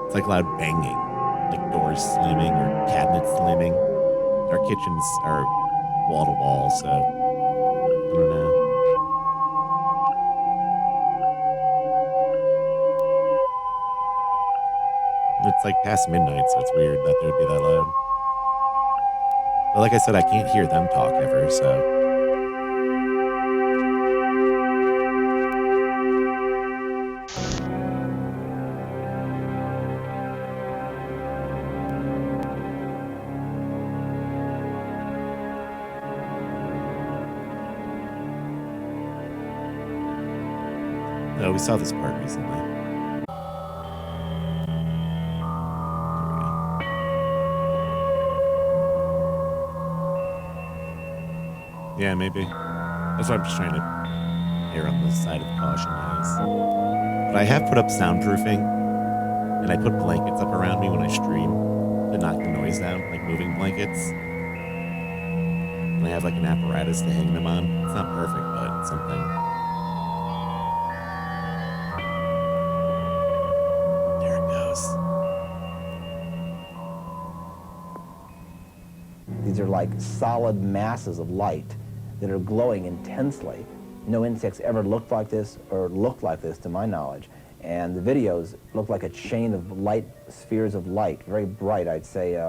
Speaker 1: It's like loud banging, like doors slamming or cabinets slamming. Our kitchens are wall to wall, so I don't know. It's like past midnight, so it's weird that they would be that loud. But like I said, I can't hear them talk ever, so. No, we saw this part recently. Yeah, maybe. That's why I'm just trying to err on the side of caution, guys. But I have put up soundproofing, and I put blankets up around me when I stream to knock the noise down, like moving blankets. And I have like an apparatus to hang them on. It's not perfect, but it's something. There it goes.
Speaker 4: These are like solid masses of light that are glowing intensely. No insects ever looked like this or looked like this to my knowledge. And the videos look like a chain of light, spheres of light, very bright, I'd say,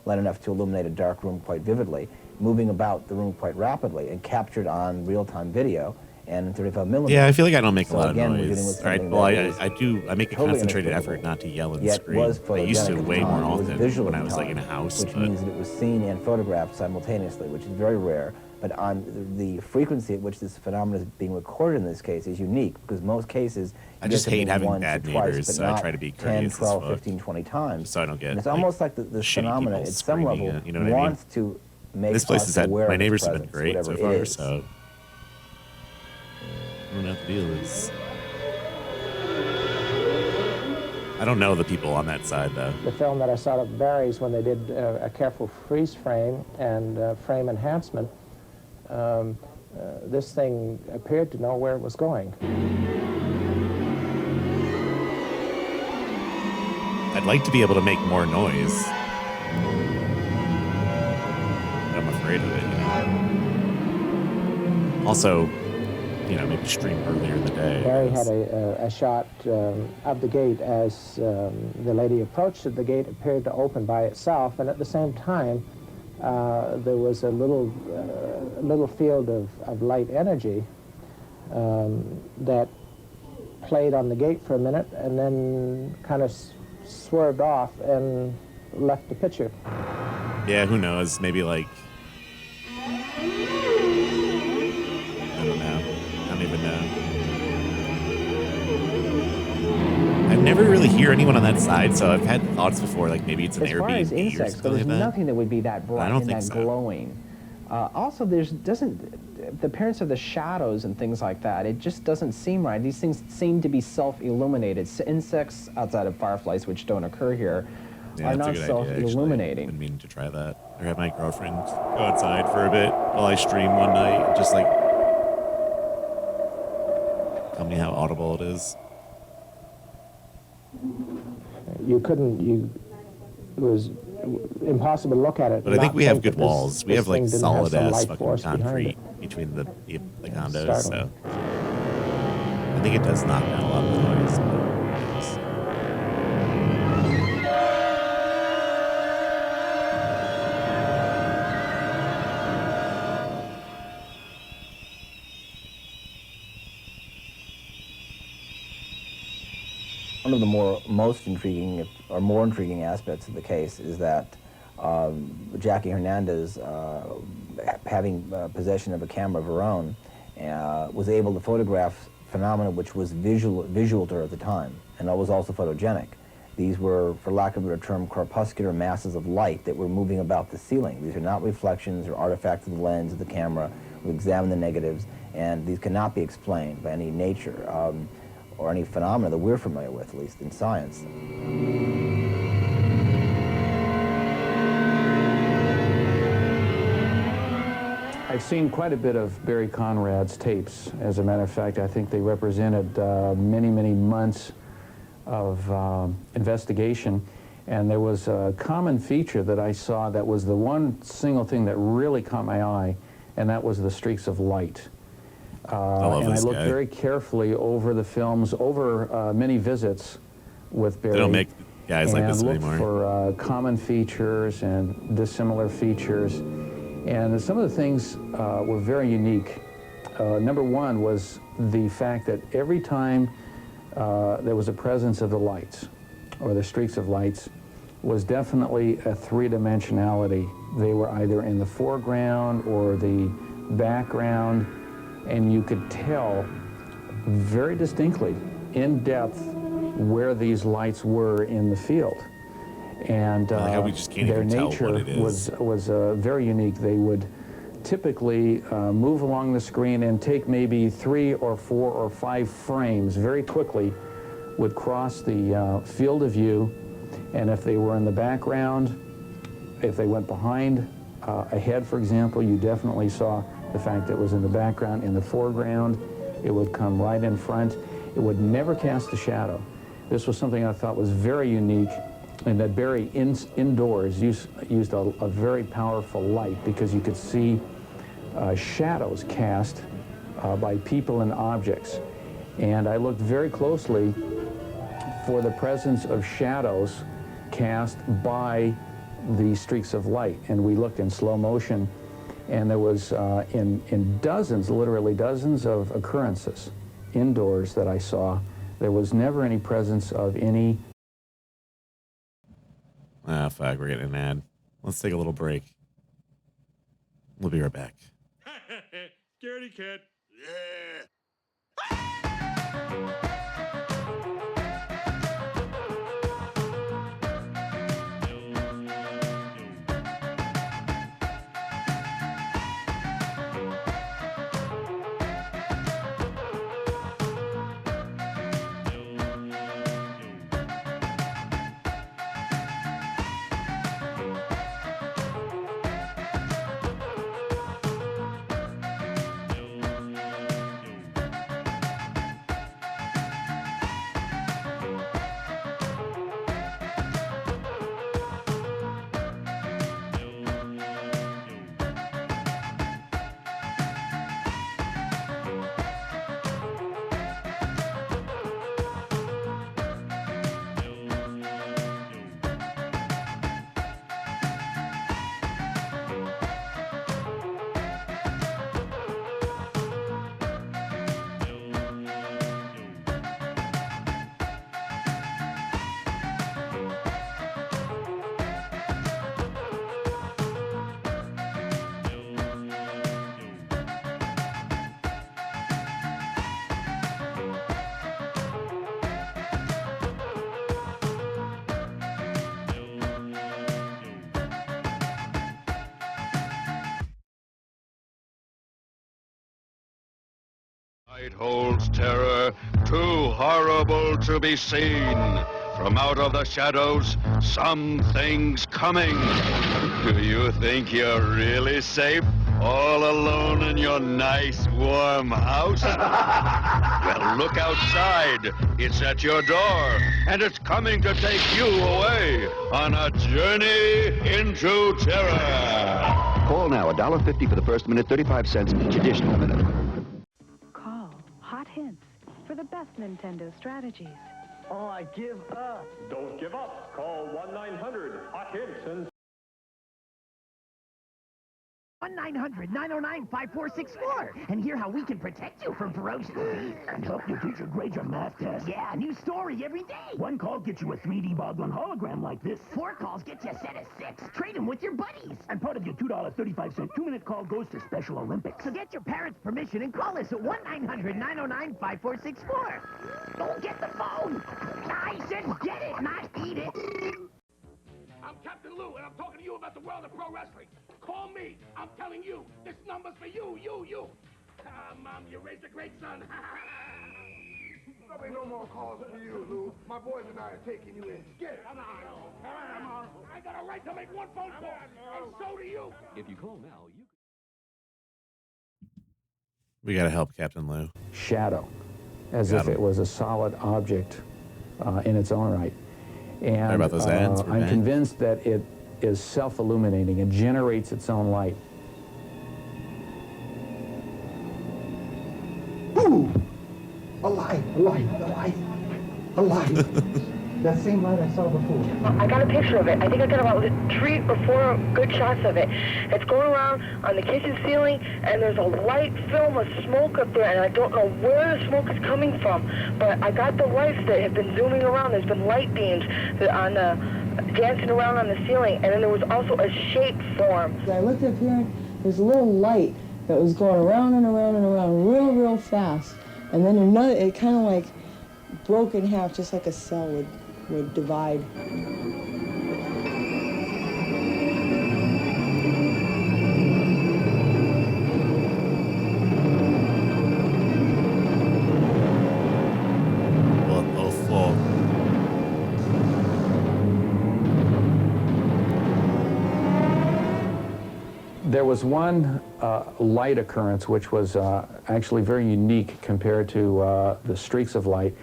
Speaker 4: light enough to illuminate a dark room quite vividly, moving about the room quite rapidly and captured on real-time video and in 35 millimeters.
Speaker 1: Yeah, I feel like I don't make a lot of
Speaker 4: we're
Speaker 1: noise.
Speaker 4: dealing with
Speaker 1: All right,
Speaker 4: something
Speaker 1: well,
Speaker 4: that
Speaker 1: I make a
Speaker 4: totally
Speaker 1: concentrated
Speaker 4: inexplicable,
Speaker 1: effort not to yell and
Speaker 4: yet
Speaker 1: scream.
Speaker 4: was
Speaker 1: I used to
Speaker 4: photogenic at the
Speaker 1: way
Speaker 4: time.
Speaker 1: more
Speaker 4: It was
Speaker 1: often
Speaker 4: visual
Speaker 1: when
Speaker 4: at
Speaker 1: I
Speaker 4: the
Speaker 1: was like in a
Speaker 4: time,
Speaker 1: house.
Speaker 4: which
Speaker 1: But
Speaker 4: means that it was seen and photographed simultaneously, which is very rare. But on the frequency at which this phenomenon is being recorded in this case is unique, because most cases
Speaker 1: I just hate having bad
Speaker 4: twice,
Speaker 1: neighbors,
Speaker 4: but
Speaker 1: so I
Speaker 4: not
Speaker 1: try to be
Speaker 4: 10,
Speaker 1: courteous
Speaker 4: 12,
Speaker 1: as fuck,
Speaker 4: 15, 20 times.
Speaker 1: just so I don't get.
Speaker 4: And it's
Speaker 1: like,
Speaker 4: almost like this
Speaker 1: shitty
Speaker 4: phenomenon
Speaker 1: people
Speaker 4: at some
Speaker 1: screaming
Speaker 4: level
Speaker 1: it, you know what I mean?
Speaker 4: wants to make
Speaker 1: This place
Speaker 4: us
Speaker 1: has had
Speaker 4: aware
Speaker 1: my
Speaker 4: of its
Speaker 1: neighbors have been
Speaker 4: presence,
Speaker 1: great so
Speaker 4: whatever it
Speaker 1: far,
Speaker 4: is.
Speaker 1: so I don't know what the deal is. I don't know the people on that side though.
Speaker 22: The film that I saw at Barry's, when they did a careful freeze frame and frame enhancement, this thing appeared to know where it was going.
Speaker 1: I'd like to be able to make more noise, but I'm afraid of it, you know. Also, you know, maybe stream earlier in the day.
Speaker 22: Barry had a shot of the gate as the lady approached it. The gate appeared to open by itself, and at the same time, there was a little field of light energy that played on the gate for a minute and then kind of swerved off and left the picture.
Speaker 1: Yeah, who knows? Maybe like, I don't know. I don't even know. I never really hear anyone on that side, so I've had thoughts before, like maybe it's an
Speaker 4: As far
Speaker 1: Airbnb
Speaker 4: as
Speaker 1: or
Speaker 4: insects,
Speaker 1: something
Speaker 4: there's
Speaker 1: like that.
Speaker 4: nothing that would be that bright
Speaker 1: I don't
Speaker 4: and
Speaker 1: think
Speaker 4: that
Speaker 1: so.
Speaker 4: glowing. Also, the appearance of the shadows and things like that, it just doesn't seem right. These things seem to be self-illuminated. Insects, outside of fireflies, which don't occur here,
Speaker 1: Yeah,
Speaker 4: are
Speaker 1: that's a
Speaker 4: not
Speaker 1: good idea,
Speaker 4: self-illuminating.
Speaker 1: I've been meaning to try that. Or have my girlfriend go outside for a bit while I stream one night and just like tell me how audible it is.
Speaker 22: You couldn't, was impossible to look at it.
Speaker 1: But I think we have good
Speaker 22: that this-
Speaker 1: walls. We
Speaker 22: this
Speaker 1: have like
Speaker 22: thing didn't have
Speaker 1: solid
Speaker 22: some
Speaker 1: ass
Speaker 22: light
Speaker 1: fucking
Speaker 22: force behind
Speaker 1: concrete
Speaker 22: it.
Speaker 1: between the condos.
Speaker 22: startling.
Speaker 1: So I think it does knock down a lot of the noise. But
Speaker 4: One of the most intriguing, or more intriguing aspects of the case is that Jackie Hernandez, having possession of a camera of her own, was able to photograph phenomena which was visual to her at the time, and was also photogenic. These were, for lack of a better term, corpuscular masses of light that were moving about the ceiling. These are not reflections or artifacts of the lens of the camera. We examined the negatives, and these cannot be explained by any nature or any phenomena that we're familiar with, at least in science.
Speaker 3: I've seen quite a bit of Barry Conrad's tapes. As a matter of fact, I think they represented many, many months of investigation. And there was a common feature that I saw that was the one single thing that really caught my eye, and that was the streaks of light. And I looked very carefully over the films, over many visits with Barry.
Speaker 1: they don't make guys like this anymore.
Speaker 3: And looked for common features and dissimilar features. And some of the things were very unique. Number one was the fact that every time there was a presence of the lights, or the streaks of lights, was definitely a three-dimensionality. They were either in the foreground or the background, and you could tell very distinctly, in depth, where these lights were in the field. And
Speaker 1: we just can't
Speaker 3: their
Speaker 1: even tell
Speaker 3: nature
Speaker 1: what it is.
Speaker 3: was very unique. They would typically move along the screen and take maybe 3 or 4 or 5 frames very quickly, would cross the field of view, and if they were in the background, if they went behind a head, for example, you definitely saw the fact that it was in the background. In the foreground, it would come right in front. It would never cast a shadow. This was something I thought was very unique, and that Barry indoors used a very powerful light, because you could see shadows cast by people and objects. And I looked very closely for the presence of shadows cast by the streaks of light. And we looked in slow motion, and there was in dozens, literally dozens of occurrences indoors that I saw, there was never any presence of any.
Speaker 1: Ah, fuck, we're getting an ad. Let's take a little break. We'll be right back.
Speaker 2: Scaredy cat.
Speaker 6: Night holds terror too horrible to be seen. From out of the shadows, something's coming. Do you think you're really safe? All alone in your nice, warm house? Well, look outside. It's at your door, and it's coming to take you away on a journey into terror.
Speaker 5: Call now, $1.50 for the first minute, 35 cents each additional minute.
Speaker 7: Call Hot Hints for the best Nintendo strategies.
Speaker 23: Oh, I give up. Don't give up. Call 1-900-HOT-HINTS and
Speaker 24: 1-900-909-5464 and hear how we can protect you from ferocious and help your teacher grade your math test. Yeah, new story every day. One call gets you a 3D boggling hologram like this. 4 calls get you a set of 6. Trade them with your buddies. And part of your $2.35 2-minute call goes to Special Olympics. So get your parents' permission and call us at 1-900-909-5464. Don't get the phone. I said get it, not eat it.
Speaker 2: I'm Captain Lou, and I'm talking to you about the world of pro wrestling. Call me. I'm telling you, this number's for you. Mom, you raised a great son.
Speaker 25: There'll be no more calls for you, Lou. My boys and I are taking you in. Get it. Come on.
Speaker 2: I got a right to make one phone call, and so do you.
Speaker 5: If you call now, you...
Speaker 1: We got to help Captain Lou.
Speaker 3: Shadow, as if it was a solid object in its own right. And
Speaker 1: Sorry about those ads.
Speaker 3: I'm convinced that it is self-illuminating. It generates its own light.
Speaker 25: Ooh! A light. That same light I saw before.
Speaker 26: I got a picture of it. I think I got about 3 or 4 good shots of it. It's going around on the kitchen ceiling, and there's a light film of smoke up there, and I don't know where the smoke is coming from. But I got the lights that have been zooming around. There's been light beams on dancing around on the ceiling, and then there was also a shape form.
Speaker 27: I looked up here, and there's a little light that was going around and around and around real fast. And then another, it kind of like broke in half, just like a cell would divide.
Speaker 3: There was one light occurrence which was actually very unique compared to the streaks of light.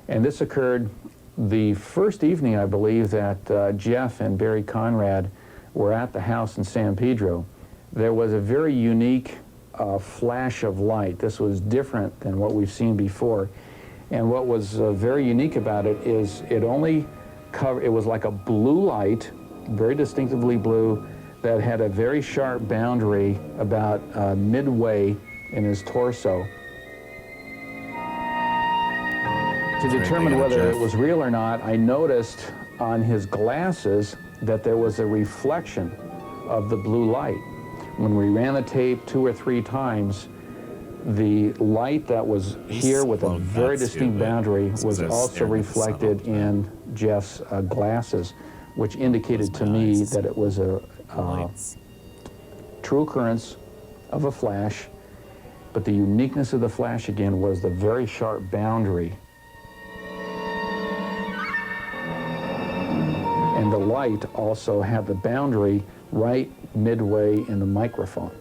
Speaker 3: And this occurred the first evening, I believe, that Jeff and Barry Conrad were at the house in San Pedro. There was a very unique flash of light. This was different than what we've seen before. And what was very unique about it is it was like a blue light, very distinctively blue, that had a very sharp boundary about midway in his torso. To determine whether it was real or not, I noticed on his glasses that there was a reflection of the blue light. When we ran the tape 2 or 3 times, the light that was here with a very distinct boundary was also reflected in Jeff's glasses, which indicated to me that it was a true occurrence of a flash, but the uniqueness of the flash again was the very sharp boundary. And the light also had the boundary right midway in the microphone,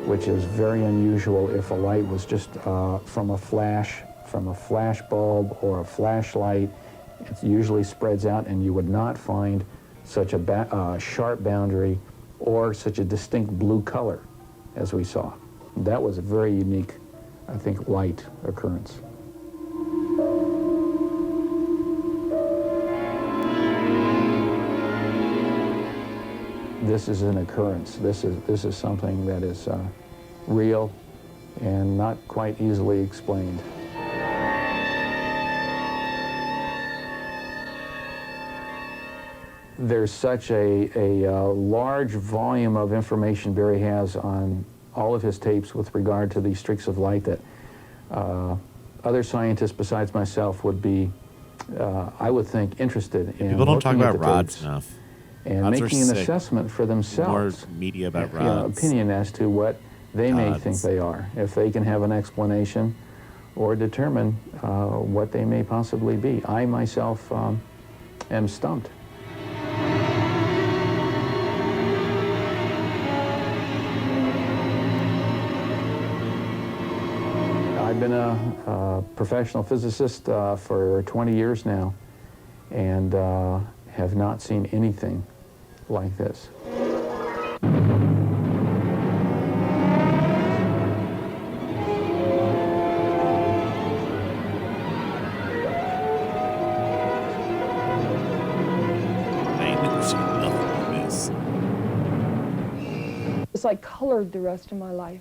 Speaker 3: which is very unusual if a light was just from a flash bulb or a flashlight. It usually spreads out, and you would not find such a sharp boundary or such a distinct blue color as we saw. That was a very unique, I think, light occurrence. This is an occurrence. This is something that is real and not quite easily explained. There's such a large volume of information Barry has on all of his tapes with regard to these streaks of light that other scientists besides myself would be, I would think, interested in.
Speaker 1: People don't talk about rods
Speaker 3: tapes
Speaker 1: enough.
Speaker 3: and
Speaker 1: Rods are
Speaker 3: making an
Speaker 1: sick.
Speaker 3: assessment for themselves.
Speaker 1: More media about
Speaker 3: You know,
Speaker 1: rods.
Speaker 3: opinion as to what they may
Speaker 1: Gods.
Speaker 3: think they are, if they can have an explanation or determine what they may possibly be. I myself am stumped. been a professional physicist for 20 years now, and have not seen anything like this.
Speaker 26: It's like colored the rest of my life.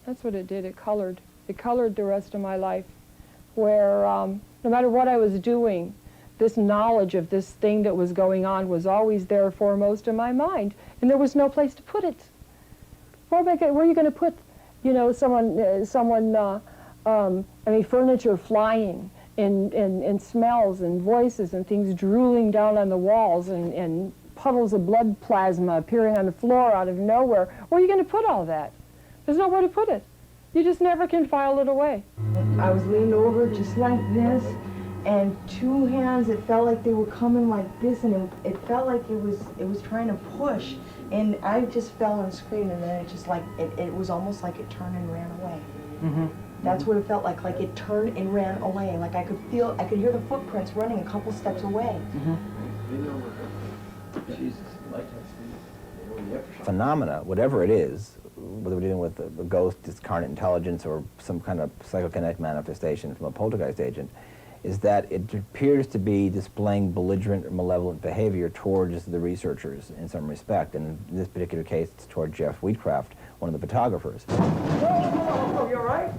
Speaker 26: That's what it did. It colored the rest of my life, where no matter what I was doing, this knowledge of this thing that was going on was always there foremost in my mind, and there was no place to put it. Where are you going to put, you know, I mean, furniture flying, and smells and voices and things drooling down on the walls, and puddles of blood plasma appearing on the floor out of nowhere. Where are you going to put all that? There's nowhere to put it. You just never can file it away.
Speaker 27: I was leaned over just like this, and two hands, it felt like they were coming like this, and it felt like it was trying to push, and I just fell and screamed, and then it just like, it was almost like it turned and ran away. Mm-hmm. That's what it felt like it turned and ran away. Like I could hear the footprints running a couple steps away. Mm-hmm.
Speaker 4: Phenomena, whatever it is, whether we're dealing with a ghost, discarnate intelligence, or some kind of psychokinetic manifestation from a poltergeist agent, is that it appears to be displaying belligerent or malevolent behavior towards the researchers in some respect, and in this particular case, it's toward Jeff Wheatcraft, one of the photographers.
Speaker 27: Whoa, you all right?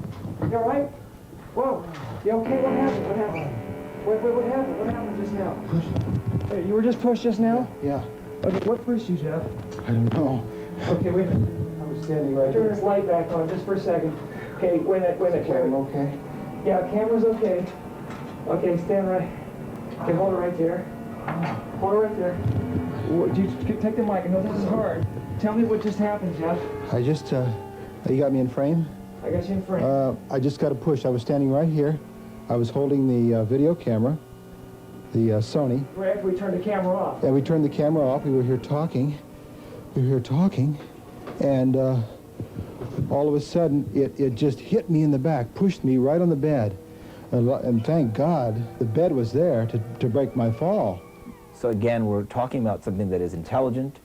Speaker 27: You all right? Whoa, you okay? What happened? What happened? What happened? What happened just now? Pushed. Hey, you were just pushed just now?
Speaker 21: Yeah.
Speaker 27: Okay, what pushed you, Jeff?
Speaker 21: I don't know.
Speaker 27: Okay, wait a minute. I was standing right here. Turn this light back on just for a second. Okay, wait a minute.
Speaker 21: Camera okay?
Speaker 27: Yeah, camera's okay. Okay, stand right. Okay, hold it right there. Hold it right there. You take the mic. I know this is hard. Tell me what just happened, Jeff.
Speaker 21: I just, you got me in frame?
Speaker 27: I got you in frame.
Speaker 21: I just got a push. I was standing right here. I was holding the video camera, the Sony.
Speaker 27: Right after we turned the camera off.
Speaker 21: And we turned the camera off. We were here talking. And all of a sudden, it just hit me in the back, pushed me right on the bed. And thank God the bed was there to break my fall.
Speaker 4: So again, we're talking about something that is intelligent.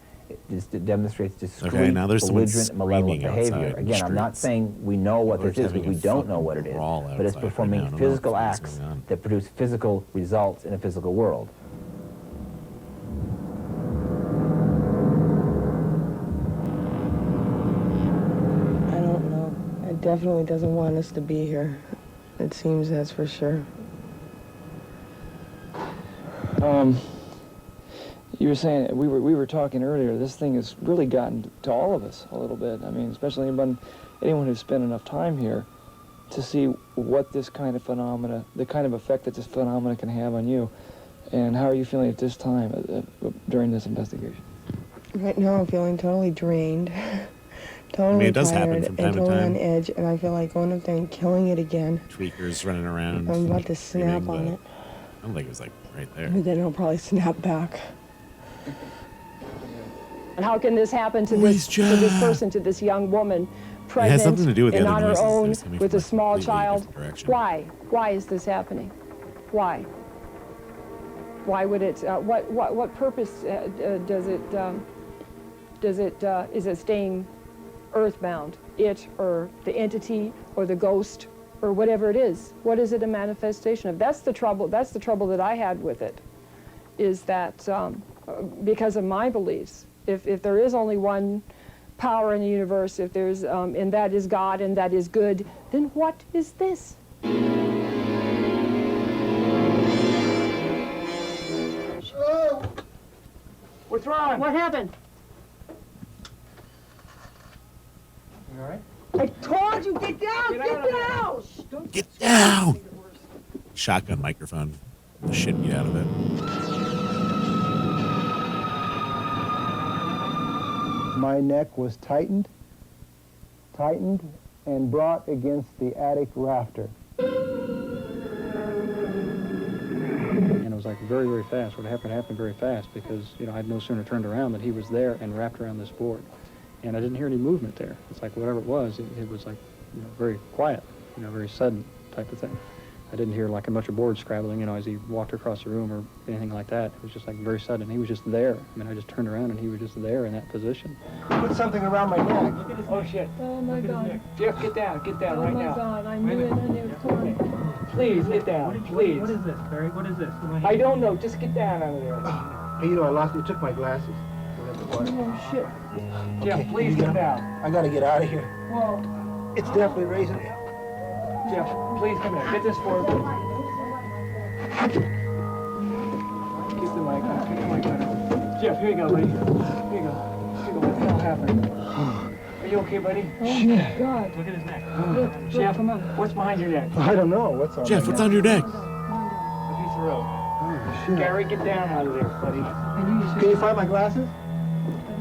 Speaker 4: It demonstrates discrete,
Speaker 1: okay, now there's
Speaker 4: belligerent, malevolent behavior. Again, I'm not saying we know what this is, because we don't know what it is, but it's performing physical acts that produce physical results in a physical world.
Speaker 27: I don't know. It definitely doesn't want us to be here. It seems that's for sure.
Speaker 10: You were saying, we were talking earlier, this thing has really gotten to all of us a little bit. I mean, especially anyone who's spent enough time here to see what this kind of phenomena, the kind of effect that this phenomena can have on you. And how are you feeling at this time during this investigation?
Speaker 27: Right now I'm feeling totally drained, totally
Speaker 1: I mean, it does
Speaker 27: tired,
Speaker 1: happen from time
Speaker 27: and
Speaker 1: to
Speaker 27: totally
Speaker 1: time.
Speaker 27: on edge, and I feel like going up there and killing it again.
Speaker 1: Tweakers running around.
Speaker 27: I'm about to snap on it.
Speaker 1: I don't think it was like right there.
Speaker 27: But then it'll probably snap back.
Speaker 26: And how can this happen to this person, to this young woman, pregnant
Speaker 1: It has something to do with the
Speaker 26: and
Speaker 1: other
Speaker 26: on her
Speaker 1: noises.
Speaker 26: own
Speaker 1: It's coming
Speaker 26: with
Speaker 1: from
Speaker 26: a small
Speaker 1: completely
Speaker 26: child?
Speaker 1: different direction.
Speaker 26: Why? Why is this happening? Why? Why would it? What purpose does it? Is it staying earthbound? It or the entity or the ghost or whatever it is? What is it a manifestation of? That's the trouble. That's the trouble that I had with it. Is that because of my beliefs? If there is only one power in the universe, if there's and that is God and that is good, then what is this?
Speaker 27: What's wrong?
Speaker 26: What happened?
Speaker 27: You all right?
Speaker 26: I told you, get down! Get down!
Speaker 1: Get down! Shotgun microphone. The shit beat out of it.
Speaker 21: My neck was tightened, and brought against the attic rafter.
Speaker 10: And it was like very, very fast. What happened very fast, because, you know, I'd no sooner turned around than he was there and wrapped around this board. And I didn't hear any movement there. It's like whatever it was like, you know, very quiet, you know, very sudden. type of thing. I didn't hear like a bunch of boards scrabbling, you know, as he walked across the room or anything like that. It was just like very sudden. He was just there. I mean, I just turned around and he was just there in that position.
Speaker 11: Put something around my neck.
Speaker 10: Oh shit.
Speaker 27: Oh my God.
Speaker 10: Jeff, get down right now.
Speaker 27: Oh my God, I knew it, I knew it. Come on.
Speaker 10: Please, get down, please.
Speaker 11: What is this, Barry? What is this?
Speaker 10: I don't know, just get down out of there.
Speaker 11: Hey, you know, I lost. You took my glasses. Whatever it was.
Speaker 27: Oh shit.
Speaker 10: Jeff,
Speaker 11: Okay,
Speaker 10: please
Speaker 11: you
Speaker 10: get
Speaker 11: know,
Speaker 10: down.
Speaker 11: I gotta get out of here.
Speaker 27: Whoa.
Speaker 11: It's definitely raising.
Speaker 10: Jeff, please come here. Get this forward. Keep the mic on. Keep the mic on. Jeff, here you go, buddy. Here you go. Here you go. What the hell happened? Are you okay, buddy?
Speaker 27: Oh my God.
Speaker 10: Look at his neck. Jeff, what's behind your neck?
Speaker 11: I don't know. What's on
Speaker 1: Jeff,
Speaker 11: my
Speaker 1: what's
Speaker 11: neck?
Speaker 1: on your neck?
Speaker 10: A piece of rope.
Speaker 11: Oh, shit.
Speaker 10: Gary, get down out of there, buddy.
Speaker 11: Can you find my glasses?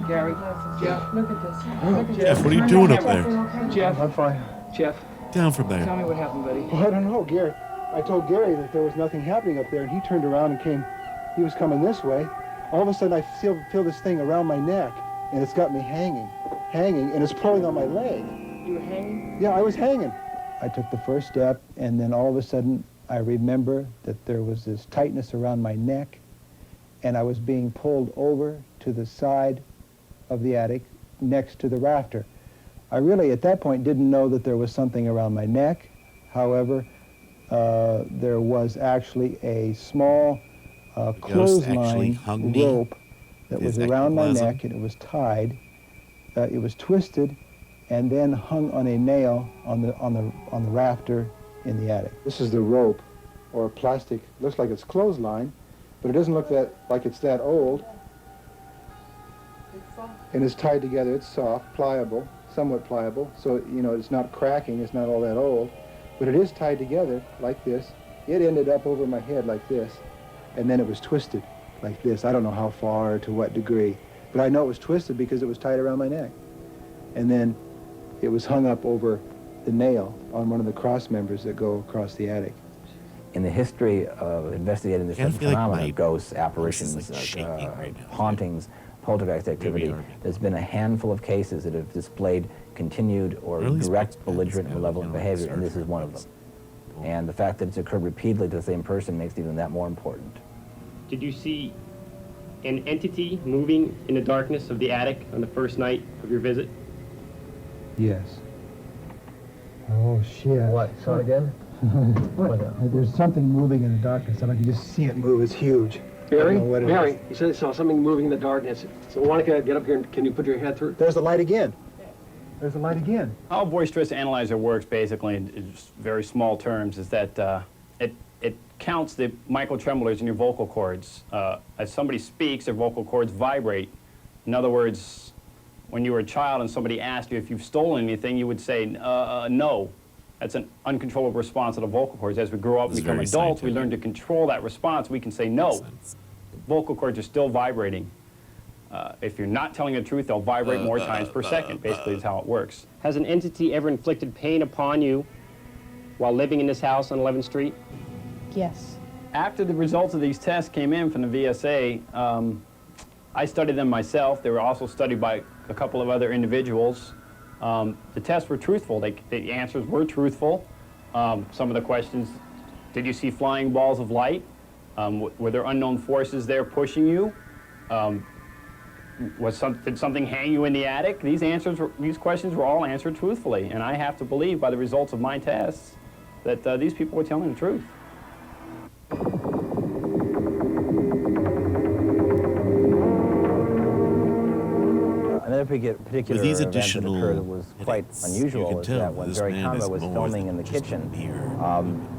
Speaker 10: Gary, Jeff.
Speaker 27: Look at this. Look at
Speaker 1: Jeff,
Speaker 27: this.
Speaker 1: what are you doing up there?
Speaker 10: Jeff,
Speaker 11: I'm fine.
Speaker 10: Jeff,
Speaker 1: Down from there.
Speaker 10: tell me what happened, buddy.
Speaker 11: Well, I don't know, Gary. I told Gary that there was nothing happening up there, and he turned around and came. He was coming this way. All of a sudden, I feel this thing around my neck, and it's got me hanging, and it's pulling on my leg.
Speaker 27: You were hanging?
Speaker 11: Yeah, I was hanging. I took the first step, and then all of a sudden, I remember that there was this tightness around my neck, and I was being pulled over to the side of the attic next to the rafter. I really, at that point, didn't know that there was something around my neck. However, there was actually a small clothesline rope that was around my neck, and it was tied. It was twisted and then hung on a nail on the rafter in the attic. This is the rope, or plastic. Looks like it's clothesline, but it doesn't look like it's that old. And it's tied together. It's soft, pliable, somewhat pliable. So, you know, it's not cracking. It's not all that old. But it is tied together like this. It ended up over my head like this. And then it was twisted like this. I don't know how far or to what degree. But I know it was twisted because it was tied around my neck. And then it was hung up over the nail on one of the cross members that go across the attic.
Speaker 4: In the history of investigating this phenomenon of ghosts, apparitions, hauntings, poltergeist activity, there's been a handful of cases that have displayed continued or direct belligerent and malevolent behavior, and this is one of them. And the fact that it's occurred repeatedly to the same person makes it even that more important.
Speaker 13: Did you see an entity moving in the darkness of the attic on the first night of your visit?
Speaker 11: Yes. Oh, shit.
Speaker 24: What? Saw it again?
Speaker 11: There's something moving in the darkness, and I can just see it move. It's huge.
Speaker 23: Barry,
Speaker 11: what it
Speaker 23: Barry,
Speaker 11: is.
Speaker 23: you said you saw something moving in the darkness. So want to get up here and can you put your head through?
Speaker 11: There's the light again. There's the light again.
Speaker 14: How a voice stress analyzer works, basically, in just very small terms, is that it counts the microtremblors in your vocal cords. As somebody speaks, their vocal cords vibrate. In other words, when you were a child and somebody asked you if you've stolen anything, you would say, no. That's an uncontrollable response of the vocal cords. As we grow up and become adults, we learn to control that response. We can say no. The vocal cords are still vibrating. If you're not telling the truth, they'll vibrate more times per second. Basically, is how it works.
Speaker 13: Has an entity ever inflicted pain upon you while living in this house on 11th Street?
Speaker 27: Yes.
Speaker 14: After the results of these tests came in from the VSA, I studied them myself. They were also studied by a couple of other individuals. The tests were truthful. The answers were truthful. Some of the questions, did you see flying balls of light? Were there unknown forces there pushing you? Did something hang you in the attic? These questions were all answered truthfully, and I have to believe by the results of my tests that these people were telling the truth.
Speaker 4: Another particular
Speaker 1: these
Speaker 4: event that
Speaker 1: additional
Speaker 4: occurred that was quite unusual is that when Barry Conway was filming in the kitchen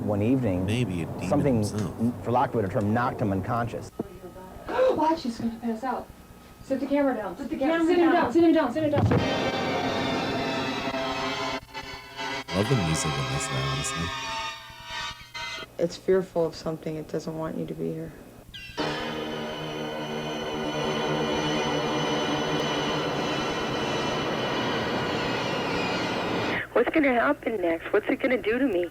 Speaker 4: one evening, something, for lack of a better term, knocked him unconscious.
Speaker 27: Watch, he's going to pass out. Sit the camera down. Sit the camera Sit him down. Sit him down. Sit him down.
Speaker 1: Love the music in this now, honestly.
Speaker 27: It's fearful of something. It doesn't want you to be here.
Speaker 26: What's going to happen next? What's it going to do to me?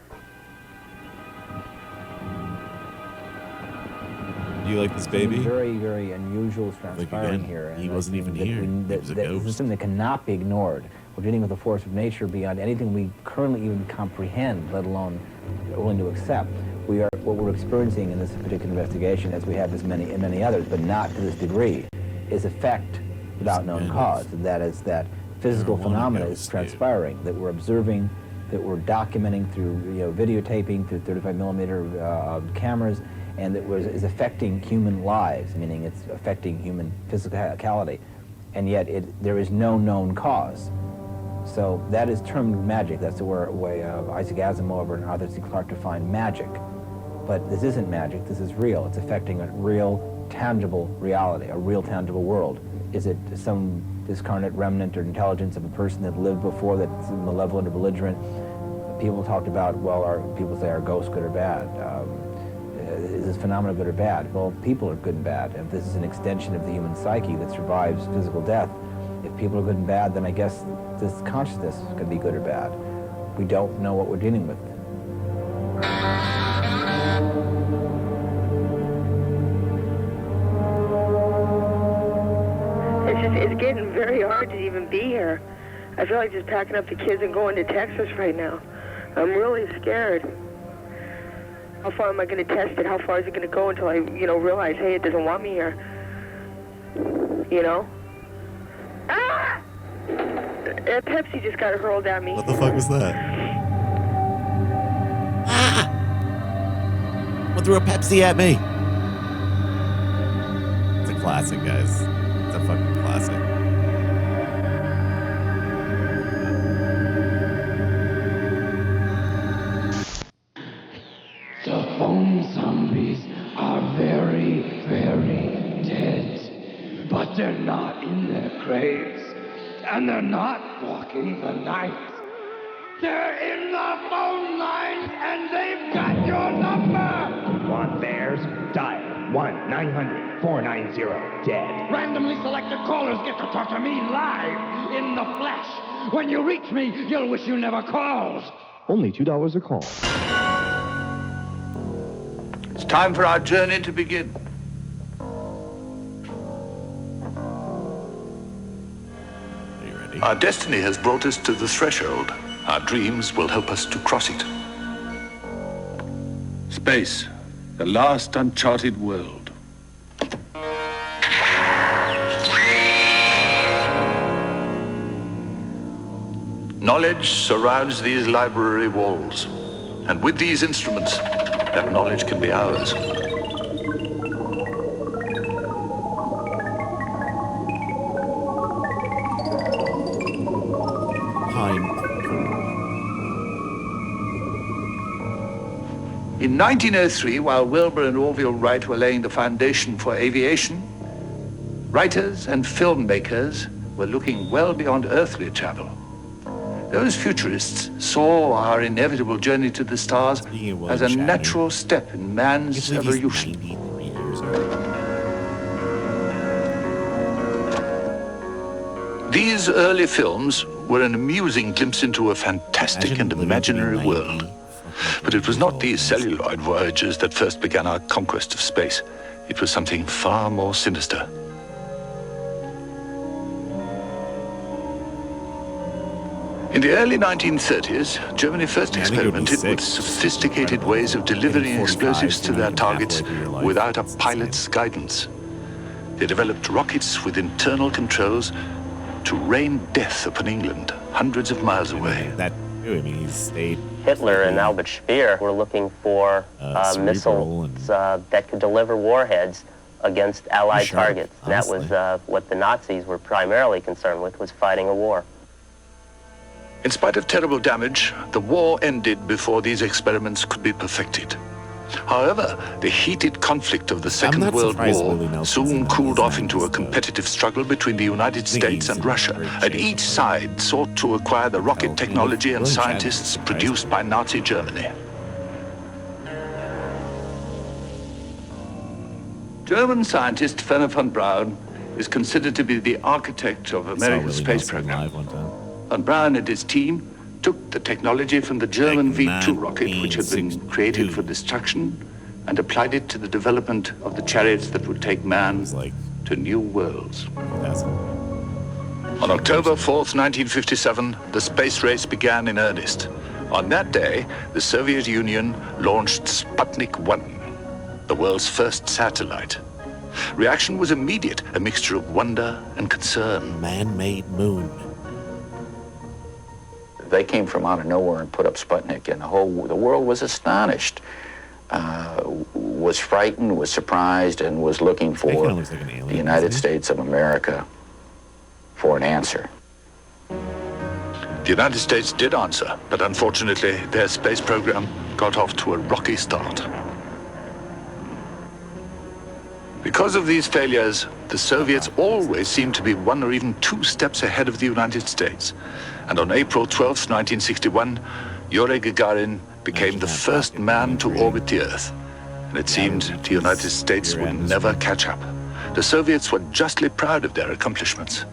Speaker 1: Do you like this baby?
Speaker 4: Very, very unusual transpiring here.
Speaker 1: He wasn't even here. He was a ghost.
Speaker 4: This is something that cannot be ignored. We're dealing with a force of nature beyond anything we currently even comprehend, let alone willing to accept. What we're experiencing in this particular investigation, as we have in many others, but not to this degree, is effect without known cause. And that is that physical phenomena is transpiring, that we're observing, that we're documenting through videotaping, through 35 millimeter cameras, and that is affecting human lives, meaning it's affecting human physicality. And yet there is no known cause. So that is termed magic. That's the way Isaac Asimov and Arthur C. Clarke defined magic. But this isn't magic, this is real. It's affecting a real, tangible reality, a real, tangible world. Is it some discarnate remnant or intelligence of a person that lived before that's malevolent or belligerent? People talked about, people say, are ghosts good or bad? Is this phenomenon good or bad? Well, people are good and bad. If this is an extension of the human psyche that survives physical death, if people are good and bad, then I guess this consciousness can be good or bad. We don't know what we're dealing with.
Speaker 26: It's getting very hard to even be here. I feel like just packing up the kids and going to Texas right now. I'm really scared. How far am I going to test it? How far is it going to go until I, realize, hey, it doesn't want me here? Ah! That Pepsi just got hurled at me.
Speaker 1: What the fuck was that? Ah! What threw a Pepsi at me? It's a classic, guys. It's a fucking classic.
Speaker 9: The foam zombies are very, very dead. But they're not in their graves. And they're not walking the night. They're in the phone lines and they've got your number!
Speaker 2: Want theirs? Dial 1-900-490-DEAD.
Speaker 9: Randomly selected callers get to talk to me live, in the flesh. When you reach me, you'll wish you never called.
Speaker 2: Only $2 a call.
Speaker 6: It's time for our journey to begin. Our destiny has brought us to the threshold. Our dreams will help us to cross it. Space, the last uncharted world. Knowledge surrounds these library walls, and with these instruments, that knowledge can be ours. In 1903, while Wilbur and Orville Wright were laying the foundation for aviation, writers and filmmakers were looking well beyond earthly travel. Those futurists saw our inevitable journey to the stars as a natural step in man's evolution. These early films were an amusing glimpse into a fantastic and imaginary world. But it was not these celluloid voyages that first began our conquest of space. It was something far more sinister. In the early 1930s, Germany first experimented with sophisticated ways of delivering explosives to their targets without a pilot's guidance. They developed rockets with internal controls to rain death upon England, hundreds of miles away.
Speaker 12: Hitler and Albert Speer were looking for missiles that could deliver warheads against Allied targets. And that was what the Nazis were primarily concerned with, was fighting a war.
Speaker 6: In spite of terrible damage, the war ended before these experiments could be perfected. However, the heated conflict of the Second World War soon cooled off into a competitive struggle between the United States and Russia, and each side sought to acquire the rocket technology and scientists produced by Nazi Germany. German scientist Werner von Braun is considered to be the architect of America's space program. Von Braun and his team took the technology from the German V-2 rocket, which had been created for destruction, and applied it to the development of the chariots that would take man to new worlds.
Speaker 8: On October 4th, 1957, the space race began in earnest. On that day, the Soviet Union launched Sputnik 1, the world's first satellite. Reaction was immediate, a mixture of wonder and concern.
Speaker 1: Man-made moon.
Speaker 15: They came from out of nowhere and put up Sputnik, and the world was astonished, was frightened, was surprised, and was looking for the United States of America for an answer.
Speaker 8: The United States did answer, but unfortunately, their space program got off to a rocky start. Because of these failures, the Soviets always seemed to be 1 or even 2 steps ahead of the United States. And on April 12, 1961, Yuri Gagarin became the first man to orbit the Earth. And it seemed the United States would never catch up. The Soviets were justly proud of their accomplishments.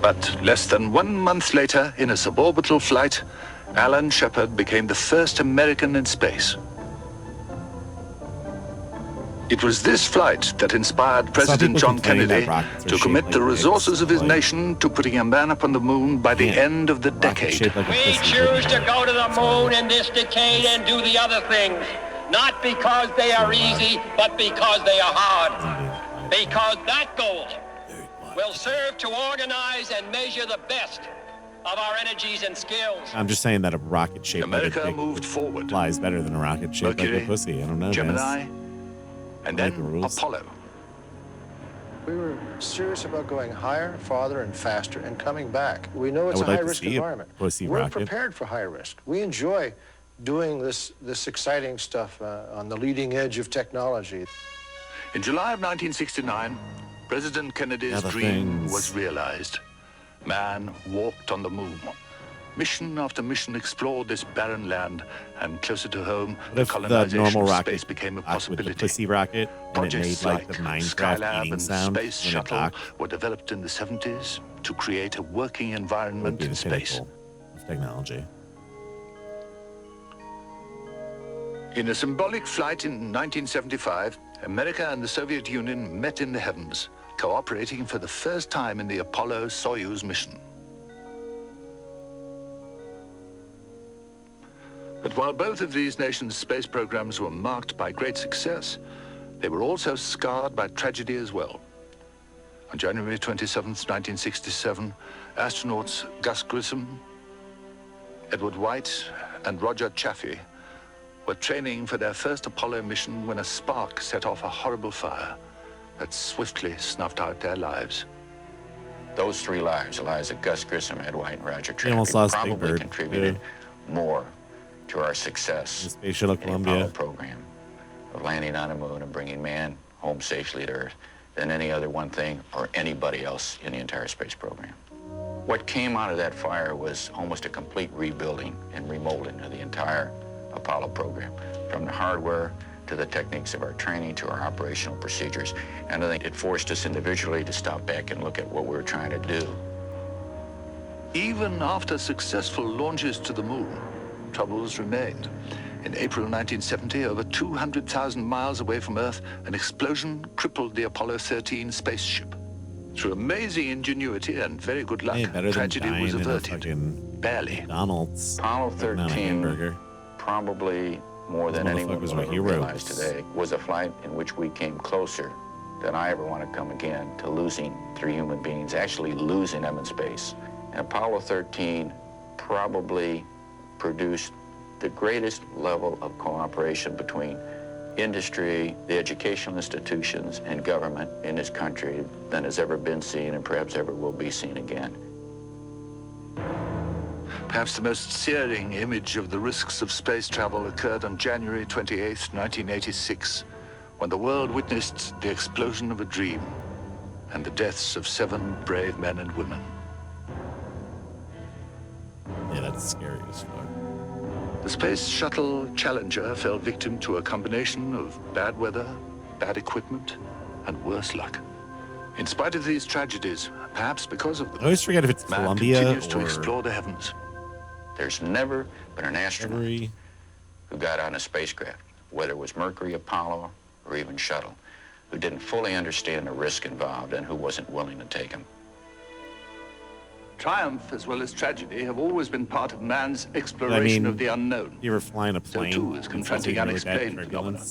Speaker 8: But less than 1 month later, in a suborbital flight, Alan Shepard became the first American in space. It was this flight that inspired President John Kennedy to commit the resources of his nation to putting a man up on the moon by the end of the decade.
Speaker 16: We choose to go to the moon in this decade and do the other things, not because they are easy, but because they are hard. Because that goal will serve to organize and measure the best of our energies and skills.
Speaker 1: I'm just saying that a rocket shaped like a dick
Speaker 8: moved forward.
Speaker 1: Flies better than a rocket shaped like a pussy. I don't know,
Speaker 8: Gemini,
Speaker 1: guys.
Speaker 8: and then Apollo.
Speaker 17: We were serious about going higher, farther, and faster, and coming back. We know it's a high-risk environment. We're prepared for high risk. We enjoy doing this exciting stuff on the leading edge of technology.
Speaker 8: In July of 1969, President Kennedy's dream was realized. Man walked on the moon. Mission after mission explored this barren land, and closer to home, the colonization of space became a possibility.
Speaker 1: With the pussy rocket, and it made
Speaker 8: Projects
Speaker 1: like the
Speaker 8: like
Speaker 1: Minecraft
Speaker 8: Skylab
Speaker 1: eating
Speaker 8: and
Speaker 1: sound
Speaker 8: Space
Speaker 1: when it
Speaker 8: Shuttle
Speaker 1: docked.
Speaker 8: were developed in the 70s to create a working environment in space.
Speaker 1: Of technology.
Speaker 8: In a symbolic flight in 1975, America and the Soviet Union met in the heavens, cooperating for the first time in the Apollo-Soyuz mission. But while both of these nations' space programs were marked by great success, they were also scarred by tragedy as well. On January 27, 1967, astronauts Gus Grissom, Edward White, and Roger Chaffee were training for their first Apollo mission when a spark set off a horrible fire that swiftly snuffed out their lives.
Speaker 15: Those 3 lives, Eliza, Gus Grissom, Ed White, and Roger
Speaker 1: He almost
Speaker 15: Chaffee,
Speaker 1: lost Big
Speaker 15: probably
Speaker 1: Bird,
Speaker 15: contributed more to our success
Speaker 1: The Space Shuttle
Speaker 15: in the
Speaker 1: Columbia.
Speaker 15: Apollo program of landing on the moon and bringing man home safely to Earth than any other one thing or anybody else in the entire space program. What came out of that fire was almost a complete rebuilding and remolding of the entire Apollo program, from the hardware to the techniques of our training to our operational procedures. And I think it forced us individually to stop back and look at what we were trying to do.
Speaker 8: Even after successful launches to the moon, troubles remained. In April 1970, over 200,000 miles away from Earth, an explosion crippled the Apollo 13 spaceship. Through amazing ingenuity and very good luck, tragedy was averted. Barely.
Speaker 1: McDonald's.
Speaker 15: Apollo 13, probably more than anyone will ever realize today, was a flight in which we came closer than I ever want to come again to losing 3 human beings, actually losing them in space. And Apollo 13 probably produced the greatest level of cooperation between industry, the educational institutions, and government in this country than has ever been seen and perhaps ever will be seen again.
Speaker 8: Perhaps the most searing image of the risks of space travel occurred on January 28, 1986, when the world witnessed the explosion of a dream and the deaths of 7 brave men and women.
Speaker 1: Yeah, that's scary as fuck.
Speaker 8: The Space Shuttle Challenger fell victim to a combination of bad weather, bad equipment, and worse luck. In spite of these tragedies, perhaps because of them,
Speaker 1: I always forget if it's
Speaker 8: man
Speaker 1: Columbia
Speaker 8: continues to
Speaker 1: or
Speaker 8: explore the heavens.
Speaker 15: There's never been an astronaut who got on a spacecraft, whether it was Mercury, Apollo, or even Shuttle, who didn't fully understand the risk involved and who wasn't willing to take them.
Speaker 8: Triumph as well as tragedy have always been part of man's exploration of the unknown.
Speaker 1: You ever flying a plane?
Speaker 8: So too is confronting unexplained phenomena.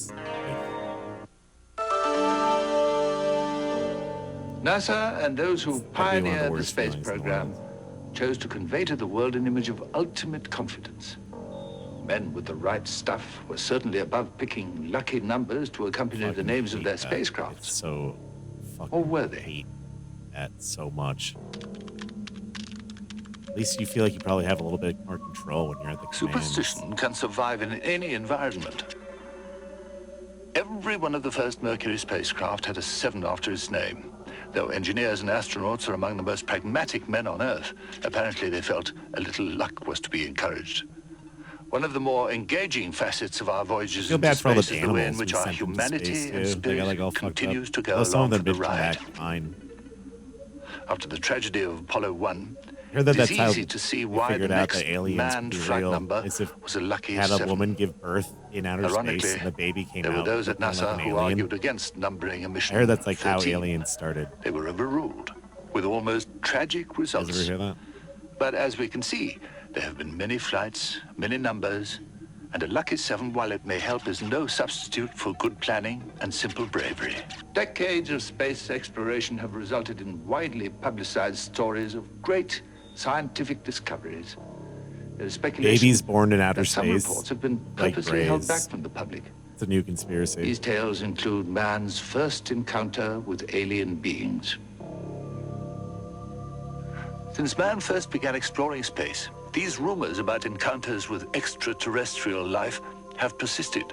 Speaker 8: NASA and those who pioneered the space program chose to convey to the world an image of ultimate confidence. Men with the right stuff were certainly above picking lucky numbers to accompany the names of their spacecraft.
Speaker 1: So fucking
Speaker 8: or were they?
Speaker 1: Hate that so much. At least you feel like you probably have a little bit more control when you're at the commands.
Speaker 8: Superstition can survive in any environment. Every one of the first Mercury spacecraft had a 7 after its name. Though engineers and astronauts are among the most pragmatic men on Earth, apparently they felt a little luck was to be encouraged. One of the more engaging facets of our voyages into space is the way in which our humanity and spirit continues to go along for the ride. After the tragedy of Apollo 1, it is easy to see why the next manned flight number was a lucky
Speaker 1: had a
Speaker 8: 7.
Speaker 1: woman give birth in outer space and the baby came out.
Speaker 8: There were those at NASA who argued against numbering a mission.
Speaker 1: I heard that's like
Speaker 8: 13.
Speaker 1: how aliens started.
Speaker 8: They were overruled, with almost tragic results.
Speaker 1: Did you ever hear that?
Speaker 8: But as we can see, there have been many flights, many numbers, and a lucky 7, while it may help, is no substitute for good planning and simple bravery. Decades of space exploration have resulted in widely publicized stories of great scientific discoveries. There is speculation
Speaker 1: Babies born in outer
Speaker 8: that some
Speaker 1: space,
Speaker 8: reports have been
Speaker 1: like
Speaker 8: purposely held
Speaker 1: Grays.
Speaker 8: back from the public.
Speaker 1: It's a new conspiracy.
Speaker 8: These tales include man's first encounter with alien beings. Since man first began exploring space, these rumors about encounters with extraterrestrial life have persisted.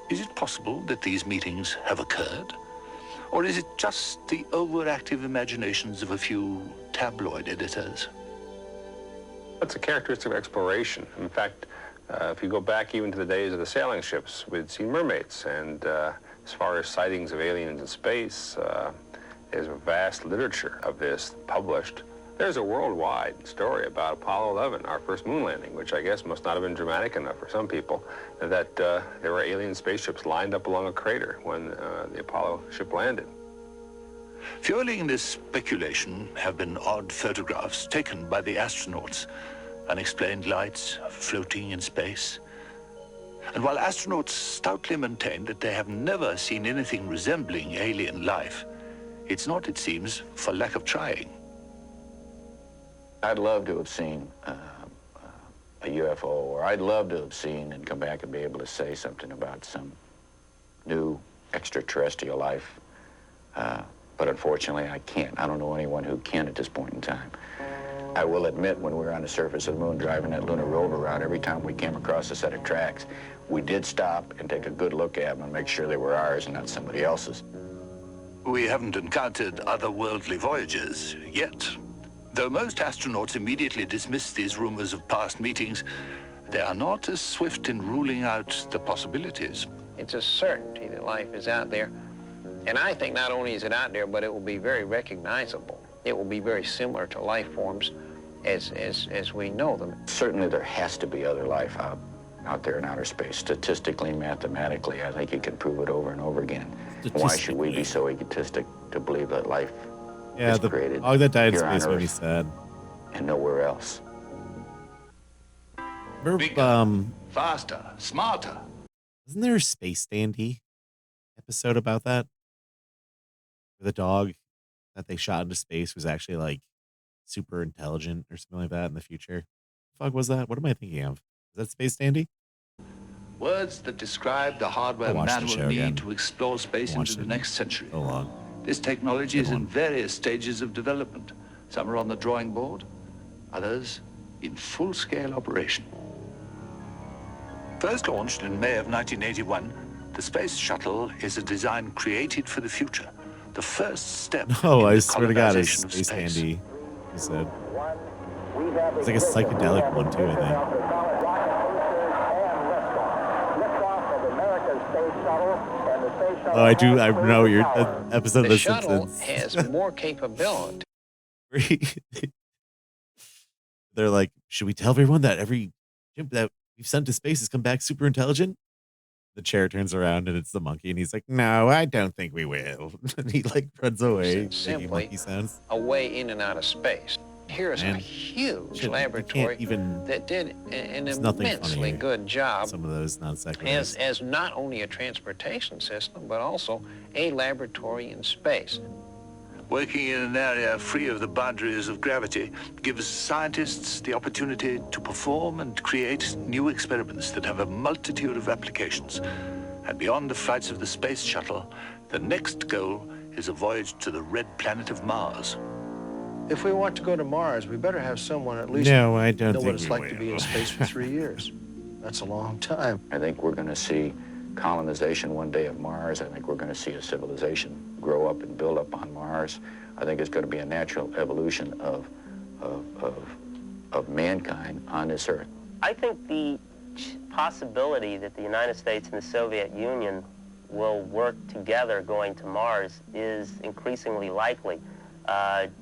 Speaker 8: Is it possible that these meetings have occurred? Or is it just the overactive imaginations of a few tabloid editors?
Speaker 5: That's a characteristic of exploration. In fact, if you go back even to the days of the sailing ships, we'd seen mermaids. And as far as sightings of aliens in space, there's a vast literature of this published. There's a worldwide story about Apollo 11, our first moon landing, which I guess must not have been dramatic enough for some people, that there were alien spaceships lined up along a crater when the Apollo ship landed.
Speaker 8: Fueling this speculation have been odd photographs taken by the astronauts, unexplained lights floating in space. And while astronauts stoutly maintain that they have never seen anything resembling alien life, it's not, it seems, for lack of trying.
Speaker 15: I'd love to have seen a UFO, or I'd love to have seen and come back and be able to say something about some new extraterrestrial life. But unfortunately, I can't. I don't know anyone who can at this point in time. I will admit, when we were on the surface of the moon driving that lunar rover around, every time we came across a set of tracks, we did stop and take a good look at them and make sure they were ours and not somebody else's.
Speaker 8: We haven't encountered otherworldly voyages yet. Though most astronauts immediately dismiss these rumors of past meetings, they are not as swift in ruling out the possibilities.
Speaker 7: It's a certainty that life is out there. And I think not only is it out there, but it will be very recognizable. It will be very similar to life forms as we know them.
Speaker 15: Certainly there has to be other life out there in outer space. Statistically, mathematically, I think you can prove it over and over again. Why should we be so egotistic to believe that life is created
Speaker 1: dog that died in
Speaker 15: here on
Speaker 1: space made me
Speaker 15: Earth
Speaker 1: sad.
Speaker 15: and nowhere else?
Speaker 1: Remember,
Speaker 8: faster, smarter.
Speaker 1: Isn't there a Space Dandy episode about that? Where the dog that they shot into space was actually like super intelligent or something like that in the future. The fuck was that? What am I thinking of? Is that Space Dandy?
Speaker 8: Words that describe the hardware man will need to explore space into the next century.
Speaker 1: So long.
Speaker 8: This technology is in various stages of development. Some are on the drawing board, others in full-scale operation. First launched in May of 1981, the Space Shuttle is a design created for the future. The first step
Speaker 1: Oh,
Speaker 8: in
Speaker 1: I
Speaker 8: the
Speaker 1: swear to God, it's
Speaker 8: colonization of
Speaker 1: Space
Speaker 8: space.
Speaker 1: Dandy. He said. It's like a psychedelic one too, I think. Oh, I do. I know your episode of The
Speaker 7: shuttle
Speaker 1: Simpsons.
Speaker 7: has more capability.
Speaker 1: They're like, should we tell everyone that every ship that we've sent to space has come back super intelligent? The chair turns around and it's the monkey, and he's like, "No, I don't think we will." And he like runs away, making
Speaker 7: simply
Speaker 1: monkey sounds.
Speaker 7: a way in and out of space. Here's a
Speaker 1: Man,
Speaker 7: huge
Speaker 1: shit, you
Speaker 7: laboratory
Speaker 1: can't even.
Speaker 7: that did an
Speaker 1: There's nothing
Speaker 7: immensely
Speaker 1: funny.
Speaker 7: good job
Speaker 1: Some of those non sequiturs.
Speaker 7: as not only a transportation system, but also a laboratory in space.
Speaker 8: Working in an area free of the boundaries of gravity gives scientists the opportunity to perform and create new experiments that have a multitude of applications. And beyond the flights of the space shuttle, the next goal is a voyage to the red planet of Mars.
Speaker 17: If we want to go to Mars, we better have someone at least
Speaker 1: No, I don't
Speaker 17: know what
Speaker 1: think
Speaker 17: it's
Speaker 1: we
Speaker 17: like to
Speaker 1: will.
Speaker 17: be in space for 3 years. That's a long time.
Speaker 15: I think we're going to see colonization one day of Mars. I think we're going to see a civilization grow up and build up on Mars. I think it's going to be a natural evolution of mankind on this earth.
Speaker 12: I think the possibility that the United States and the Soviet Union will work together going to Mars is increasingly likely,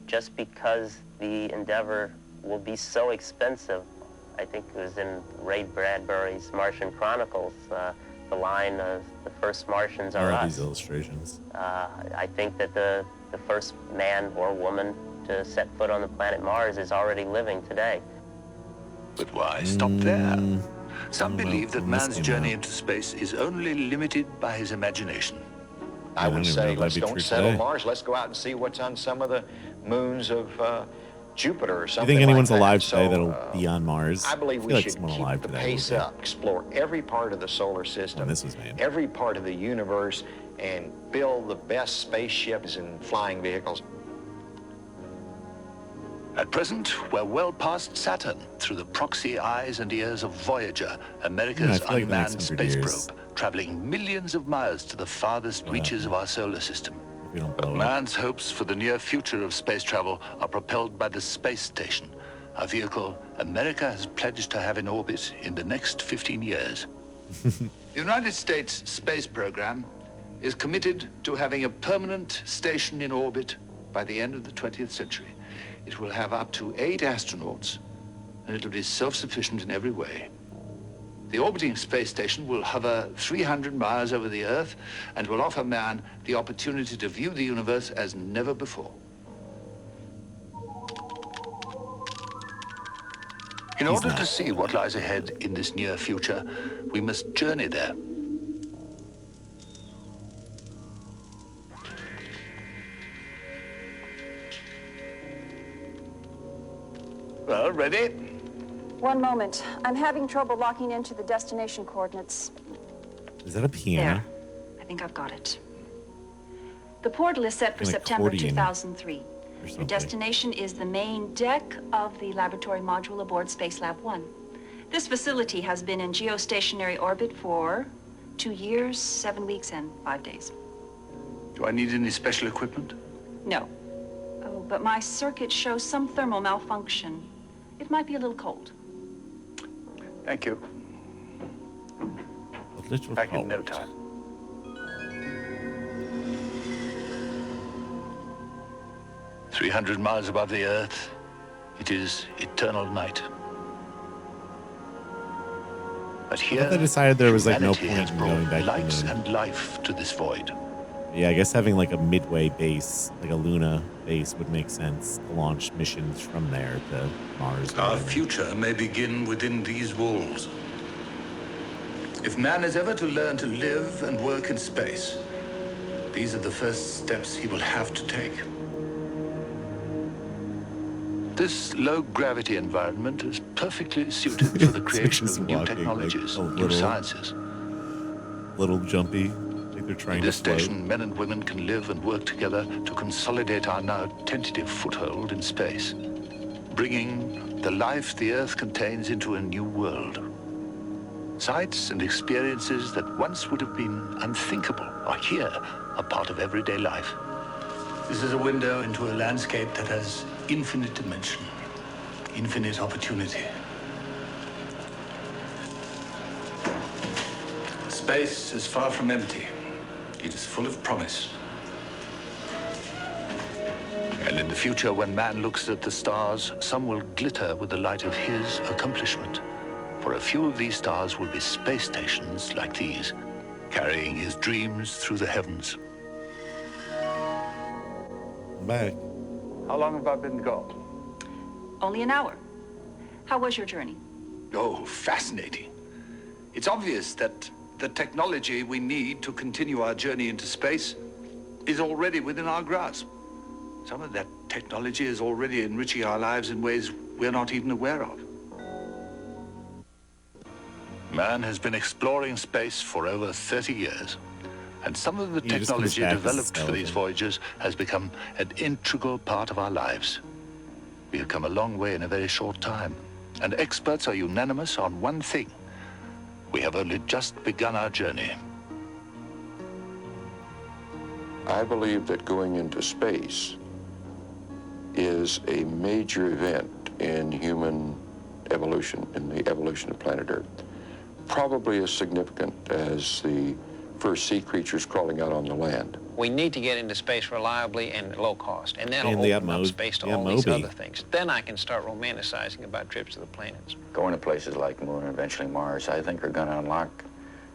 Speaker 12: just because the endeavor will be so expensive. I think it was in Ray Bradbury's Martian Chronicles, the line of the first Martians are us.
Speaker 1: These illustrations.
Speaker 12: I think that the first man or woman to set foot on the planet Mars is already living today.
Speaker 8: But why stop there? Some believe that man's journey into space is only limited by his imagination.
Speaker 3: I would say, let's don't settle
Speaker 1: today.
Speaker 3: Mars. Let's go out and see what's on some of the moons of Jupiter or
Speaker 1: Do you
Speaker 3: something
Speaker 1: think anyone's
Speaker 3: like that.
Speaker 1: alive today
Speaker 3: So,
Speaker 1: that'll be on Mars?
Speaker 3: I believe
Speaker 1: feel
Speaker 3: we
Speaker 1: like
Speaker 3: should
Speaker 1: someone
Speaker 3: keep
Speaker 1: alive
Speaker 3: the
Speaker 1: today
Speaker 3: pace
Speaker 1: will be.
Speaker 3: up, explore every part of the solar system,
Speaker 1: this was made.
Speaker 3: every part of the universe, and build the best spaceships and flying vehicles.
Speaker 8: At present, we're well past Saturn through the proxy eyes and ears of Voyager, America's
Speaker 1: feel like the next
Speaker 8: unmanned
Speaker 1: 100
Speaker 8: space
Speaker 1: years.
Speaker 8: probe, traveling millions of miles to the farthest reaches of our solar system. But man's hopes for the near future of space travel are propelled by the space station, a vehicle America has pledged to have in orbit in the next 15 years. The United States space program is committed to having a permanent station in orbit by the end of the 20th century. It will have up to 8 astronauts, and it'll be self-sufficient in every way. The orbiting space station will hover 300 miles over the Earth and will offer man the opportunity to view the universe as never before. In order to see what lies ahead in this near future, we must journey there. Well, ready?
Speaker 18: One moment. I'm having trouble locking into the destination coordinates.
Speaker 1: Is that a piano?
Speaker 18: I think I've got it. The portal is set for
Speaker 1: An
Speaker 18: September
Speaker 1: accordion
Speaker 18: 2003. Your
Speaker 1: something.
Speaker 18: destination is the main deck of the laboratory module aboard Spacelab 1. This facility has been in geostationary orbit for 2 years, 7 weeks, and 5 days.
Speaker 8: Do I need any special equipment?
Speaker 18: No. Oh, but my circuit shows some thermal malfunction. It might be a little cold.
Speaker 8: Thank you. Back in no time. "300 miles above the Earth, it is eternal night. But here,
Speaker 1: they decided there was, like, no
Speaker 8: humanity
Speaker 1: point
Speaker 8: has
Speaker 1: in
Speaker 8: brought
Speaker 1: going back to the
Speaker 8: lights
Speaker 1: moon.
Speaker 8: and life to this void.
Speaker 1: Yeah, I guess having like a midway base, like a Luna base, would make sense to launch missions from there to Mars.
Speaker 8: Our future may begin within these walls. If man is ever to learn to live and work in space, these are the first steps he will have to take. This low-gravity environment is perfectly suited for the creation of new technologies, new sciences.
Speaker 1: Little jumpy, like they're trying
Speaker 8: In this
Speaker 1: to float.
Speaker 8: station, men and women can live and work together to consolidate our now tentative foothold in space, bringing the life the Earth contains into a new world. Sights and experiences that once would have been unthinkable are here, a part of everyday life. This is a window into a landscape that has infinite dimension, infinite opportunity. Space is far from empty. It is full of promise. And in the future, when man looks at the stars, some will glitter with the light of his accomplishment. For a few of these stars will be space stations like these, carrying his dreams through the heavens.
Speaker 1: I'm back.
Speaker 8: How long have I been gone?
Speaker 18: Only an hour. How was your journey?
Speaker 8: Oh, fascinating. It's obvious that the technology we need to continue our journey into space is already within our grasp. Some of that technology is already enriching our lives in ways we're not even aware of. Man has been exploring space for over 30 years, and some of the technology developed for these voyages has become an integral part of our lives. We have come a long way in a very short time, and experts are unanimous on one thing. We have only just begun our journey.
Speaker 10: I believe that going into space is a major event in human evolution, in the evolution of planet Earth. Probably as significant as the first sea creatures crawling out on the land.
Speaker 7: We need to get into space reliably and at low cost, and that'll open up space to all these other things. Then I can start romanticizing about trips to the planets.
Speaker 15: Going to places like the moon and eventually Mars, I think, are going to unlock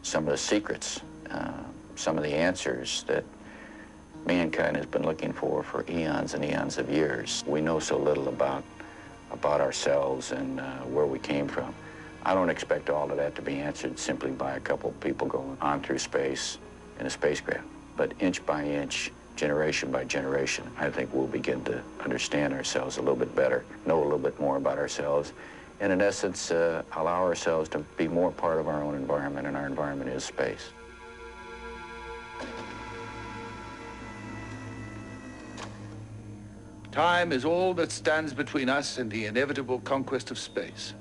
Speaker 15: some of the secrets, some of the answers that mankind has been looking for eons and eons of years. We know so little about ourselves and where we came from. I don't expect all of that to be answered simply by a couple of people going on through space in a spacecraft. But inch by inch, generation by generation, I think we'll begin to understand ourselves a little bit better, know a little bit more about ourselves, and in essence, allow ourselves to be more part of our own environment, and our environment is space.
Speaker 8: Time is all that stands between us and the inevitable conquest of space.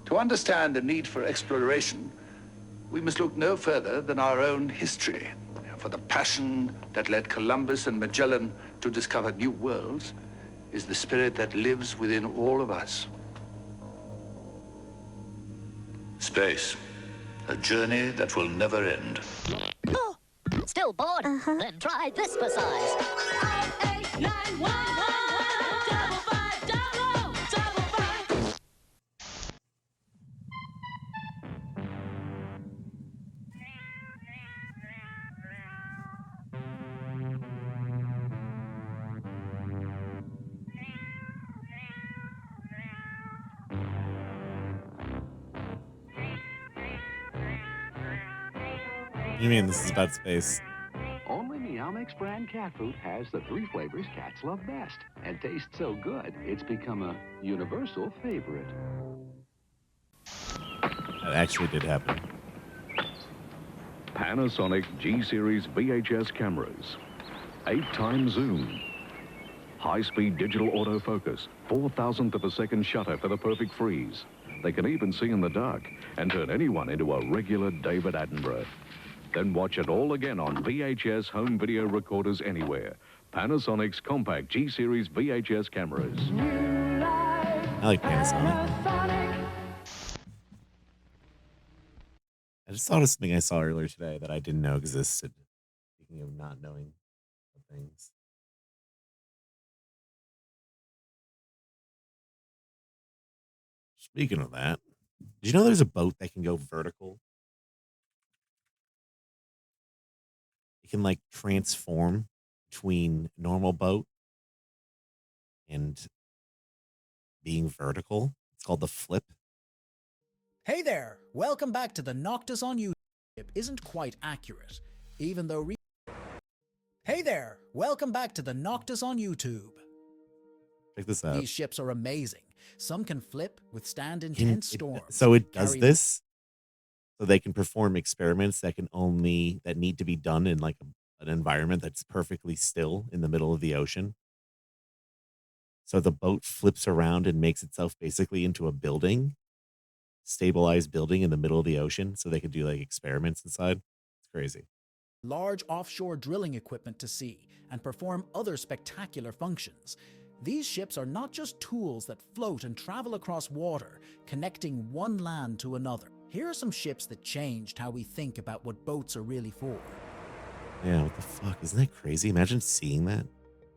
Speaker 8: To understand the need for exploration, we must look no further than our own history. For the passion that led Columbus and Magellan to discover new worlds is the spirit that lives within all of us. Space, a journey that will never end.
Speaker 19: Oh, still bored? Then try this massage. 5891.
Speaker 1: You mean this is about space?
Speaker 20: Only Meow-Mix brand cat food has the 3 flavors cats love best and tastes so good it's become a universal favorite.
Speaker 1: That actually did happen.
Speaker 21: Panasonic G-Series VHS cameras. 8-time zoom. High-speed digital autofocus. 4,000th of a second shutter for the perfect freeze. They can even see in the dark and turn anyone into a regular David Attenborough. Then watch it all again on VHS home video recorders anywhere. Panasonic's compact G-Series VHS cameras.
Speaker 1: I like Panasonic. I just thought of something I saw earlier today that I didn't know existed. Speaking of not knowing things. Speaking of that, did you know there's a boat that can go vertical? It can like transform between normal boat and being vertical. It's called the flip.
Speaker 22: Hey there, welcome back to the Noctis on YouTube. Isn't quite accurate, even though Hey there, welcome back to the Noctis on YouTube.
Speaker 1: Check this out.
Speaker 22: These ships are amazing. Some can flip, withstand intense storms.
Speaker 1: So it does this so they can perform experiments that need to be done in like an environment that's perfectly still in the middle of the ocean. So the boat flips around and makes itself basically into a building, stabilized building in the middle of the ocean, so they could do like experiments inside. It's crazy.
Speaker 22: Large offshore drilling equipment to sea and perform other spectacular functions. These ships are not just tools that float and travel across water, connecting one land to another. Here are some ships that changed how we think about what boats are really for.
Speaker 1: Yeah, what the fuck? Isn't that crazy? Imagine seeing that.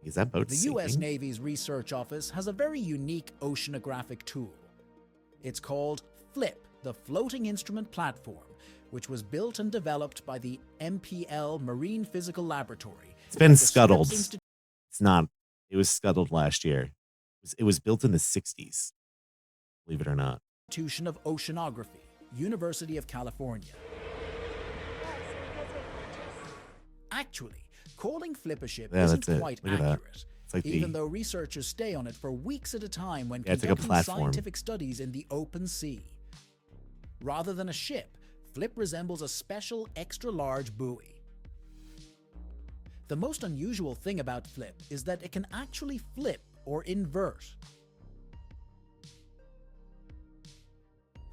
Speaker 1: Is that boat
Speaker 22: The
Speaker 1: sinking?
Speaker 22: U.S. Navy's research office has a very unique oceanographic tool. It's called FLIP, the Floating Instrument Platform, which was built and developed by the MPL Marine Physical Laboratory.
Speaker 1: It's been scuttled. It's not. It was scuttled last year. It was built in the 60s. Believe it or not.
Speaker 22: Institution of Oceanography, University of California. Actually, calling Flip a ship isn't quite accurate,
Speaker 1: like
Speaker 22: even though researchers stay on it for weeks at a time when
Speaker 1: it's
Speaker 22: conducting
Speaker 1: like
Speaker 22: scientific studies in the open sea. Rather than a ship, Flip resembles a special extra-large buoy. The most unusual thing about Flip is that it can actually flip or invert.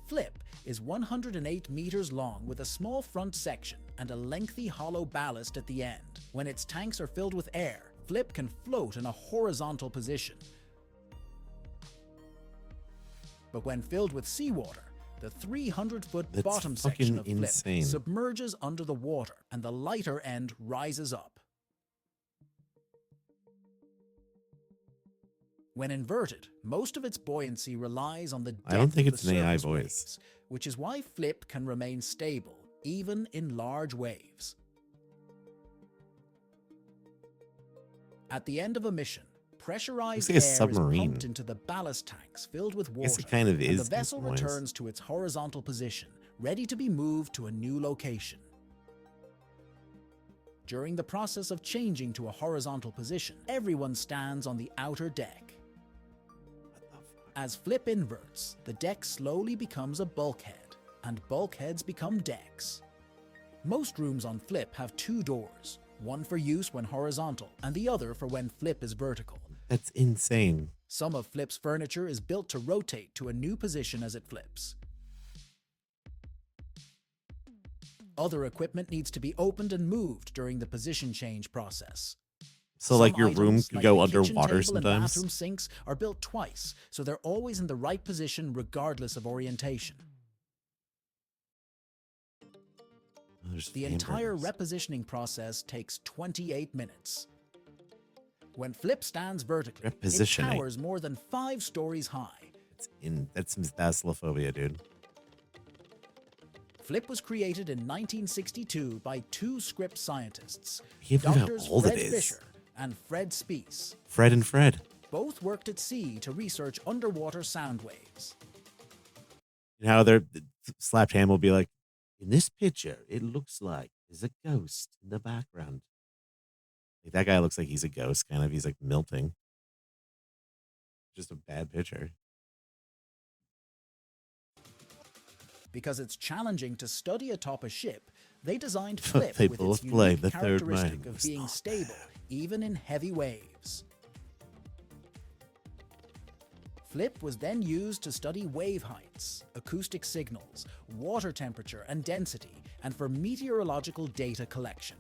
Speaker 22: Flip is 108 meters long with a small front section and a lengthy hollow ballast at the end. When its tanks are filled with air, Flip can float in a horizontal position. But when filled with seawater, the 300-foot bottom section of Flip submerges under the water and the lighter end rises up. When inverted, most of its buoyancy relies on the depth
Speaker 1: I don't think
Speaker 22: of
Speaker 1: it's
Speaker 22: the
Speaker 1: an AI
Speaker 22: surface
Speaker 1: voice.
Speaker 22: waves, which is why Flip can remain stable, even in large waves. At the end of a mission, pressurized
Speaker 1: like a
Speaker 22: air
Speaker 1: submarine.
Speaker 22: is pumped into the ballast tanks filled with
Speaker 1: guess
Speaker 22: water,
Speaker 1: it kind of
Speaker 22: and
Speaker 1: is
Speaker 22: the vessel
Speaker 1: in some ways.
Speaker 22: returns to its horizontal position, ready to be moved to a new location. During the process of changing to a horizontal position, everyone stands on the outer deck. As Flip inverts, the deck slowly becomes a bulkhead, and bulkheads become decks. Most rooms on Flip have two doors, one for use when horizontal, and the other for when Flip is vertical.
Speaker 1: That's insane.
Speaker 22: Some of Flip's furniture is built to rotate to a new position as it flips. Other equipment needs to be opened and moved during the position change process.
Speaker 1: So like
Speaker 22: Some
Speaker 1: your room
Speaker 22: items,
Speaker 1: could
Speaker 22: like
Speaker 1: go
Speaker 22: the kitchen
Speaker 1: underwater
Speaker 22: table and
Speaker 1: sometimes.
Speaker 22: bathroom sinks are built twice, so they're always in the right position regardless of orientation. The entire repositioning process takes 28 minutes. When Flip stands vertically, it
Speaker 1: Repositioning.
Speaker 22: towers more than 5 stories high.
Speaker 1: That's some thalassophobia, dude.
Speaker 22: Flip was created in 1962 by 2 script scientists,
Speaker 1: can't believe how
Speaker 22: Doctors
Speaker 1: old it
Speaker 22: Fred
Speaker 1: is.
Speaker 22: Fisher and Fred Speece.
Speaker 1: Fred and Fred.
Speaker 22: Both worked at sea to research underwater sound waves.
Speaker 1: You know how their slapped hand will be like, in this picture, it looks like there's a ghost in the background. Like that guy looks like he's a ghost, kind of. He's like melting. Just a bad picture.
Speaker 22: Because it's challenging to study atop a ship, they designed Flip
Speaker 1: They
Speaker 22: with
Speaker 1: both
Speaker 22: its
Speaker 1: play
Speaker 22: unique
Speaker 1: the third
Speaker 22: characteristic
Speaker 1: man.
Speaker 22: of
Speaker 1: It's
Speaker 22: being
Speaker 1: not
Speaker 22: stable, even in heavy waves. Flip was then used to study wave heights, acoustic signals, water temperature and density, and for meteorological data collection.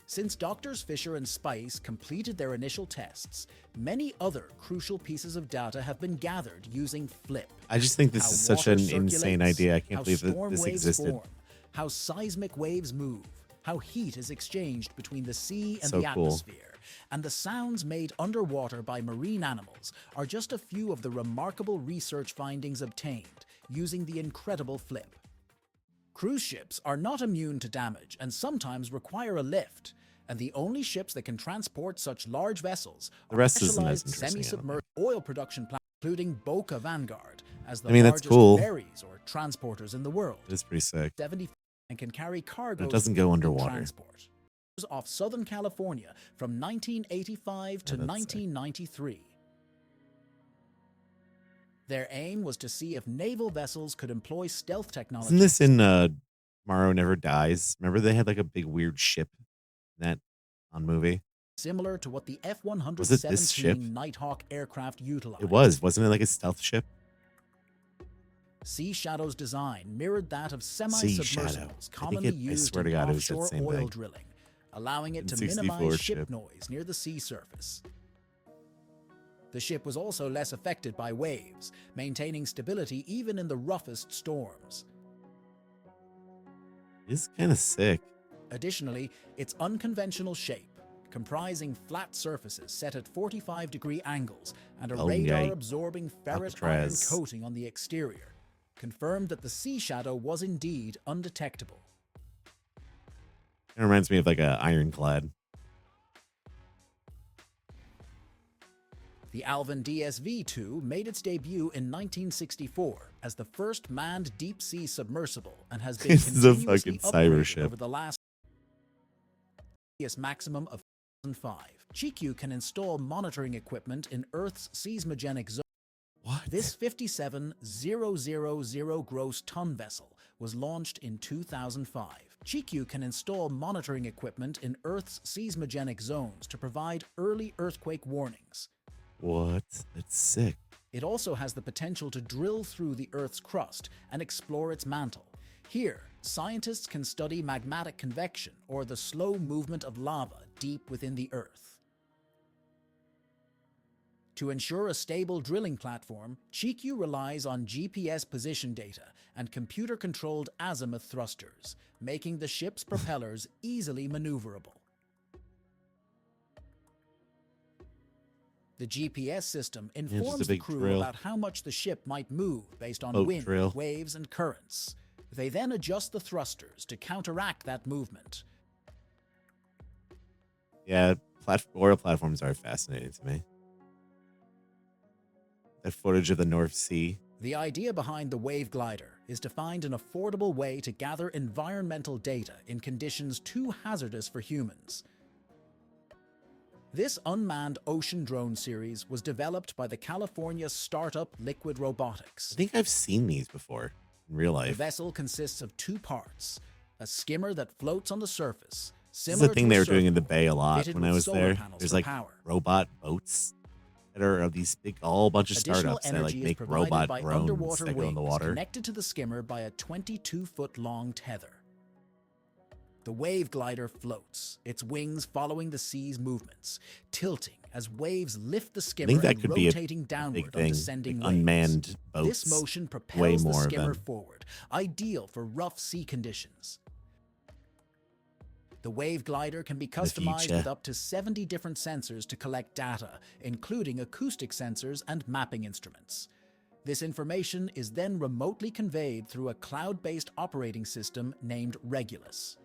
Speaker 22: Since Doctors Fisher and Spice completed their initial tests, many other crucial pieces of data have been gathered using Flip.
Speaker 1: I just think this
Speaker 22: How
Speaker 1: is such
Speaker 22: water
Speaker 1: an insane
Speaker 22: circulates,
Speaker 1: idea. I can't
Speaker 22: how
Speaker 1: believe that
Speaker 22: storm
Speaker 1: this
Speaker 22: waves
Speaker 1: existed.
Speaker 22: form, how seismic waves move, how heat is exchanged between the sea and
Speaker 1: So
Speaker 22: the
Speaker 1: cool.
Speaker 22: atmosphere, and the sounds made underwater by marine animals are just a few of the remarkable research findings obtained using the incredible Flip. Cruise ships are not immune to damage and sometimes require a lift, and the only ships that can transport such large vessels
Speaker 1: The
Speaker 22: are
Speaker 1: rest isn't as
Speaker 22: specialized
Speaker 1: interesting, I don't
Speaker 22: semi-submerged oil production plants, including Boca Vanguard, as the
Speaker 1: I mean, that's
Speaker 22: largest
Speaker 1: cool.
Speaker 22: ferries or transporters in the world.
Speaker 1: It's pretty sick.
Speaker 22: 70 and can carry cargo.
Speaker 1: But it doesn't go underwater.
Speaker 22: Transport. Off Southern California from 1985 to
Speaker 1: Yeah, that's sick.
Speaker 22: 1993. Their aim was to see if naval vessels could employ stealth technology.
Speaker 1: Isn't this in Tomorrow Never Dies? Remember they had like a big weird ship in that on movie?
Speaker 22: Similar to what the
Speaker 1: Was it this ship?
Speaker 22: F-117 Nighthawk aircraft utilized.
Speaker 1: It was. Wasn't it like a stealth ship?
Speaker 22: Sea Shadow's design mirrored that of
Speaker 1: Shadow.
Speaker 22: semi-submersibles
Speaker 1: I
Speaker 22: commonly
Speaker 1: think I
Speaker 22: used
Speaker 1: swear
Speaker 22: in
Speaker 1: to God it was that
Speaker 22: offshore
Speaker 1: same
Speaker 22: oil
Speaker 1: thing.
Speaker 22: drilling, allowing it
Speaker 1: In
Speaker 22: to
Speaker 1: 64
Speaker 22: minimize ship
Speaker 1: ship.
Speaker 22: noise near the sea surface. The ship was also less affected by waves, maintaining stability even in the roughest storms.
Speaker 1: It's kind of sick.
Speaker 22: Additionally, its unconventional shape, comprising flat surfaces set at 45-degree angles and a
Speaker 1: Oh, yeah.
Speaker 22: radar-absorbing ferret iron
Speaker 1: Alcatraz.
Speaker 22: coating on the exterior, confirmed that the sea shadow was indeed undetectable.
Speaker 1: It reminds me of like a ironclad.
Speaker 22: The Alvin DSV-2 made its debut in 1964 as the first manned deep-sea submersible and has been
Speaker 1: This is a
Speaker 22: continuously
Speaker 1: fucking cyber
Speaker 22: upgraded
Speaker 1: ship.
Speaker 22: over the last maximum of 2005. GQ can install monitoring equipment in Earth's seismogenic zone.
Speaker 1: What?
Speaker 22: This 57,000 gross ton vessel was launched in 2005. GQ can install monitoring equipment in Earth's seismogenic zones to provide early earthquake warnings.
Speaker 1: What? That's sick.
Speaker 22: It also has the potential to drill through the Earth's crust and explore its mantle. Here, scientists can study magmatic convection, or the slow movement of lava deep within the Earth. To ensure a stable drilling platform, GQ relies on GPS position data and computer-controlled azimuth thrusters, making the ship's propellers easily maneuverable. The GPS system informs the crew about how much the ship might move based on wind, waves, and currents. They then adjust the thrusters to counteract that movement.
Speaker 1: Yeah, oil platforms are fascinating to me. That footage of the North Sea.
Speaker 22: The idea behind the Wave Glider is to find an affordable way to gather environmental data in conditions too hazardous for humans. This unmanned ocean drone series was developed by the California startup Liquid Robotics.
Speaker 1: I think I've seen these before in real life.
Speaker 22: The vessel consists of two parts: a skimmer that floats on the surface.
Speaker 1: This is the thing they were doing in the bay a lot when I was there. There's like robot boats that are of these big, whole bunch of startups that like make robot drones that go in the water.
Speaker 22: Connected to the skimmer by a 22-foot-long tether. The Wave Glider floats, its wings following the sea's movements, tilting as waves lift the skimmer and rotating downward on descending waves.
Speaker 1: Unmanned boats.
Speaker 22: This motion propels the skimmer forward, ideal for rough sea conditions. The Wave Glider can be customized with up to 70 different sensors to collect data, including acoustic sensors and mapping instruments. This information is then remotely conveyed through a cloud-based operating system named Regulus.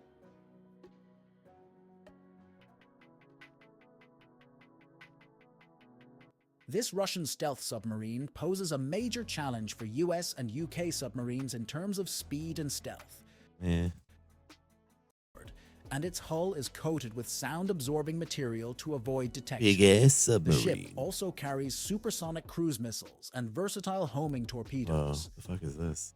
Speaker 22: This Russian stealth submarine poses a major challenge for US and UK submarines in terms of speed and stealth.
Speaker 1: Yeah.
Speaker 22: And its hull is coated with sound-absorbing material to avoid detection.
Speaker 1: Big-ass submarine.
Speaker 22: The ship also carries supersonic cruise missiles and versatile homing torpedoes.
Speaker 1: Whoa, the fuck is this?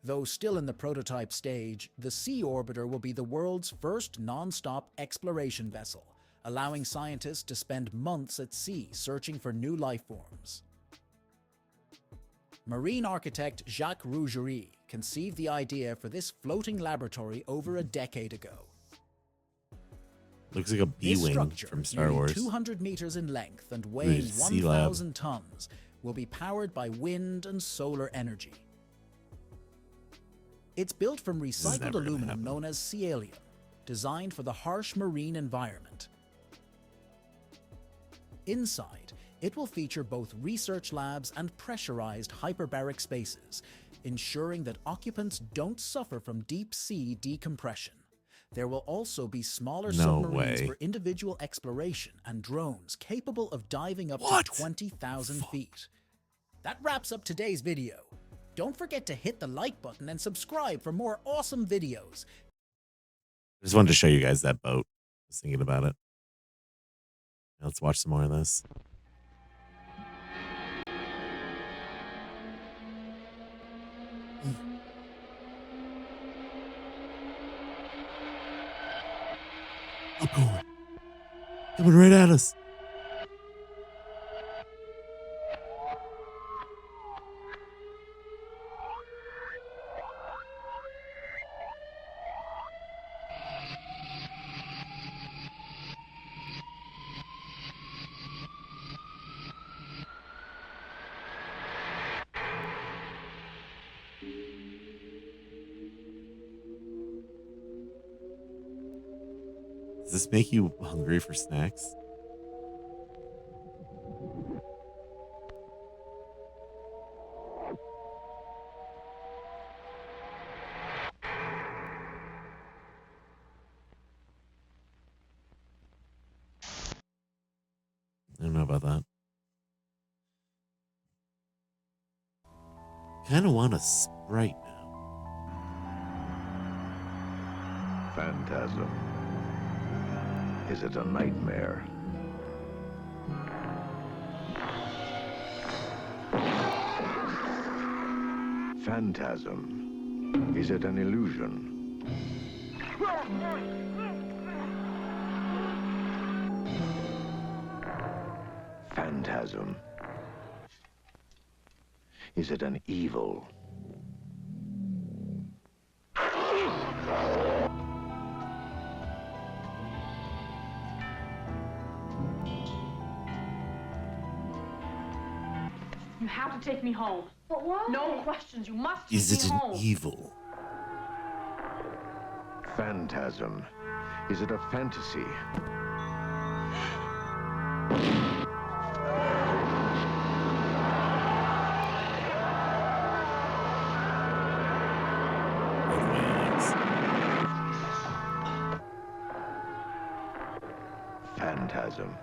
Speaker 22: Though still in the prototype stage, the Sea Orbiter will be the world's first non-stop exploration vessel, allowing scientists to spend months at sea searching for new life forms. Marine architect Jacques Rougerie conceived the idea for this floating laboratory over a decade ago.
Speaker 1: Looks like a B-wing from Star Wars.
Speaker 22: 200 meters in length and weighing 1,000 tons, will be powered by wind and solar energy. It's built from recycled aluminum known as Cealium, designed for the harsh marine environment. Inside, it will feature both research labs and pressurized hyperbaric spaces, ensuring that occupants don't suffer from deep-sea decompression. There will also be smaller submarines for individual exploration and drones capable of diving up to 20,000 feet. That wraps up today's video. Don't forget to hit the like button and subscribe for more awesome videos.
Speaker 1: I just wanted to show you guys that boat. I was thinking about it. Now let's watch some more of this. Coming right at us. Does this make you hungry for snacks? about that. Kind of want a Sprite now.
Speaker 21: Phantasm. Is it a nightmare? Phantasm. Is it an illusion? Phantasm. Is it an evil?
Speaker 11: You have to take me home.
Speaker 26: But why?
Speaker 11: No questions. You must take
Speaker 1: Is it
Speaker 11: me
Speaker 1: an
Speaker 11: home.
Speaker 1: evil?
Speaker 21: Phantasm. Is it a fantasy? Phantasm.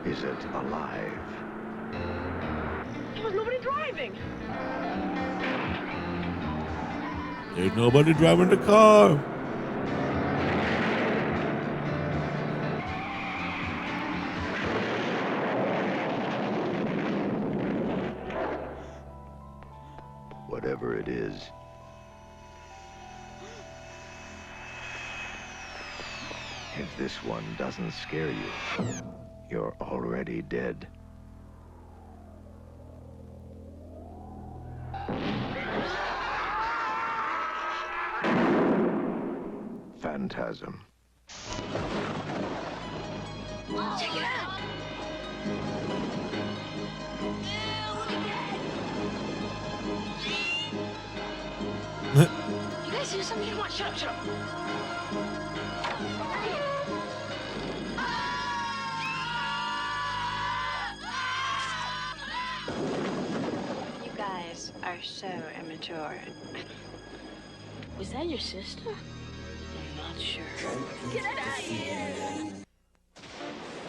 Speaker 21: Is it alive?
Speaker 11: There was nobody driving.
Speaker 1: There's nobody driving the car.
Speaker 21: Whatever it is, if this one doesn't scare you, you're already dead. Phantasm.
Speaker 19: Check it out! You guys do something? Come on, shut up, shut up.
Speaker 13: You guys are so immature. Was that your sister? I'm not sure.
Speaker 11: Get out of here!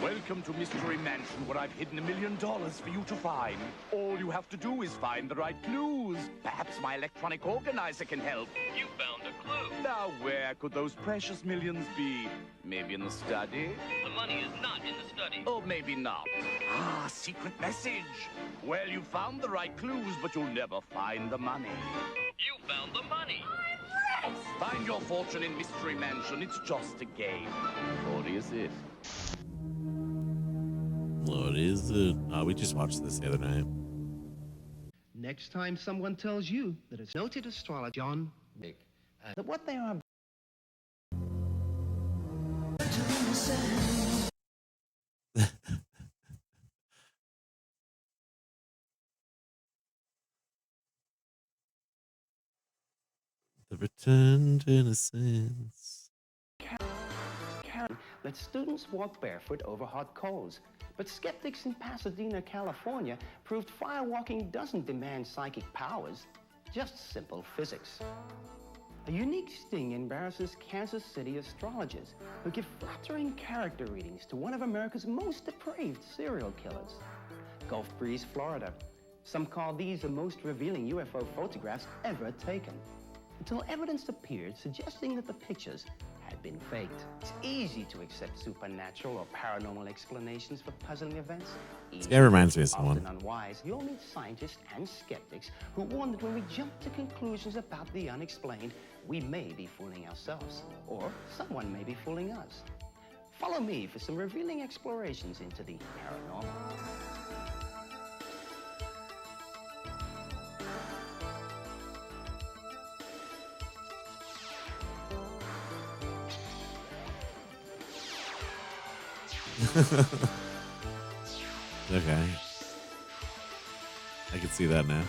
Speaker 2: Welcome to Mystery Mansion, where I've hidden $1 million for you to find. All you have to do is find the right clues. Perhaps my electronic organizer can help.
Speaker 6: You found a clue.
Speaker 2: Now, where could those precious millions be? Maybe in the study?
Speaker 6: The money is not in the study.
Speaker 2: Or maybe not. Ah, secret message. Well, you found the right clues, but you'll never find the money.
Speaker 6: You found the money.
Speaker 2: Find your fortune in Mystery Mansion. It's just a game. What is it?
Speaker 1: What is it? Oh, we just watched this the other night.
Speaker 14: Next time someone tells you that it's noted astrologer John Nick, that what they are
Speaker 1: The pretend innocence.
Speaker 14: Karen let students walk barefoot over hot coals. But skeptics in Pasadena, California proved firewalking doesn't demand psychic powers, just simple physics. A unique sting embarrasses Kansas City astrologers who give flattering character readings to one of America's most depraved serial killers. Gulf Breeze, Florida. Some call these the most revealing UFO photographs ever taken, until evidence appeared suggesting that the pictures had been faked. It's easy to accept supernatural or paranormal explanations for puzzling events.
Speaker 1: This guy reminds me of someone.
Speaker 14: Often unwise, you'll meet scientists and skeptics who warn that when we jump to conclusions about the unexplained, we may be fooling ourselves, or someone may be fooling us. Follow me for some revealing explorations into the paranormal.
Speaker 1: Okay. I can see that now.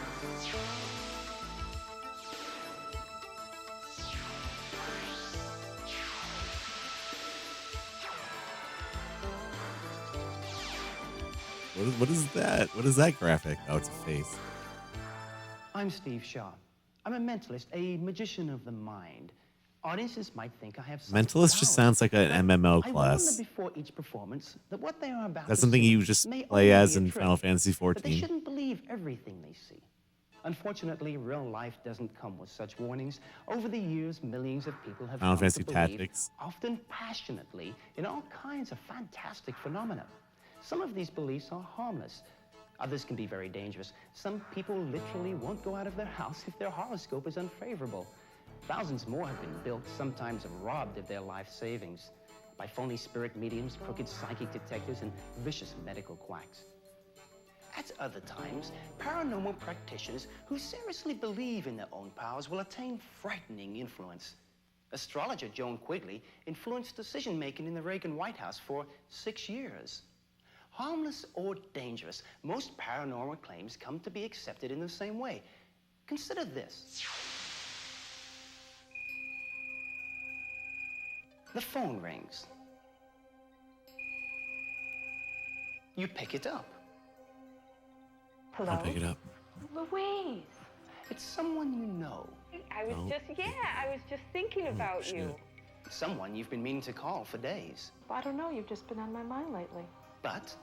Speaker 1: What is that? What is that graphic? Oh, it's a face.
Speaker 14: I'm Steve Shaw. I'm a mentalist, a magician of the mind. Audiences might think I have
Speaker 1: Mentalist just sounds like an MMO
Speaker 14: I warn them
Speaker 1: class.
Speaker 14: before each performance that what they are about
Speaker 1: That's
Speaker 14: to
Speaker 1: something
Speaker 14: see
Speaker 1: you just
Speaker 14: may
Speaker 1: play
Speaker 14: only
Speaker 1: as
Speaker 14: be a
Speaker 1: in
Speaker 14: trick,
Speaker 1: Final Fantasy
Speaker 14: but they
Speaker 1: XIV.
Speaker 14: shouldn't believe everything they see. Unfortunately, real life doesn't come with such warnings. Over the years, millions of people have
Speaker 1: Final
Speaker 14: come
Speaker 1: Fantasy
Speaker 14: to believe,
Speaker 1: Tactics.
Speaker 14: often passionately, in all kinds of fantastic phenomena. Some of these beliefs are harmless. Others can be very dangerous. Some people literally won't go out of their house if their horoscope is unfavorable. Thousands more have been built, sometimes robbed of their life savings, by phony spirit mediums, crooked psychic detectives, and vicious medical quacks. At other times, paranormal practitioners who seriously believe in their own powers will attain frightening influence. Astrologer Joan Quigley influenced decision-making in the Reagan White House for 6 years. Harmless or dangerous, most paranormal claims come to be accepted in the same way. Consider this. The phone rings. You pick it up.
Speaker 11: Hello?
Speaker 1: I'll pick it up.
Speaker 11: Louise.
Speaker 14: It's someone you know.
Speaker 11: I was I was just thinking about you.
Speaker 14: Someone you've been meaning to call for days.
Speaker 11: I don't know, you've just been on my mind lately.
Speaker 14: But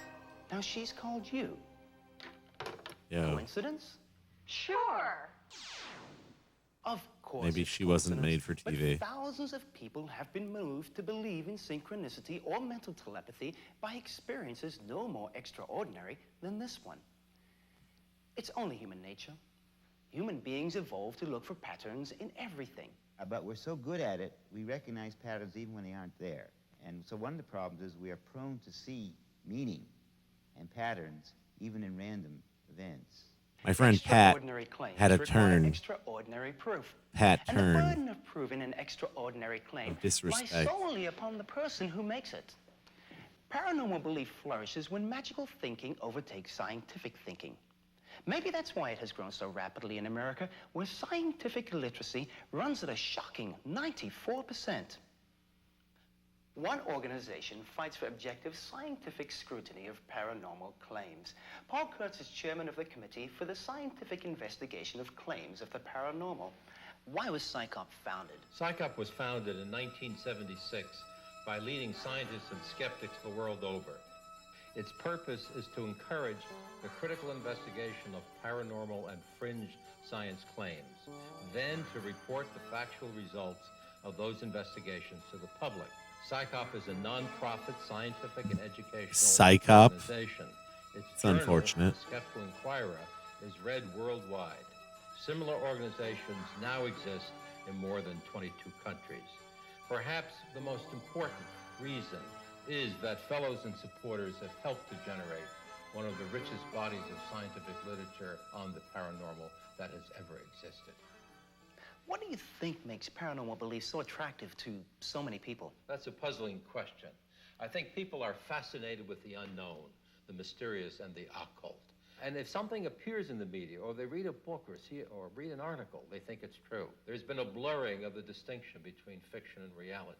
Speaker 14: now she's called you.
Speaker 1: Yeah.
Speaker 14: Coincidence?
Speaker 11: Sure.
Speaker 14: Of course.
Speaker 1: Maybe she wasn't made for TV.
Speaker 14: But thousands of people have been moved to believe in synchronicity or mental telepathy by experiences no more extraordinary than this one. It's only human nature. Human beings evolved to look for patterns in everything.
Speaker 4: But we're so good at it, we recognize patterns even when they aren't there. And so one of the problems is we are prone to see meaning and patterns even in random events.
Speaker 1: My friend Pat had a turn.
Speaker 14: Extraordinary proof.
Speaker 1: Pat
Speaker 14: And the
Speaker 1: turn
Speaker 14: burden of proving an extraordinary claim
Speaker 1: of disrespect.
Speaker 14: lies solely upon the person who makes it. Paranormal belief flourishes when magical thinking overtakes scientific thinking. Maybe that's why it has grown so rapidly in America, where scientific literacy runs at a shocking 94%. One organization fights for objective scientific scrutiny of paranormal claims. Paul Kurtz is chairman of the Committee for the Scientific Investigation of Claims of the Paranormal. Why was PSYCOP founded?
Speaker 9: PSYCOP was founded in 1976 by leading scientists and skeptics the world over. Its purpose is to encourage the critical investigation of paranormal and fringe science claims, then to report the factual results of those investigations to the public. PSYCOP is a non-profit scientific and educational organization.
Speaker 1: It's unfortunate.
Speaker 9: The Skeptical Inquirer is read worldwide. Similar organizations now exist in more than 22 countries. Perhaps the most important reason is that fellows and supporters have helped to generate one of the richest bodies of scientific literature on the paranormal that has ever existed.
Speaker 14: What do you think makes paranormal beliefs so attractive to so many people?
Speaker 9: That's a puzzling question. I think people are fascinated with the unknown, the mysterious, and the occult. And if something appears in the media, or they read a book or read an article, they think it's true. There's been a blurring of the distinction between fiction and reality.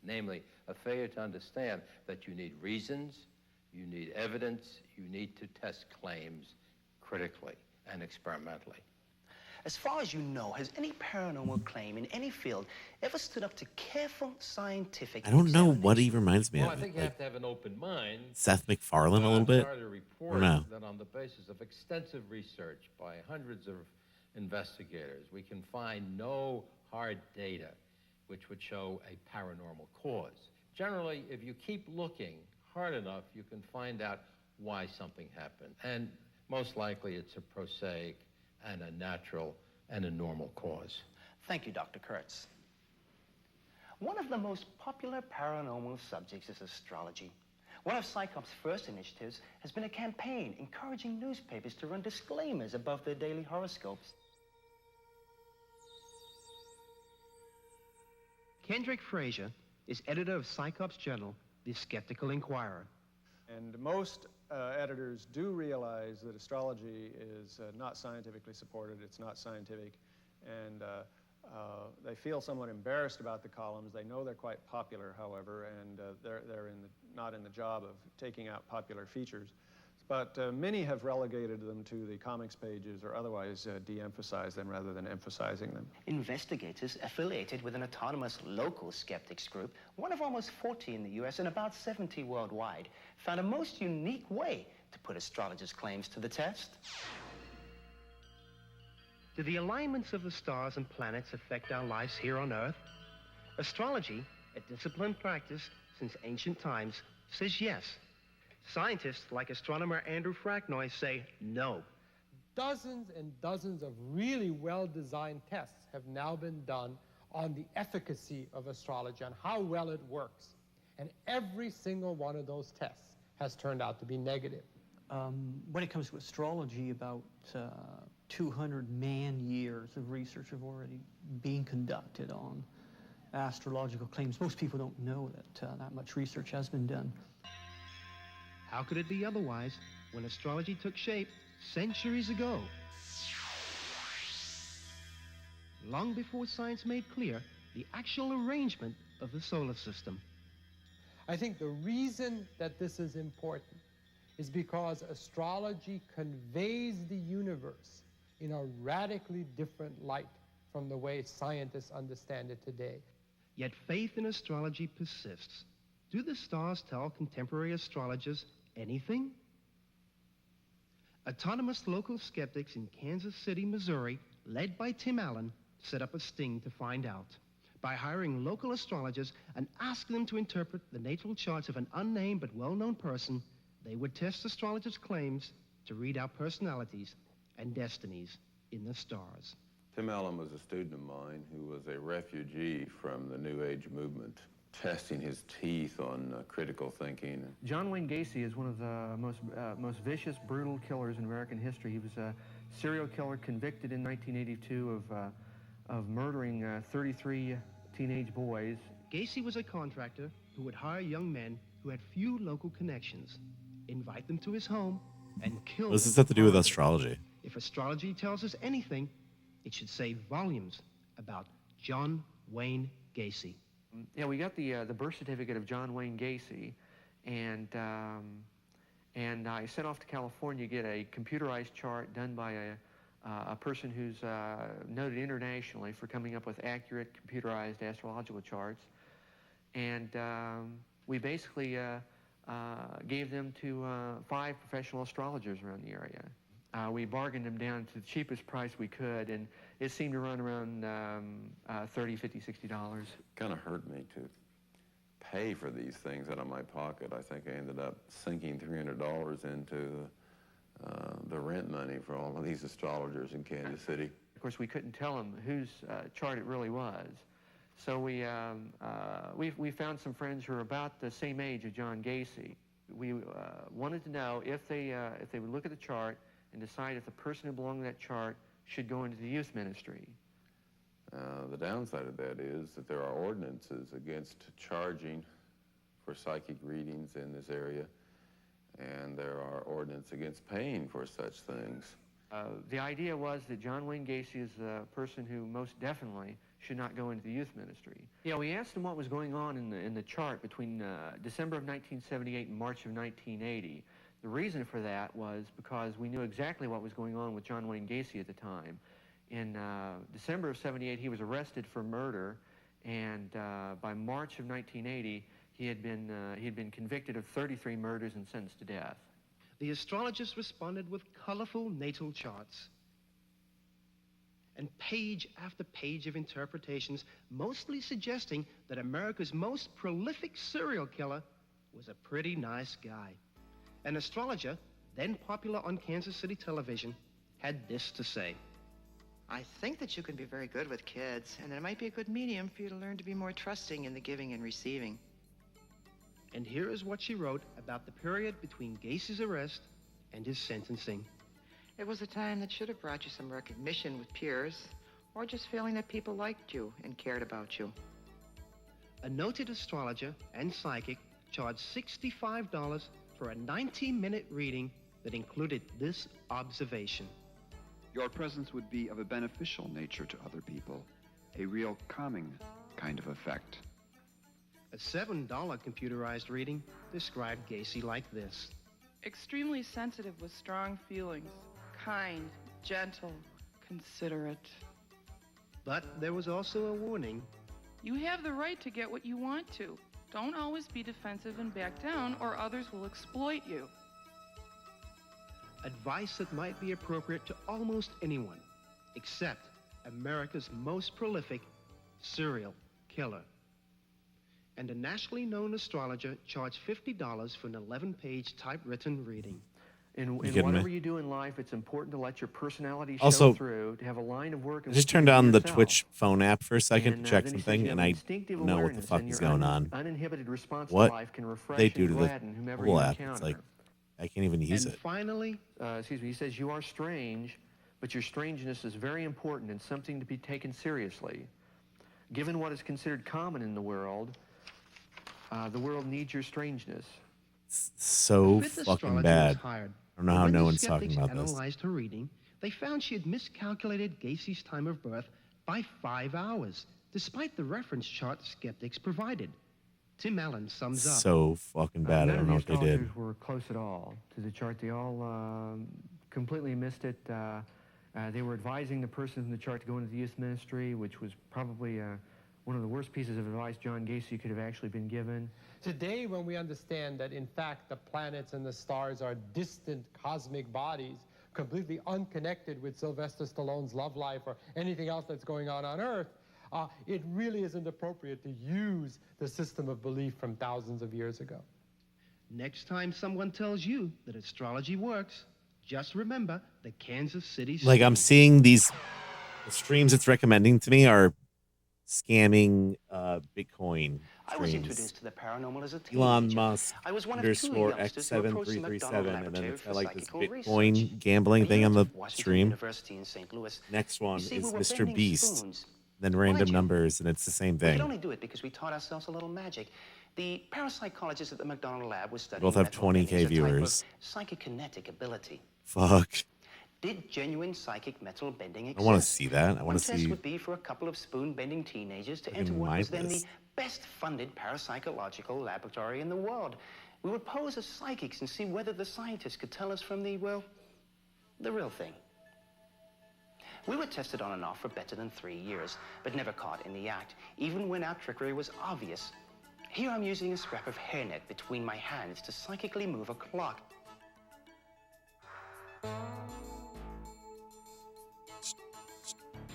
Speaker 9: Namely, a failure to understand that you need reasons, you need evidence, you need to test claims critically and experimentally.
Speaker 14: As far as you know, has any paranormal claim in any field ever stood up to careful scientific
Speaker 1: I don't know what he reminds me
Speaker 9: Well, I
Speaker 1: of.
Speaker 9: think you have to have an open mind.
Speaker 1: Seth MacFarlane a little bit.
Speaker 9: I
Speaker 1: I
Speaker 9: report
Speaker 1: don't know.
Speaker 9: that on the basis of extensive research by hundreds of investigators, we can find no hard data which would show a paranormal cause. Generally, if you keep looking hard enough, you can find out why something happened. And most likely it's a prosaic and a natural and a normal cause.
Speaker 14: Thank you, Dr. Kurtz. One of the most popular paranormal subjects is astrology. One of PSYCOP's first initiatives has been a campaign encouraging newspapers to run disclaimers above their daily horoscopes. Kendrick Frazier is editor of PSYCOP's journal, The Skeptical Inquirer.
Speaker 16: And most editors do realize that astrology is not scientifically supported, it's not scientific, and they feel somewhat embarrassed about the columns. They know they're quite popular, however, and they're not in the job of taking out popular features. But many have relegated them to the comics pages or otherwise de-emphasized them rather than emphasizing them.
Speaker 14: Investigators affiliated with an autonomous local skeptics group, one of almost 40 in the US and about 70 worldwide, found a most unique way to put astrologers' claims to the test.
Speaker 5: Do the alignments of the stars and planets affect our lives here on Earth? Astrology, a disciplined practice since ancient times, says yes. Scientists like astronomer Andrew Fracknoy say no.
Speaker 12: Dozens and dozens of really well-designed tests have now been done on the efficacy of astrology, on how well it works. And every single one of those tests has turned out to be negative.
Speaker 17: When it comes to astrology, about 200 man-years of research have already been conducted on astrological claims. Most people don't know that that much research has been done.
Speaker 5: How could it be otherwise when astrology took shape centuries ago? Long before science made clear the actual arrangement of the solar system.
Speaker 12: I think the reason that this is important is because astrology conveys the universe in a radically different light from the way scientists understand it today.
Speaker 5: Yet faith in astrology persists. Do the stars tell contemporary astrologers anything? Autonomous local skeptics in Kansas City, Missouri, led by Tim Allen, set up a sting to find out. By hiring local astrologers and asking them to interpret the natal charts of an unnamed but well-known person, they would test astrologers' claims to read out personalities and destinies in the stars.
Speaker 23: Tim Allen was a student of mine who was a refugee from the New Age movement, testing his teeth on critical thinking.
Speaker 24: John Wayne Gacy is one of the most vicious, brutal killers in American history. He was a serial killer convicted in 1982 of murdering 33 teenage boys.
Speaker 5: Gacy was a contractor who would hire young men who had few local connections, invite them to his home, and kill them.
Speaker 1: What does this have to do with astrology?
Speaker 5: If astrology tells us anything, it should say volumes about John Wayne Gacy.
Speaker 24: Yeah, we got the birth certificate of John Wayne Gacy, and I sent off to California to get a computerized chart done by a person who's noted internationally for coming up with accurate computerized astrological charts, and we basically gave them to 5 professional astrologers around the area. We bargained them down to the cheapest price we could, and it seemed to run around $30, $50, $60.
Speaker 23: Kind of hurt me to pay for these things out of my pocket. I think I ended up sinking $300 into the rent money for all of these astrologers in Kansas City.
Speaker 24: Of course, we couldn't tell them whose chart it really was. So we found some friends who are about the same age as John Gacy. We wanted to know if they would look at the chart and decide if the person who belonged to that chart should go into the youth ministry.
Speaker 23: The downside of that is that there are ordinances against charging for psychic readings in this area, and there are ordinances against paying for such things.
Speaker 24: The idea was that John Wayne Gacy is the person who most definitely should not go into the youth ministry. Yeah, we asked him what was going on in the chart between December of 1978 and March of 1980. The reason for that was because we knew exactly what was going on with John Wayne Gacy at the time. In December of '78, he was arrested for murder, and by March of 1980, he had been convicted of 33 murders and sentenced to death.
Speaker 5: The astrologers responded with colorful natal charts and page after page of interpretations, mostly suggesting that America's most prolific serial killer was a pretty nice guy. An astrologer, then popular on Kansas City television, had this to say.
Speaker 25: I think that you can be very good with kids, and that it might be a good medium for you to learn to be more trusting in the giving and receiving.
Speaker 5: And here is what she wrote about the period between Gacy's arrest and his sentencing.
Speaker 25: It was a time that should have brought you some recognition with peers, or just feeling that people liked you and cared about you.
Speaker 5: A noted astrologer and psychic charged $65 for a 90-minute reading that included this observation.
Speaker 27: Your presence would be of a beneficial nature to other people, a real calming kind of effect.
Speaker 5: A $7 computerized reading described Gacy like this.
Speaker 3: Extremely sensitive with strong feelings. Kind, gentle, considerate.
Speaker 5: But there was also a warning.
Speaker 3: You have the right to get what you want to. Don't always be defensive and back down, or others will exploit you.
Speaker 5: Advice that might be appropriate to almost anyone, except America's most prolific serial killer. And a nationally known astrologer charged $50 for an 11-page typewritten reading.
Speaker 24: In
Speaker 1: kidding
Speaker 24: whatever
Speaker 1: me?
Speaker 24: you do in life, it's important to let your personality
Speaker 1: Also,
Speaker 24: show through, to have a line of work.
Speaker 1: I just turned on the Twitch phone app for a second to check
Speaker 24: then he says
Speaker 1: something,
Speaker 24: you have
Speaker 1: and I
Speaker 24: instinctive
Speaker 1: don't know what the
Speaker 24: awareness,
Speaker 1: fuck
Speaker 24: and
Speaker 1: is
Speaker 24: your
Speaker 1: going on.
Speaker 24: uninhibited response to
Speaker 1: What
Speaker 24: life can refresh
Speaker 1: they
Speaker 24: and
Speaker 1: do to the
Speaker 24: gladden whomever
Speaker 1: whole
Speaker 24: you
Speaker 1: app? It's
Speaker 24: encounter.
Speaker 1: like I can't even use
Speaker 5: And
Speaker 1: it.
Speaker 5: finally,
Speaker 24: excuse me, he says, you are strange, but your strangeness is very important and something to be taken seriously. Given what is considered common in the world needs your strangeness.
Speaker 1: It's so
Speaker 5: fifth
Speaker 1: fucking
Speaker 5: astrologer was
Speaker 1: bad.
Speaker 5: hired.
Speaker 1: I don't know
Speaker 5: And
Speaker 1: how
Speaker 5: when
Speaker 1: no
Speaker 5: the
Speaker 1: one's talking
Speaker 5: skeptics
Speaker 1: about this.
Speaker 5: analyzed her reading, they found she had miscalculated Gacy's time of birth by 5 hours, despite the reference chart skeptics provided. Tim Allen sums up.
Speaker 1: So fucking bad. I
Speaker 24: None
Speaker 1: don't
Speaker 24: of
Speaker 1: know
Speaker 24: the
Speaker 1: what they did.
Speaker 24: astrologers were close at all to the chart. They all completely missed it. They were advising the person from the chart to go into the youth ministry, which was probably one of the worst pieces of advice John Gacy could have actually been given.
Speaker 12: Today, when we understand that, in fact, the planets and the stars are distant cosmic bodies, completely unconnected with Sylvester Stallone's love life or anything else that's going on Earth, it really isn't appropriate to use the system of belief from thousands of years ago.
Speaker 5: Next time someone tells you that astrology works, just remember the Kansas City
Speaker 1: Like I'm seeing the streams it's recommending to me are scamming Bitcoin
Speaker 14: I was
Speaker 1: streams.
Speaker 14: introduced to the paranormal as a teenager.
Speaker 1: Elon Musk
Speaker 14: I was one of two
Speaker 1: underscore
Speaker 14: youngsters who approached the McDonald
Speaker 1: X7337, and then
Speaker 14: Laboratory
Speaker 1: it's
Speaker 14: for
Speaker 1: got like this
Speaker 14: psychical research.
Speaker 1: Bitcoin gambling
Speaker 14: A
Speaker 1: thing on
Speaker 14: unit
Speaker 1: the
Speaker 14: of Washington
Speaker 1: stream.
Speaker 14: University in St. Louis.
Speaker 1: Next one
Speaker 14: You see,
Speaker 1: is
Speaker 14: we were
Speaker 1: Mr.
Speaker 14: bending
Speaker 1: Beast,
Speaker 14: spoons.
Speaker 1: then random
Speaker 14: Mind you,
Speaker 1: numbers, and it's the same
Speaker 14: We
Speaker 1: thing.
Speaker 14: could only do it because we taught ourselves a little magic. The parapsychologists at the McDonald Lab were studying
Speaker 1: Both have
Speaker 14: metal
Speaker 1: 20K
Speaker 14: bending as a type
Speaker 1: viewers.
Speaker 14: of psychokinetic ability.
Speaker 1: Fuck.
Speaker 14: Did genuine psychic metal bending exist?
Speaker 1: I want to see that. I
Speaker 14: One
Speaker 1: want to
Speaker 14: test
Speaker 1: see.
Speaker 14: would be for a couple of spoon-bending teenagers to
Speaker 1: Fucking
Speaker 14: enter what was then the
Speaker 1: mindless.
Speaker 14: best-funded parapsychological laboratory in the world. We would pose as psychics and see whether the scientists could tell us from the, well, the real thing. We were tested on and off for better than 3 years, but never caught in the act, even when our trickery was obvious. Here I'm using a scrap of hairnet between my hands to psychically move a clock.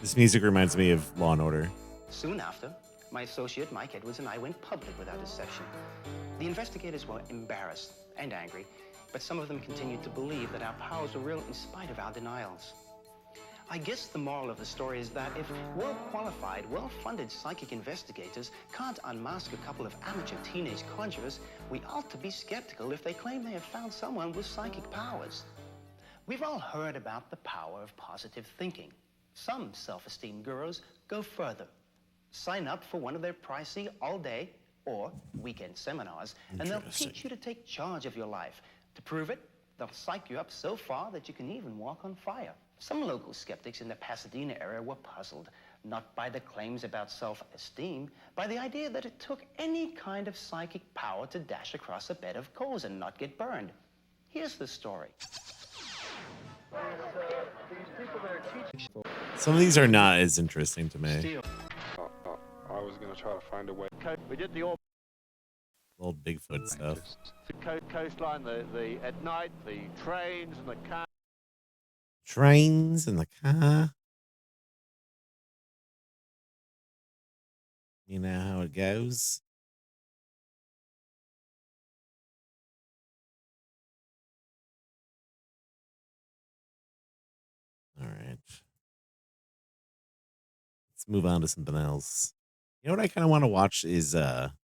Speaker 1: This music reminds me of Law and Order.
Speaker 14: Soon after, my associate Mike Edwards and I went public with our deception. The investigators were embarrassed and angry, but some of them continued to believe that our powers were real in spite of our denials. I guess the moral of the story is that if well-qualified, well-funded psychic investigators can't unmask a couple of amateur teenage conjurers, we ought to be skeptical if they claim they have found someone with psychic powers. We've all heard about the power of positive thinking. Some self-esteem gurus go further. Sign up for one of their pricey all-day or weekend seminars, and they'll teach you to take charge of your life. To prove it, they'll psych you up so far that you can even walk on fire. Some local skeptics in the Pasadena area were puzzled, not by the claims about self-esteem, by the idea that it took any kind of psychic power to dash across a bed of coals and not get burned. Here's the story.
Speaker 1: Some of these are not as interesting to me.
Speaker 7: I was going to try to find a way. We did the
Speaker 1: Old Bigfoot stuff.
Speaker 7: coastline, the at night, the trains and the car.
Speaker 1: Trains in the car. You know how it goes. All right. Let's move on to something else. You know what I kind of want to watch is